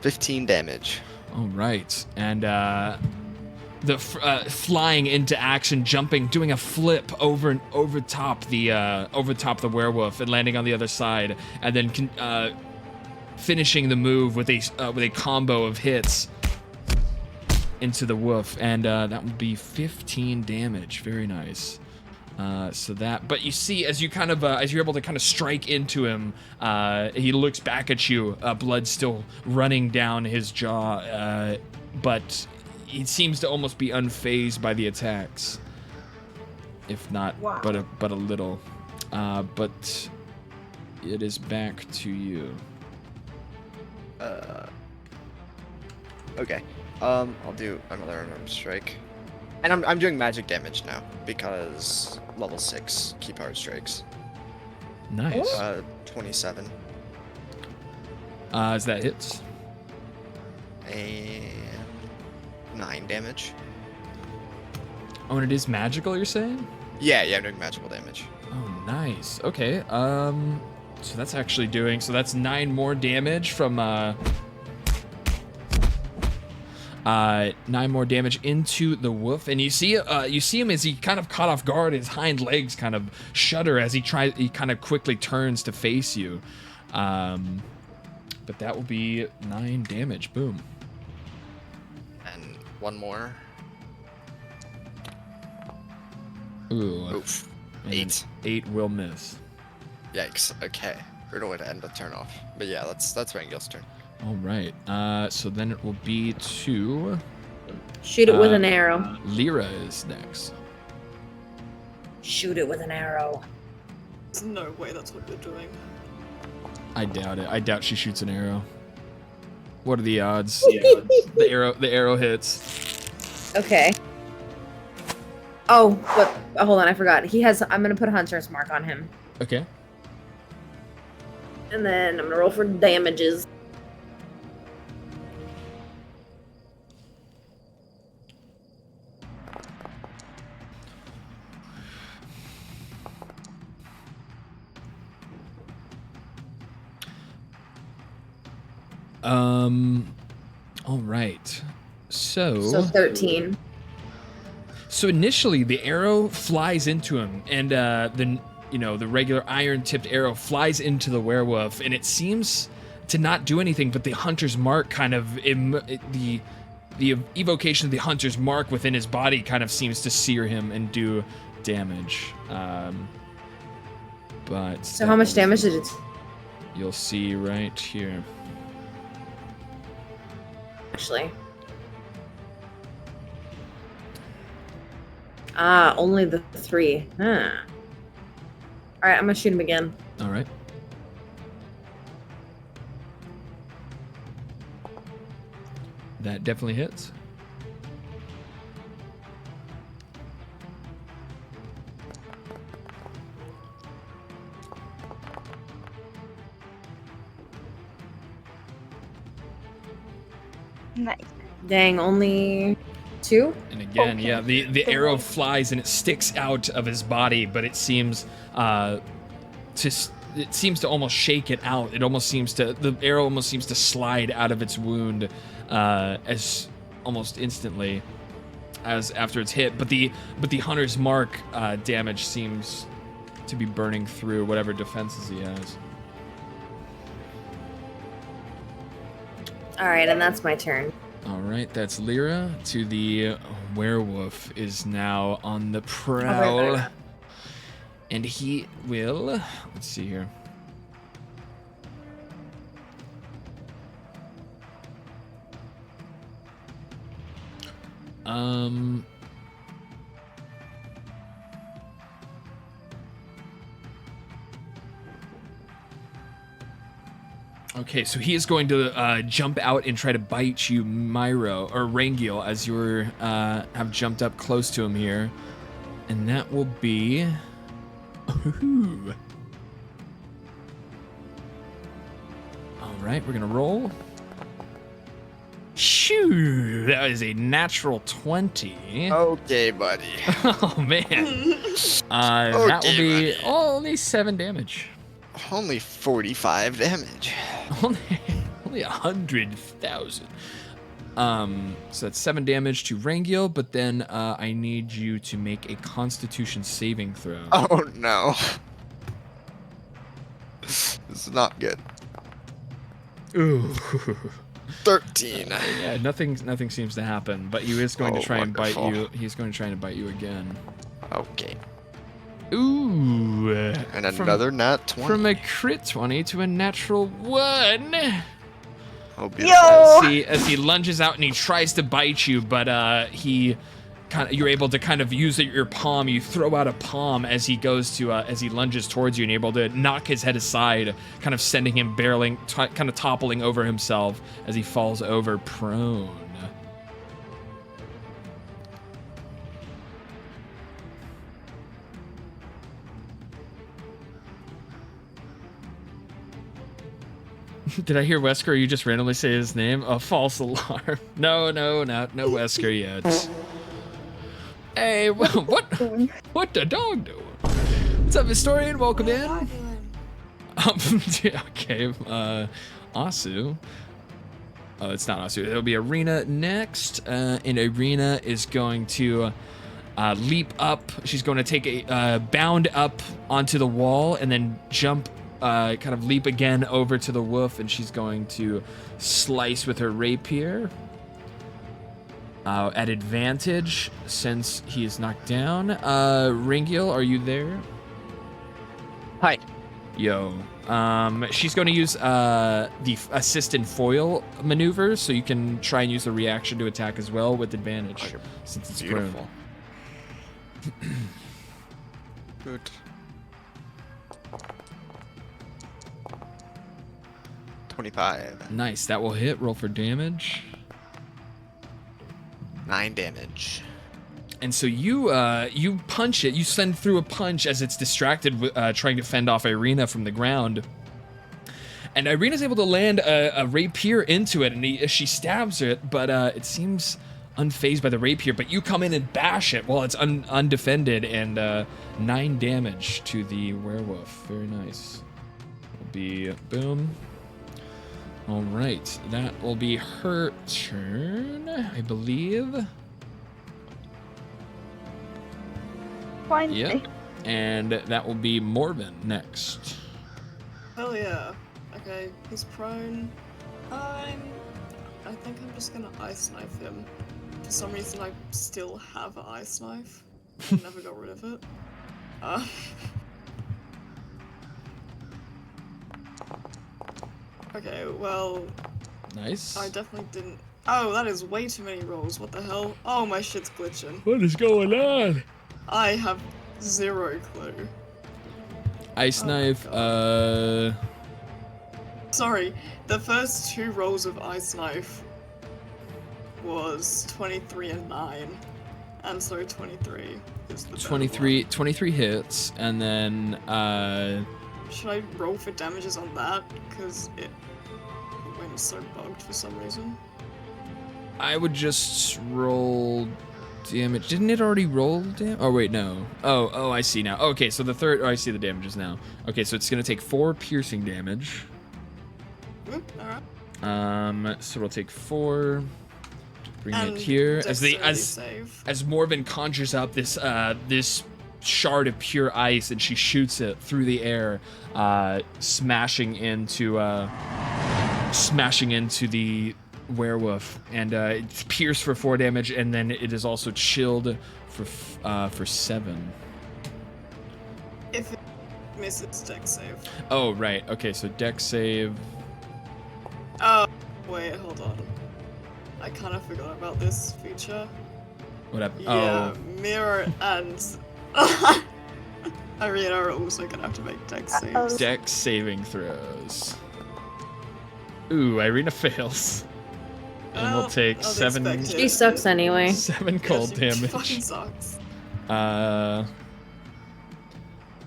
[SPEAKER 4] 15 damage.
[SPEAKER 2] All right, and flying into action, jumping, doing a flip over top the werewolf and landing on the other side, and then finishing the move with a combo of hits into the wolf, and that would be 15 damage. Very nice. But you see, as you're able to kind of strike into him, he looks back at you, blood still running down his jaw, but he seems to almost be unfazed by the attacks, if not,
[SPEAKER 5] Wow.
[SPEAKER 2] but a little. But it is back to you.
[SPEAKER 4] Okay. I'll do another unarmed strike. And I'm doing magic damage now because level 6 key power strikes.
[SPEAKER 2] Nice.
[SPEAKER 4] 27.
[SPEAKER 2] As that hits.
[SPEAKER 4] And 9 damage.
[SPEAKER 2] Oh, and it is magical, you're saying?
[SPEAKER 4] Yeah, I'm doing magical damage.
[SPEAKER 2] Oh, nice. Okay. So that's actually doing. So that's 9 more damage from 9 more damage into the wolf, and you see him as he kind of caught off guard. His hind legs kind of shudder as he kind of quickly turns to face you. But that will be 9 damage. Boom.
[SPEAKER 4] And one more.
[SPEAKER 2] Ooh.
[SPEAKER 4] Oof.
[SPEAKER 2] And
[SPEAKER 4] 8.
[SPEAKER 2] 8 will miss.
[SPEAKER 4] Yikes. Okay. Weird way to end the turn off. But yeah, that's Rangil's turn.
[SPEAKER 2] All right. So then it will be to
[SPEAKER 7] Shoot it with an arrow.
[SPEAKER 2] Lyra is next.
[SPEAKER 7] Shoot it with an arrow.
[SPEAKER 6] There's no way that's what you're doing.
[SPEAKER 2] I doubt it. I doubt she shoots an arrow. What are the odds? The arrow hits.
[SPEAKER 7] Okay. Oh, but hold on, I forgot. I'm gonna put a hunter's mark on him.
[SPEAKER 2] Okay.
[SPEAKER 7] And then I'm gonna roll for damages.
[SPEAKER 2] All right. So
[SPEAKER 7] 13.
[SPEAKER 2] So initially, the arrow flies into him, and the regular iron-tipped arrow flies into the werewolf, and it seems to not do anything. But the hunter's mark kind of the evocation of the hunter's mark within his body kind of seems to sear him and do damage. But
[SPEAKER 7] So how much damage did it?
[SPEAKER 2] You'll see right here.
[SPEAKER 7] Actually. Only the 3. Huh. Alright, I'm gonna shoot him again.
[SPEAKER 2] All right. That definitely hits.
[SPEAKER 5] Nice.
[SPEAKER 7] Dang, only 2?
[SPEAKER 2] And again,
[SPEAKER 5] Okay.
[SPEAKER 2] yeah, the arrow flies and it sticks out of his body, but it seems to almost shake it out. The arrow almost seems to slide out of its wound as almost instantly as after it's hit. But the hunter's mark damage seems to be burning through whatever defenses he has.
[SPEAKER 7] Alright, and that's my turn.
[SPEAKER 2] All right, that's Lyra. To the werewolf is now on the prowl. And he will, let's see here. Okay, so he is going to jump out and try to bite you, Myro, or Rangil, as you have jumped up close to him here. And that will be... Ooh. All right, we're going to roll. Shoo! That is a natural 20.
[SPEAKER 4] Okay, buddy.
[SPEAKER 2] Oh, man. That will be only 7 damage.
[SPEAKER 4] Only 45 damage.
[SPEAKER 2] Only 100,000. So that's 7 damage to Rangil, but then I need you to make a Constitution saving throw.
[SPEAKER 4] Oh no. This is not good.
[SPEAKER 2] Ooh.
[SPEAKER 4] 13.
[SPEAKER 2] Yeah, nothing seems to happen, but he is going to try and bite you. He's going to try and bite you again.
[SPEAKER 4] Okay.
[SPEAKER 2] Ooh.
[SPEAKER 4] And another nat 20.
[SPEAKER 2] From a crit 20 to a natural 1.
[SPEAKER 4] Oh, beautiful.
[SPEAKER 2] As he lunges out and he tries to bite you, but he you're able to kind of use your palm. You throw out a palm as he goes to as he lunges towards you, and you're able to knock his head aside, kind of sending him barreling, kind of toppling over himself as he falls over prone. Did I hear Wesker or you just randomly say his name? A false alarm. No, Wesker yet. Hey, what the dog doing? What's up, historian? Welcome in. Okay, Asu. Oh, it's not Asu. It'll be Arena next. And Arena is going to leap up. She's going to take a bound up onto the wall and then jump, kind of leap again over to the wolf, and she's going to slice with her rapier. At advantage, since he is knocked down. Ringiel, are you there?
[SPEAKER 4] Hi.
[SPEAKER 2] Yo. She's going to use the assist and foil maneuvers, so you can try and use the reaction to attack as well with advantage,
[SPEAKER 4] Okay.
[SPEAKER 2] since it's
[SPEAKER 4] Beautiful.
[SPEAKER 2] prone.
[SPEAKER 4] Good. $25.
[SPEAKER 2] Nice, that will hit. Roll for damage.
[SPEAKER 4] 9 damage.
[SPEAKER 2] And so you punch it. You send through a punch as it's distracted, trying to fend off Irina from the ground. And Irina's able to land a rapier into it, and she stabs it, but it seems unfazed by the rapier. But you come in and bash it while it's undefended, and 9 damage to the werewolf. Very nice. Will be boom. All right, that will be her turn, I believe.
[SPEAKER 5] Fine.
[SPEAKER 2] Yep. And that will be Morbin next.
[SPEAKER 6] Hell yeah. Okay, he's prone. I think I'm just gonna ice knife him. For some reason, I still have an ice knife. I never got rid of it. Okay, well,
[SPEAKER 2] Nice.
[SPEAKER 6] I definitely didn't. Oh, that is way too many rolls. What the hell? Oh, my shit's glitching.
[SPEAKER 2] What is going on?
[SPEAKER 6] I have zero clue.
[SPEAKER 2] Ice
[SPEAKER 6] Oh my
[SPEAKER 2] knife,
[SPEAKER 6] Sorry, the first 2 rolls of ice knife was 23 and 9. And so 23 is the better
[SPEAKER 2] 23 hits, and then,
[SPEAKER 6] one. Should I roll for damages on that? Because it went so bugged for some reason.
[SPEAKER 2] I would just roll damage. Didn't it already roll damage? Oh, wait, no. Oh, I see now. Okay, so the third, I see the damages now. Okay, so it's gonna take 4 piercing damage.
[SPEAKER 6] Oop, alright.
[SPEAKER 2] So it'll take 4. Bring
[SPEAKER 6] And
[SPEAKER 2] it here
[SPEAKER 6] dexterity save.
[SPEAKER 2] as Morbin conjures up this this shard of pure ice, and she shoots it through the air, smashing into the werewolf, and it's pierced for 4 damage, and then it is also chilled for 7.
[SPEAKER 6] If it misses dex save.
[SPEAKER 2] Oh right, okay, so dex save.
[SPEAKER 6] Oh, wait, hold on. I kind of forgot about this feature.
[SPEAKER 2] What happened?
[SPEAKER 6] Yeah,
[SPEAKER 2] Oh,
[SPEAKER 6] Mirror and Irina are also gonna have to make dex saves.
[SPEAKER 2] dex saving throws. Ooh, Irina fails. And we'll take
[SPEAKER 6] I was
[SPEAKER 2] 7.
[SPEAKER 6] expecting
[SPEAKER 7] She
[SPEAKER 6] it.
[SPEAKER 7] sucks anyway.
[SPEAKER 2] 7
[SPEAKER 6] Yeah,
[SPEAKER 2] cold
[SPEAKER 6] she fucking
[SPEAKER 2] damage.
[SPEAKER 6] sucks.
[SPEAKER 2] And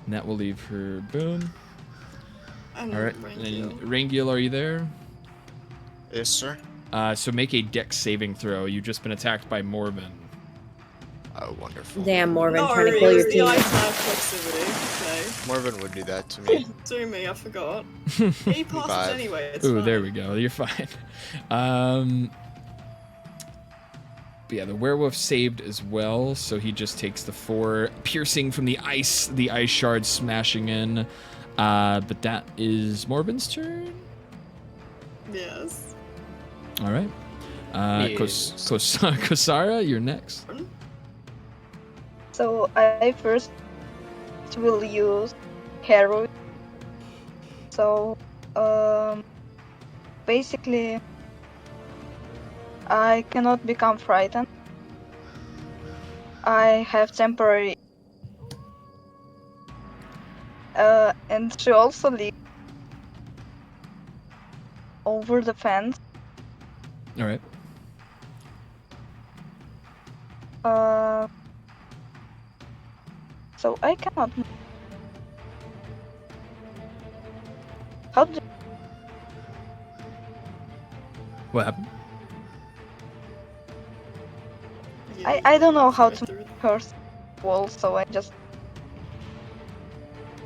[SPEAKER 2] that will leave her boom.
[SPEAKER 6] And
[SPEAKER 2] All right,
[SPEAKER 6] Rangel.
[SPEAKER 2] and Ringiel, are you there?
[SPEAKER 4] Yes, sir.
[SPEAKER 2] So make a dex saving throw. You've just been attacked by Morbin.
[SPEAKER 4] Oh, wonderful.
[SPEAKER 7] Damn, Morbin,
[SPEAKER 6] No,
[SPEAKER 7] trying to
[SPEAKER 6] it
[SPEAKER 7] kill
[SPEAKER 6] was
[SPEAKER 7] your
[SPEAKER 6] the
[SPEAKER 7] team.
[SPEAKER 6] ice knife proximity.
[SPEAKER 4] Morven would do that to me.
[SPEAKER 6] Okay. Do me, I forgot. He passes
[SPEAKER 4] 5.
[SPEAKER 6] anyway, it's
[SPEAKER 2] Ooh,
[SPEAKER 6] fine.
[SPEAKER 2] there we go. You're fine. But yeah, the werewolf saved as well, so he just takes the 4 piercing from the ice shard smashing in. But that is Morbin's turn.
[SPEAKER 6] Yes.
[SPEAKER 2] All right. Kosara, you're next.
[SPEAKER 5] So I first will use heroic. So basically I cannot become frightened. I have temporary. And she also leaps over the fence.
[SPEAKER 2] All right.
[SPEAKER 5] So I cannot move. How do
[SPEAKER 2] What happened?
[SPEAKER 6] Yeah,
[SPEAKER 5] I don't know how
[SPEAKER 6] right
[SPEAKER 5] to
[SPEAKER 6] through.
[SPEAKER 5] curse wall, so I just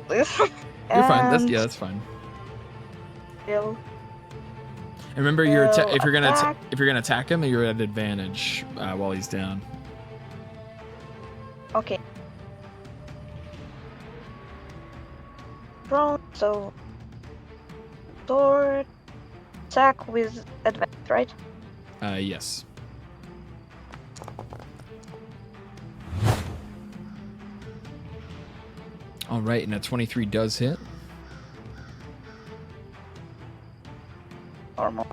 [SPEAKER 2] You're fine. That's fine.
[SPEAKER 5] Still,
[SPEAKER 2] And remember, if you're gonna
[SPEAKER 5] attack.
[SPEAKER 2] if you're gonna attack him, you're at advantage while he's down.
[SPEAKER 5] Okay. Prone, so sword attack with advantage, right?
[SPEAKER 2] Yes. All right, and a 23 does hit.
[SPEAKER 5] Normal.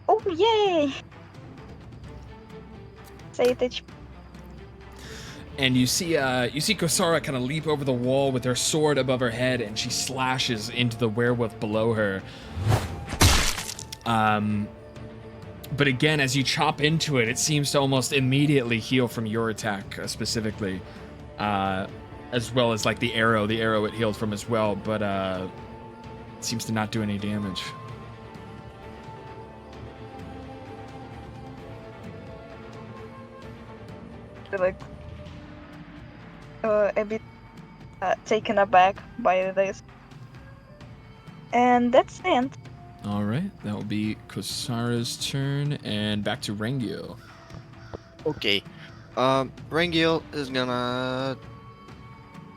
[SPEAKER 5] Oh yay! Say it, HP.
[SPEAKER 2] And you see Kosara kind of leap over the wall with her sword above her head, and she slashes into the werewolf below her. But again, as you chop into it, it seems to almost immediately heal from your attack, specifically, as well as like the arrow. The arrow it healed from as well, but it seems to not do any damage.
[SPEAKER 5] Like a bit taken aback by this. And that's the end.
[SPEAKER 2] All right, that will be Kosara's turn, and back to Rengyo.
[SPEAKER 4] Okay. Rengil is gonna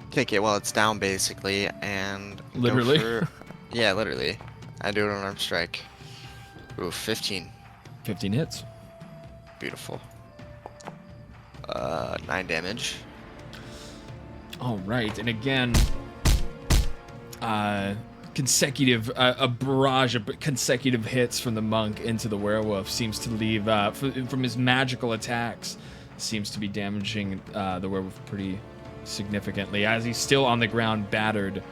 [SPEAKER 4] take it while it's down, basically, and go
[SPEAKER 2] Literally?
[SPEAKER 4] for- yeah, literally. I do it on arm strike. Ooh, 15.
[SPEAKER 2] 15 hits.
[SPEAKER 4] Beautiful. 9 damage.
[SPEAKER 2] All right, and again, consecutive, a barrage of consecutive hits from the monk into the werewolf seems to leave, from his magical attacks, seems to be damaging the werewolf pretty significantly. As he's still on the ground, battered,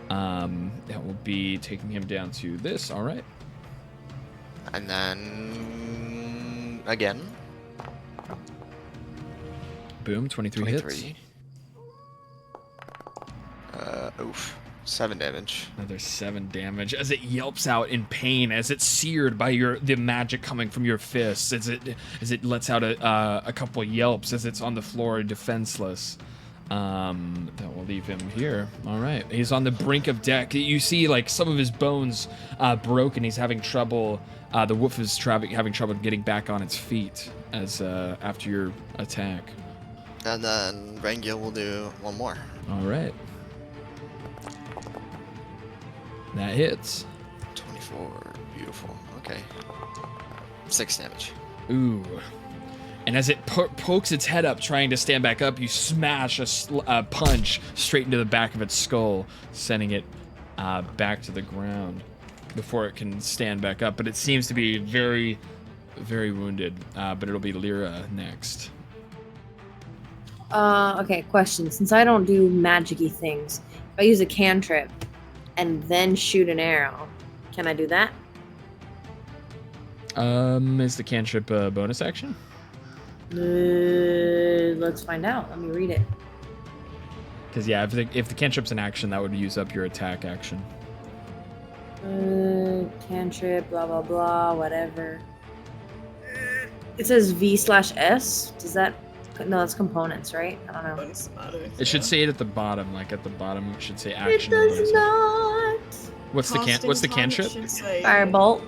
[SPEAKER 2] that will be taking him down to this. All right.
[SPEAKER 4] And then again.
[SPEAKER 2] Boom, 23 hits.
[SPEAKER 4] 23. Oof. 7 damage.
[SPEAKER 2] Another 7 damage as it yelps out in pain, as it's seared by the magic coming from your fists, as it lets out a couple yelps as it's on the floor defenseless. That will leave him here. All right, he's on the brink of death. You see, like, some of his bones broken. He's having trouble. The wolf is having trouble getting back on its feet as after your attack.
[SPEAKER 4] And then Rengil will do one more.
[SPEAKER 2] All right. That hits.
[SPEAKER 4] 24. Beautiful. Okay. 6 damage.
[SPEAKER 2] Ooh. And as it pokes its head up, trying to stand back up, you smash a punch straight into the back of its skull, sending it back to the ground before it can stand back up. But it seems to be very, very wounded. But it'll be Lyra next.
[SPEAKER 7] Okay, question. Since I don't do magic-y things, if I use a cantrip and then shoot an arrow, can I do that?
[SPEAKER 2] Is the cantrip a bonus action?
[SPEAKER 7] Let's find out. Let me read it.
[SPEAKER 2] Because yeah, if the cantrip's an action, that would use up your attack action.
[SPEAKER 7] Cantrip, blah blah blah, whatever. It says V/S. Does that? No, that's components, right? I don't know.
[SPEAKER 6] Bonus matter,
[SPEAKER 2] It should
[SPEAKER 6] yeah.
[SPEAKER 2] say it at the bottom, like at the bottom, it should say
[SPEAKER 7] It
[SPEAKER 2] action.
[SPEAKER 7] does not.
[SPEAKER 2] What's
[SPEAKER 6] Casting
[SPEAKER 2] the
[SPEAKER 6] time, it
[SPEAKER 2] cantrip?
[SPEAKER 6] should say-
[SPEAKER 7] Firebolt.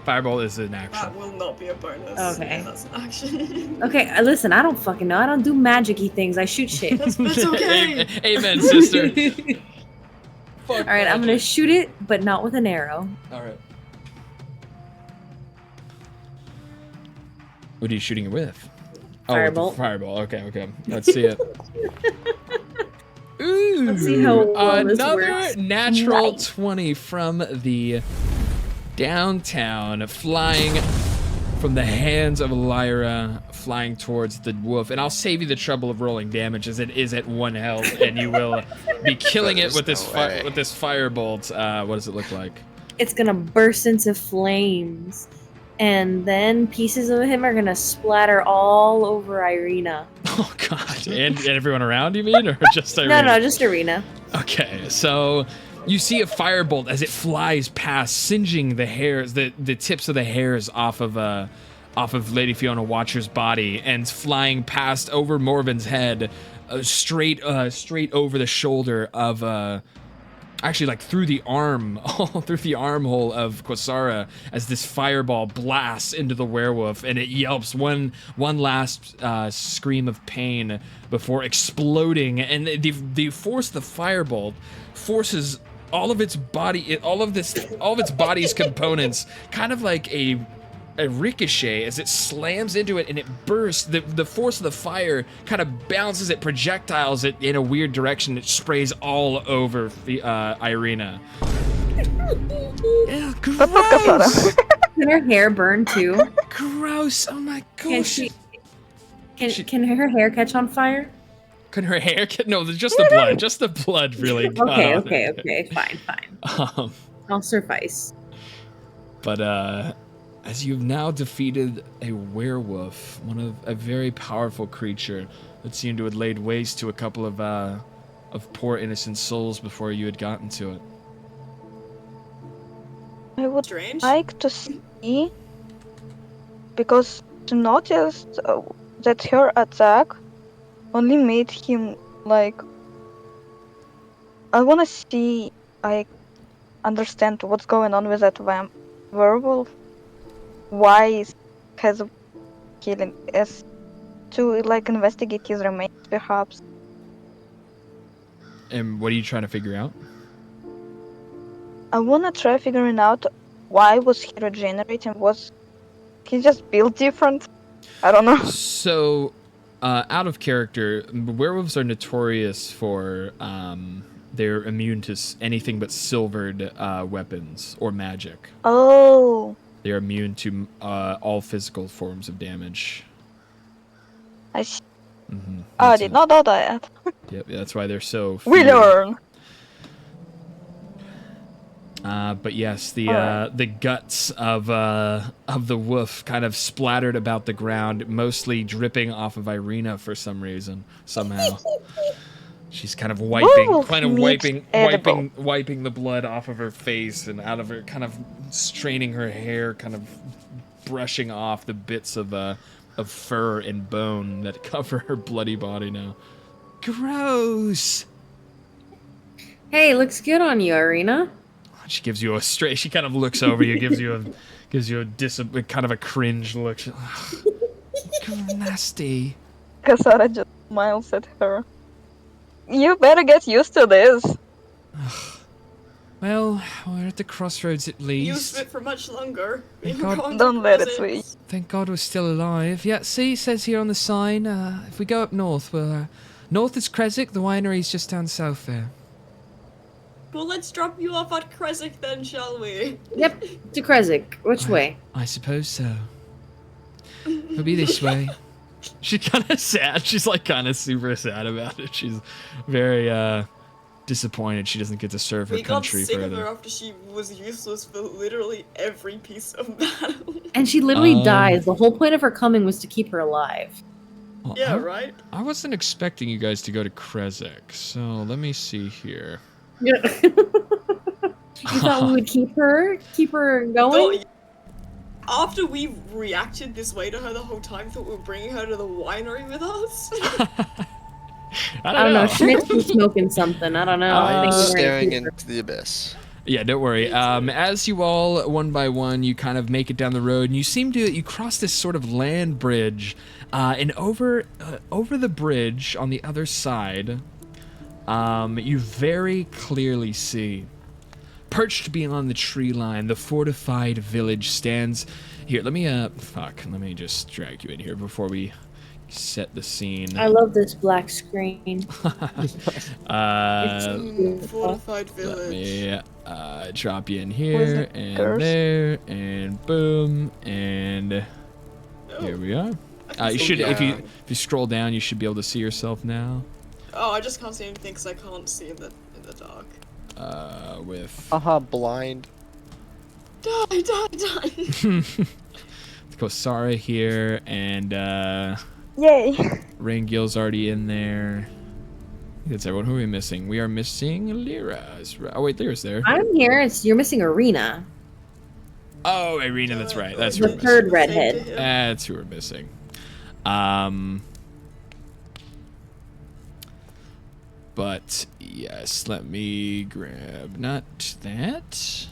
[SPEAKER 2] Fireball is an action.
[SPEAKER 6] That will not be a bonus.
[SPEAKER 7] Okay.
[SPEAKER 6] Yeah, that's an action.
[SPEAKER 7] Okay, listen. I don't fucking know. I don't do magic-y things. I shoot shit.
[SPEAKER 6] That's okay.
[SPEAKER 2] Amen, sister.
[SPEAKER 7] All right, I'm gonna shoot it, but not with an arrow.
[SPEAKER 2] All right. What are you shooting it with?
[SPEAKER 7] Firebolt.
[SPEAKER 2] Oh, with the fireball. Okay. Let's see it. Ooh,
[SPEAKER 7] Let's see how well this
[SPEAKER 2] another
[SPEAKER 7] works.
[SPEAKER 2] natural
[SPEAKER 7] Nice.
[SPEAKER 2] 20 from the downtown, flying from the hands of Lyra flying towards the wolf. And I'll save you the trouble of rolling damage as it is at 1 health, and you will be killing it with this firebolt. What does it look like?
[SPEAKER 7] It's gonna burst into flames, and then pieces of him are gonna splatter all over Irina.
[SPEAKER 2] Oh god. And everyone around, you mean, or just Irina?
[SPEAKER 7] No, just Irina.
[SPEAKER 2] Okay, so you see a firebolt as it flies past, singeing the hairs, the tips of the hairs off of Lady Fiona Watcher's body, and flying past over Morven's head, straight over the shoulder of actually like through the arm, through the armhole of Quasara, as this fireball blasts into the werewolf, and it yelps one last scream of pain before exploding. And the force of the firebolt forces all of its body's components kind of like a ricochet as it slams into it, and it bursts. The force of the fire kind of bounces it, projectiles it in a weird direction. It sprays all over Irina. Ew, gross.
[SPEAKER 7] Can her hair burn too?
[SPEAKER 2] Gross. Oh my gosh.
[SPEAKER 7] Can her hair catch on fire?
[SPEAKER 2] Can her hair get? No, just the blood. Just the blood really.
[SPEAKER 7] Okay. Fine. I'll suffice.
[SPEAKER 2] But as you've now defeated a werewolf, a very powerful creature that seemed to have laid waste to a couple of poor innocent souls before you had gotten to it.
[SPEAKER 5] I would
[SPEAKER 6] Strange.
[SPEAKER 5] like to see, because she noticed that her attack only made him like. I wanna see, understand what's going on with that werewolf. Why has a killing is to like investigate his remains, perhaps.
[SPEAKER 2] And what are you trying to figure out?
[SPEAKER 5] I wanna try figuring out why was he regenerating. Was he just built different? I don't know.
[SPEAKER 2] So, out of character, werewolves are notorious for they're immune to anything but silvered weapons or magic.
[SPEAKER 5] Oh.
[SPEAKER 2] They're immune to all physical forms of damage.
[SPEAKER 5] I see.
[SPEAKER 2] Mm-hmm.
[SPEAKER 5] I did not know that.
[SPEAKER 2] Yep, that's why they're so.
[SPEAKER 5] We learn.
[SPEAKER 2] But yes, the guts of the wolf kind of splattered about the ground, mostly dripping off of Irina for some reason. Somehow, she's kind of wiping the blood off of her face and out of her, kind of straining her hair, kind of brushing off the bits of fur and bone that cover her bloody body now. Gross.
[SPEAKER 7] Hey, looks good on you, Irina.
[SPEAKER 2] She gives you a straight. She kind of looks over you, gives you a kind of a cringe look. Nasty.
[SPEAKER 5] Kasara just smiles at her. You better get used to this.
[SPEAKER 2] Well, we're at the crossroads at least.
[SPEAKER 6] Used it for much longer.
[SPEAKER 5] Don't let it swing.
[SPEAKER 2] Thank God we're still alive. Yeah, see, it says here on the sign, if we go up north, north is Kresik, the winery's just down south there.
[SPEAKER 6] Well, let's drop you off at Kresik then, shall we?
[SPEAKER 7] Yep, to Kresik. Which way?
[SPEAKER 2] I suppose so. It'll be this way. She's kind of sad. She's like kind of super sad about it. She's very disappointed she doesn't get to serve her country
[SPEAKER 6] We got sick of
[SPEAKER 2] further.
[SPEAKER 6] her after she was useless for literally every piece of battle.
[SPEAKER 7] And she literally dies. The whole point of her coming was to keep her alive.
[SPEAKER 2] Well,
[SPEAKER 6] Yeah, right?
[SPEAKER 2] I wasn't expecting you guys to go to Kresik, so let me see here.
[SPEAKER 7] Yeah. You thought we would keep her going?
[SPEAKER 6] No, after we reacted this way to her the whole time, thought we were bringing her to the winery with us.
[SPEAKER 2] I
[SPEAKER 7] don't know. Schnitzel's smoking something. I don't know. I think we're gonna
[SPEAKER 4] Staring
[SPEAKER 7] keep her.
[SPEAKER 4] into the abyss.
[SPEAKER 2] Yeah, don't worry. As you all, one by one, you kind of make it down the road, and you cross this sort of land bridge, and over the bridge on the other side, you very clearly see, perched beyond the tree line, the fortified village stands. Here, let me just drag you in here before we set the scene.
[SPEAKER 7] I love this black screen.
[SPEAKER 6] Fortified village.
[SPEAKER 2] Let me drop you in here and there and boom and Here we are.
[SPEAKER 6] I
[SPEAKER 2] You
[SPEAKER 6] can
[SPEAKER 2] should,
[SPEAKER 6] see
[SPEAKER 2] if
[SPEAKER 6] it.
[SPEAKER 2] you scroll down, you should be able to see yourself now.
[SPEAKER 6] Oh, I just can't see anything because I can't see in the dark.
[SPEAKER 2] With
[SPEAKER 4] Haha, blind.
[SPEAKER 6] Die, die, die!
[SPEAKER 2] let's go Sarah here, and
[SPEAKER 5] Yay!
[SPEAKER 2] Rangil's already in there. I think that's everyone. Who are we missing? We are missing Lyra. Oh wait, Lyra's there.
[SPEAKER 7] I'm here. You're missing Arena,
[SPEAKER 2] Oh, Irina, that's right. That's who
[SPEAKER 7] the
[SPEAKER 2] we're
[SPEAKER 7] third
[SPEAKER 2] missing.
[SPEAKER 7] redhead.
[SPEAKER 2] That's who we're missing. But yes, let me grab not that,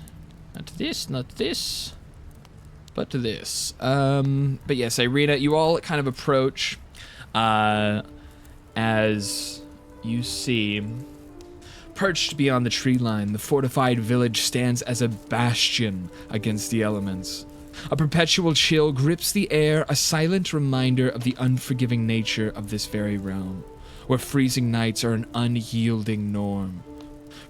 [SPEAKER 2] not this, not this, but this. But yes, Irina, you all kind of approach, as you see, perched beyond the tree line, the fortified village stands as a bastion against the elements. A perpetual chill grips the air, a silent reminder of the unforgiving nature of this very realm, where freezing nights are an unyielding norm.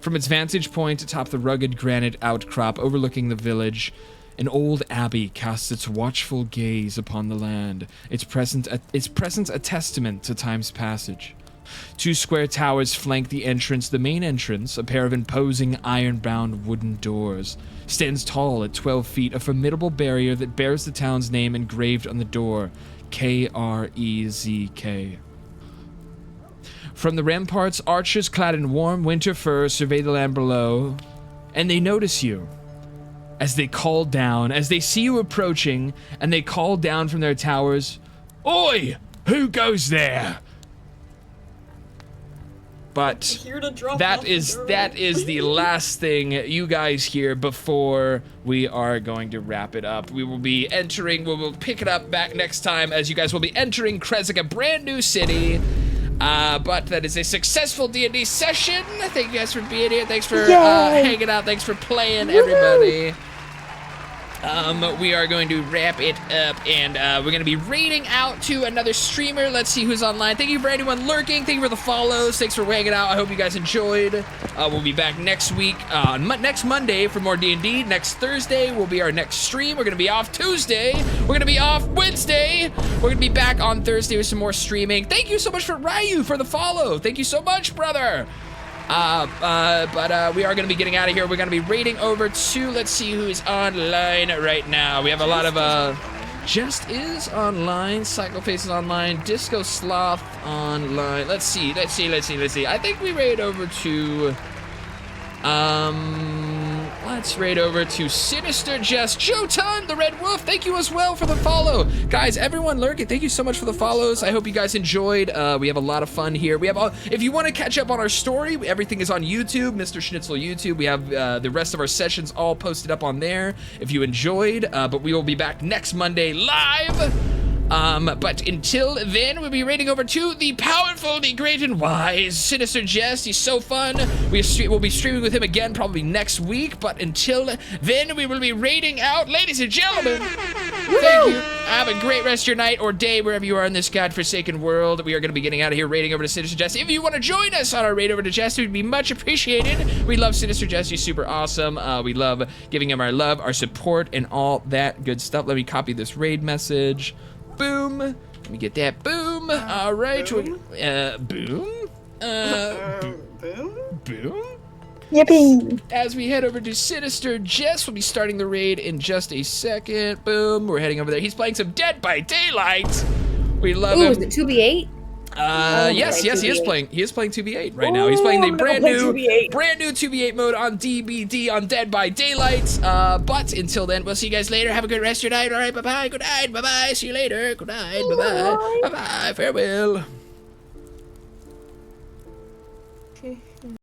[SPEAKER 2] From its vantage point atop the rugged granite outcrop overlooking the village, an old abbey casts its watchful gaze upon the land, its presence a testament to time's passage. Two square towers flank the entrance. The main entrance, a pair of imposing iron-bound wooden doors, stands tall at 12 feet, a formidable barrier that bears the town's name engraved on the door, Krezk. From the ramparts, archers clad in warm winter fur survey the land below, and they notice you. As they call down, as they see you approaching, and they call down from their towers, "Oi! Who goes there?" But
[SPEAKER 6] Here to drop
[SPEAKER 2] that
[SPEAKER 6] off
[SPEAKER 2] is
[SPEAKER 6] the
[SPEAKER 2] that is the last thing you guys hear before we are going to wrap it up. We will be entering, we will pick it up back next time as you guys will be entering Krezk, a brand new city. But that is a successful D&D session. Thank you guys for being here. Thanks for hanging out. Thanks for playing, everybody. We are going to wrap it up, and we're going to be raiding out to another streamer. Let's see who's online. Thank you for anyone lurking. Thank you for the follows. Thanks for hanging out. I hope you guys enjoyed. We'll be back next week, next Monday for more D&D. Next Thursday will be our next stream. We're going to be off Tuesday. We're going to be off Wednesday. We're going to be back on Thursday with some more streaming. Thank you so much for Ryu for the follow. Thank you so much, brother. But we are going to be getting out of here. We're going to be raiding over to, let's see who is online right now. We have a lot of, Just is online, Cycleface is online, Disco Sloth online. Let's see. I think we raid over to, let's raid over to Sinister Jess. Jotan, the Red Wolf, thank you as well for the follow. Guys, everyone lurking, thank you so much for the follows. I hope you guys enjoyed. We have a lot of fun here. We have if you want to catch up on our story, everything is on YouTube, MisterShnitzel YouTube. We have the rest of our sessions all posted up on there if you enjoyed. But we will be back next Monday live. But until then, we'll be raiding over to the powerful, the great and wise Sinister Jest. He's so fun. We'll be streaming with him again probably next week. But until then, we will be raiding out, ladies and gentlemen. Thank you. Have a great rest of your night or day wherever you are in this godforsaken world. We are going to be getting out of here raiding over to Sinister Jest. If you want to join us on our raid over to Jest, it would be much appreciated. We love Sinister Jest. He's super awesome. We love giving him our love, our support, and all that good stuff. Let me copy this raid message. Boom. Let me get that. Boom. All right.
[SPEAKER 6] Boom.
[SPEAKER 2] Boom. Boom.
[SPEAKER 5] Yippee!
[SPEAKER 2] As we head over to Sinister Jess, we'll be starting the raid in just a second. Boom. We're heading over there. He's playing some Dead by Daylight. We love
[SPEAKER 7] Ooh,
[SPEAKER 2] him.
[SPEAKER 7] is it 2v8?
[SPEAKER 2] Yes, he is playing 2v8 right now. He's playing the brand new 2v8 mode on DBD on Dead by Daylight. But until then, we'll see you guys later. Have a good rest of your night. All right, bye-bye. Good night. Bye-bye. See you later. Good night. Bye-bye. Bye-bye. Farewell.